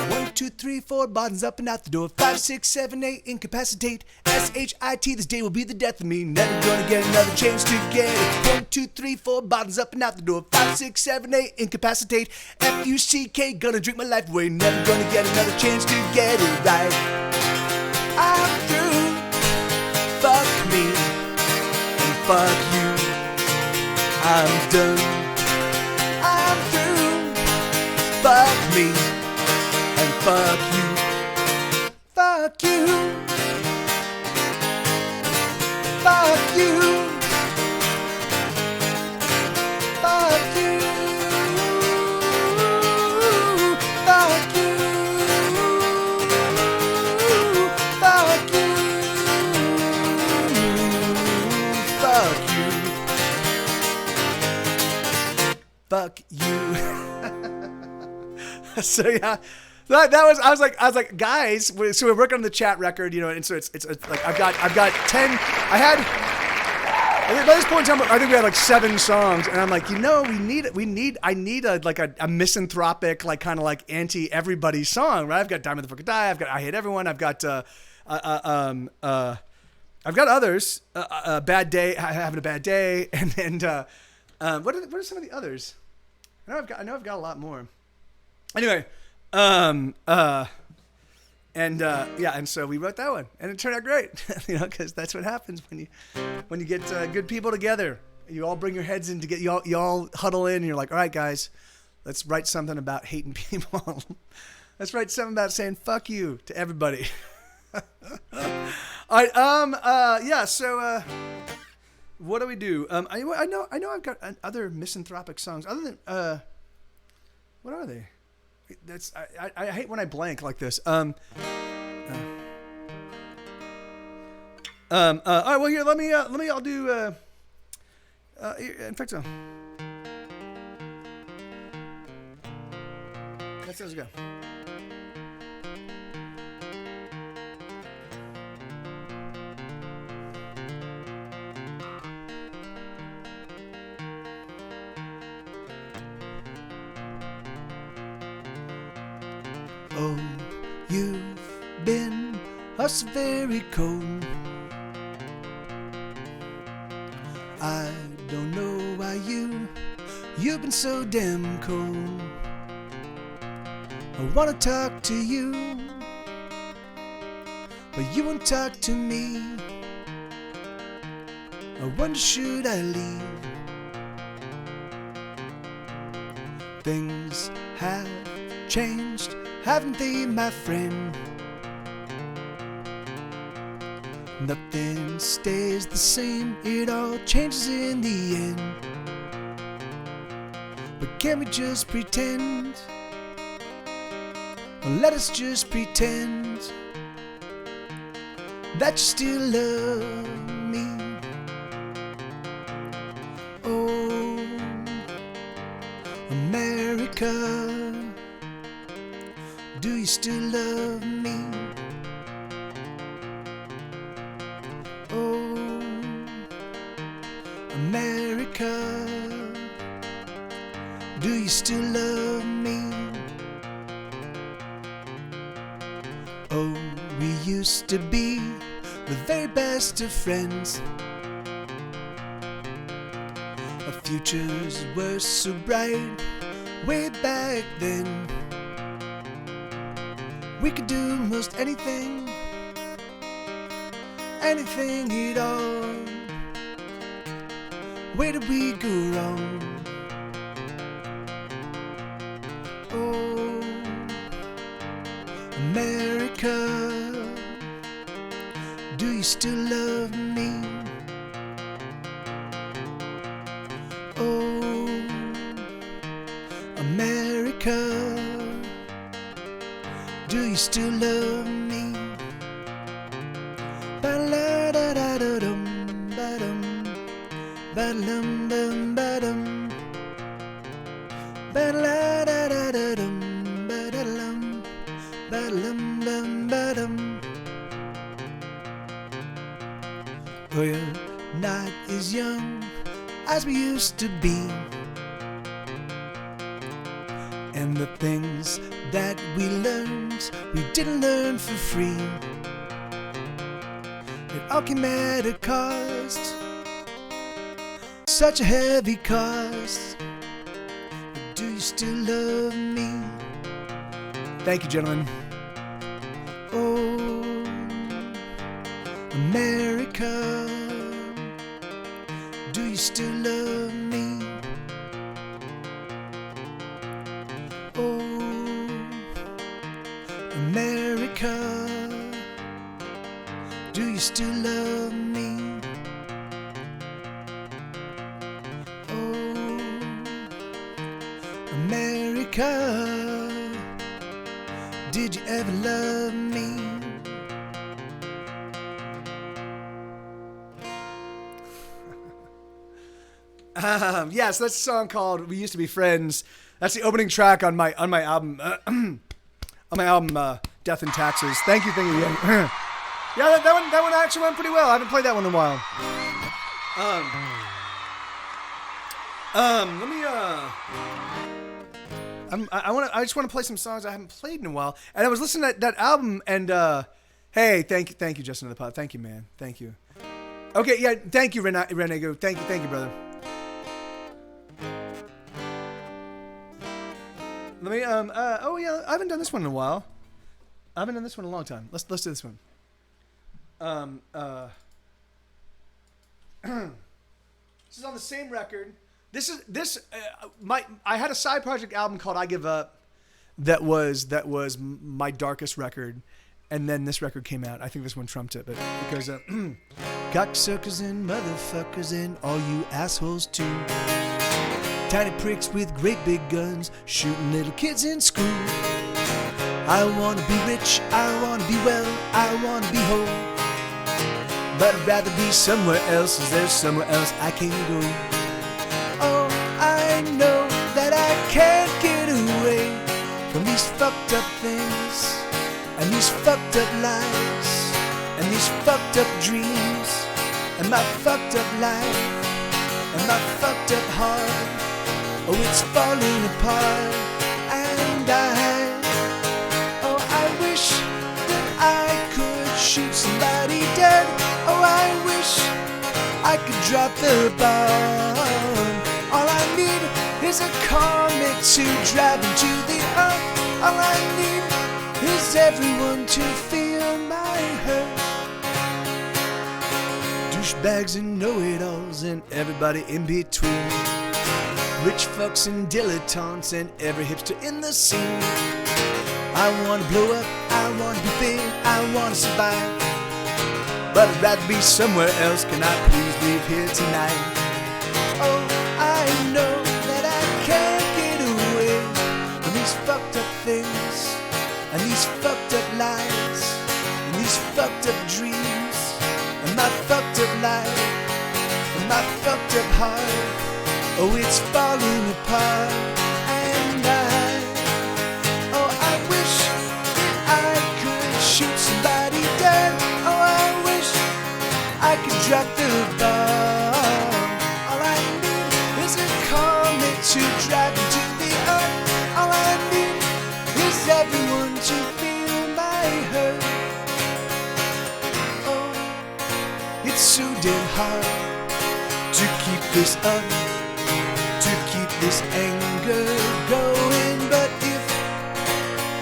1, 2, 3, 4, bottoms up and out the door. 5, 6, 7, 8, incapacitate. S-H-I-T, this day will be the death of me. Never gonna get another chance to get it. 1, 2, 3, 4, bottoms up and out the door. 5, 6, 7, 8, incapacitate. F-U-C-K, gonna drink my life away. Never gonna get another chance to get it right. I'm through. Fuck me and fuck you. I'm done. I'm through. Fuck me and fuck you. Fuck you. Fuck you. Fuck you. Fuck you. Fuck you. Fuck you. So yeah, I was like, guys. So we're working on the chat record, you know, and so it's like I've got 10. I think by this point in time, I think we had like 7 songs, and I'm like, you know, I need a misanthropic, like kind of like anti everybody song, right? I've got Diamond the Fucking Die. I've got I Hate Everyone. I've got others. Bad Day, Having a Bad Day, and what are some of the others? I know I've got a lot more. Anyway, and so we wrote that one, and it turned out great, you know, because that's what happens when you get good people together. You all bring your heads in to get you all huddle in, and you're like, all right, guys, let's write something about hating people. Let's write something about saying fuck you to everybody. All right, yeah. So, what do we do? I know I've got other misanthropic songs. Other than what are they? That's I hate when I blank like this. All right, well here, let me I'll do in fact let's go. Oh, you've been so very cold. I don't know why you've been so damn cold. I wanna talk to you, but you won't talk to me. I wonder, should I leave? Things have changed, haven't they, my friend? Nothing stays the same, it all changes in the end. But can we just pretend? Well, let us just pretend that you still love me. Oh, America, do you still love me? Oh, America, do you still love me? Oh, we used to be the very best of friends. Our futures were so bright way back then. We could do most anything, anything at all. Where did we go wrong? Oh, America, do you still love me? Oh, America, do you still love me? Ba-la-da-da-da-dum, ba-dum, ba-dum, bum, ba-dum, ba-la-da-da-da-dum, ba-da-dum, ba-dum, bum, ba-dum. We're not as young as we used to be, and the things that we learned, we didn't learn for free. It all came at a cost, such a heavy cost. But do you still love me? Thank you, gentlemen. Oh, America, do you still love me? Oh, America, do you still love me? Oh, America, did you ever love me? Yes, that's a song called "We Used to Be Friends." That's the opening track on my album. On my album, Death and Taxes. Thank you. Yeah, that one actually went pretty well. I haven't played that one in a while. Let me I just want to play some songs I haven't played in a while. And I was listening to that album, and hey, thank you, Justin of the Pod. Thank you, man. Thank you. Okay, yeah, thank you, Renego. Thank you, brother. Let me oh yeah, I haven't done this one in a while. I haven't done this one in a long time. Let's do this one. This is on the same record. I had a side project album called I Give Up that was my darkest record, and then this record came out. I think this one trumped it, but it goes cocksuckers and motherfuckers and all you assholes too. Tiny pricks with great big guns shooting little kids in school. I wanna be rich, I wanna be well, I wanna be whole, but I'd rather be somewhere else, as there's somewhere else I can go. Oh, I know that I can't get away from these fucked up things, and these fucked up lives, and these fucked up dreams, and my fucked up life, and my fucked up heart. Oh, it's falling apart, and I wish that I could shoot somebody dead. Oh, I wish I could drop the bomb. All I need is a comet to drive into the earth. All I need is everyone to feel my hurt. Douchebags and know-it-alls and everybody in between. Rich fucks and dilettantes and every hipster in the scene. I wanna blow up, I wanna be big, I wanna survive, but I'd rather be somewhere else. Can I please leave here tonight? Oh, I know that I can't get away from these fucked up things, and these fucked up lies, and these fucked up dreams, and my fucked up life, and my fucked up heart. Oh, it's falling apart, and I wish that I could shoot somebody dead. Oh, I wish I could drop the bomb. All I need is a comet to drive into the earth. All I need is everyone to feel my hurt. Oh, it's so damn hard to keep this up, to keep this anger going, but if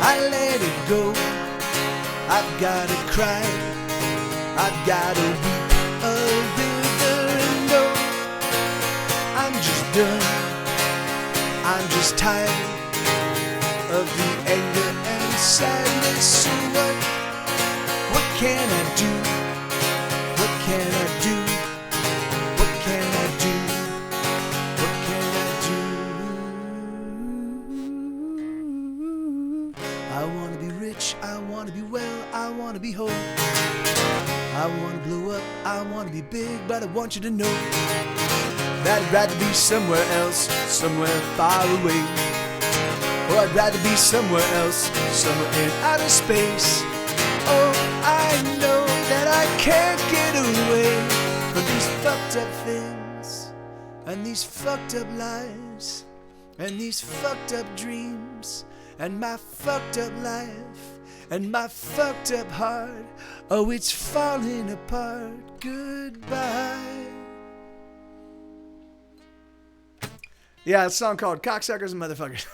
I let it go, I've gotta cry, I've gotta weep a river, and oh, I'm just done, I'm just tired of the anger and sadness. So what can I do? What can I do? What can I do? What can I do? I wanna be rich, I wanna be well, I wanna be whole. I wanna blow up, I wanna be big, but I want you to know that I'd rather be somewhere else, somewhere far away. Or I'd rather be somewhere else, somewhere in outer space. Oh, I know that I can't get away from these fucked up things, and these fucked up lives, and these fucked up dreams, and my fucked up life, and my fucked up heart. Oh, it's falling apart. Goodbye. Yeah, a song called Cocksuckers and Motherfuckers.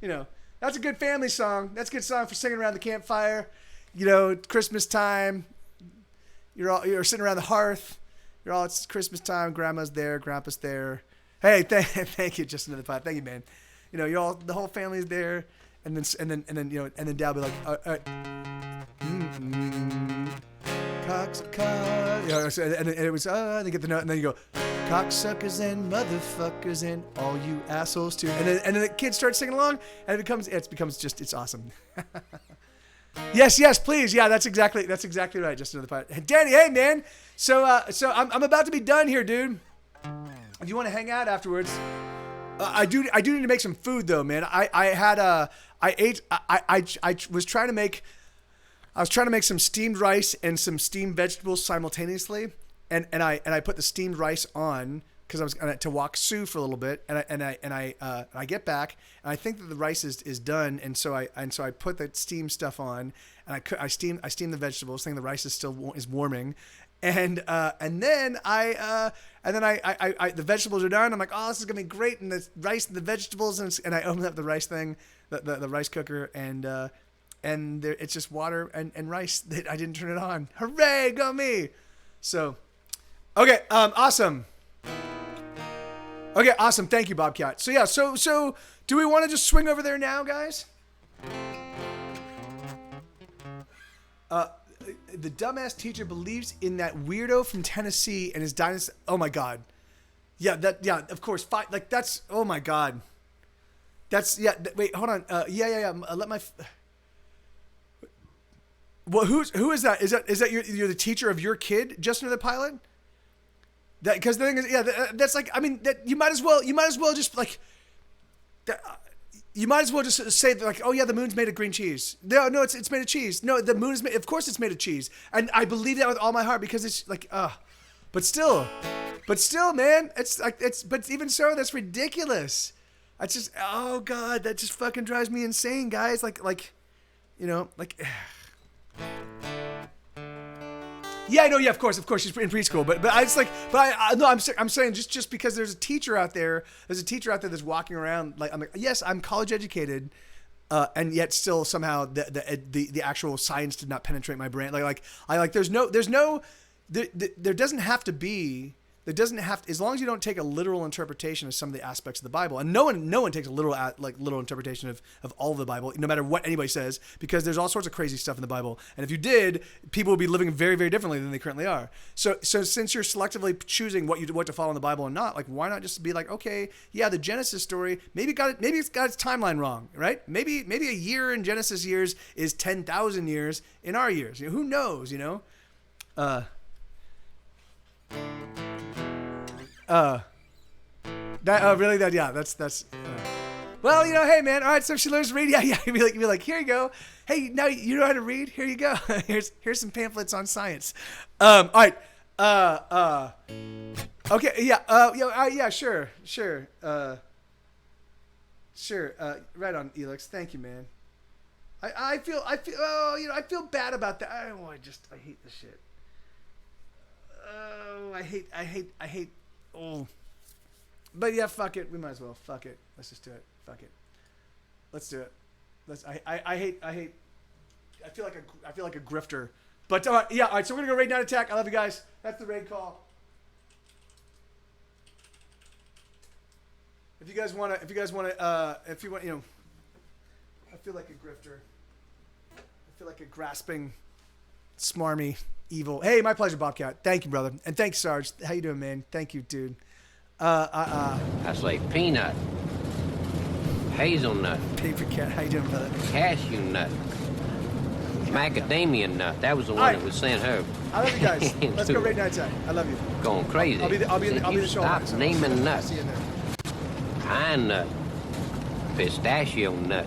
You know, that's a good family song. That's a good song for singing around the campfire. You know, it's Christmas time. You're sitting around the hearth. It's Christmas time. Grandma's there. Grandpa's there. Hey, thank you, Justin of the Pod. Thank you, man. You know, the whole family's there, and then you know, and then Dad will be like, cocksuckers. You know, and it was they get the note, and then you go, cocksuckers and motherfuckers and all you assholes too. And then the kids start singing along, and it's awesome. Yes, please. Yeah, that's exactly right. Just another part. Danny, hey man. So I'm about to be done here, dude. If you want to hang out afterwards, I do need to make some food though, man. I was trying to make some steamed rice and some steamed vegetables simultaneously, and I put the steamed rice on because I was gonna to walk Sue for a little bit, and I get back and I think that the rice is done, and so I put the steamed stuff on, and I steam the vegetables, thinking the rice is still warming, and then the vegetables are done. I'm like, oh, this is gonna be great, and the rice and the vegetables, and I open up the rice thing, the rice cooker, and there, it's just water and rice that I didn't turn it on. Hooray, go me! So, okay, awesome. Okay, awesome. Thank you, Bobcat. So yeah, so do we want to just swing over there now, guys? The dumbass teacher believes in that weirdo from Tennessee and his dinosaur. Oh my god. Yeah, of course. Like that's. Oh my god. That's wait, hold on. Let my. Well, who is that? Is that you're the teacher of your kid, Justin the pilot? That because the thing is, that's like, I mean, that you might as well just like. You might as well just say that, like, oh yeah, the moon's made of green cheese. No, it's made of cheese. No, the moon is made. Of course, it's made of cheese, and I believe that with all my heart because it's like, but still, man, it's like But even so, that's ridiculous. That's just, oh god, that just fucking drives me insane, guys. Like, you know, like. Yeah, no, yeah, of course, she's in preschool, but I just like, I'm saying just because there's a teacher out there that's walking around like, I'm like, yes, I'm college educated, and yet still somehow the actual science did not penetrate my brain. There doesn't have to be. As long as you don't take a literal interpretation of some of the aspects of the Bible, and no one takes a literal interpretation of all of the Bible, no matter what anybody says, because there's all sorts of crazy stuff in the Bible, and if you did, people would be living very, very differently than they currently are. So since you're selectively choosing what to follow in the Bible and not, like, why not just be like, okay, yeah, the Genesis story, maybe it's got its timeline wrong, right? Maybe a year in Genesis years is 10,000 years in our years. You know, who knows? You know. Well, you know, hey man, all right, so if she learns to read, yeah, you'd be like, here you go. Hey, now you know how to read, here you go. here's some pamphlets on science. All right, okay, yeah, sure, right on, Elix, thank you, man. I feel, I feel bad about that. I hate this shit. Oh, I hate. Oh, but yeah, fuck it. We might as well. Fuck it. Let's just do it. Fuck it. Let's do it. I hate. I feel like a grifter. But yeah. All right. So we're gonna go raid 9 attack. I love you guys. That's the raid call. If you want, you know, I feel like a grifter. I feel like a grasping, smarmy, evil. Hey, my pleasure, Bobcat. Thank you, brother. And thanks, Sarge. How you doing, man? Thank you, dude. I say peanut, hazelnut, Paper cat. How you doing, brother? cashew nut, macadamia nut. That was the one that was sent her. I love you guys. Let's go raid 9 attack. I love you. Going crazy. I'll be the show. Stop naming I'll nuts. see you in there. Pine nut, pistachio nut,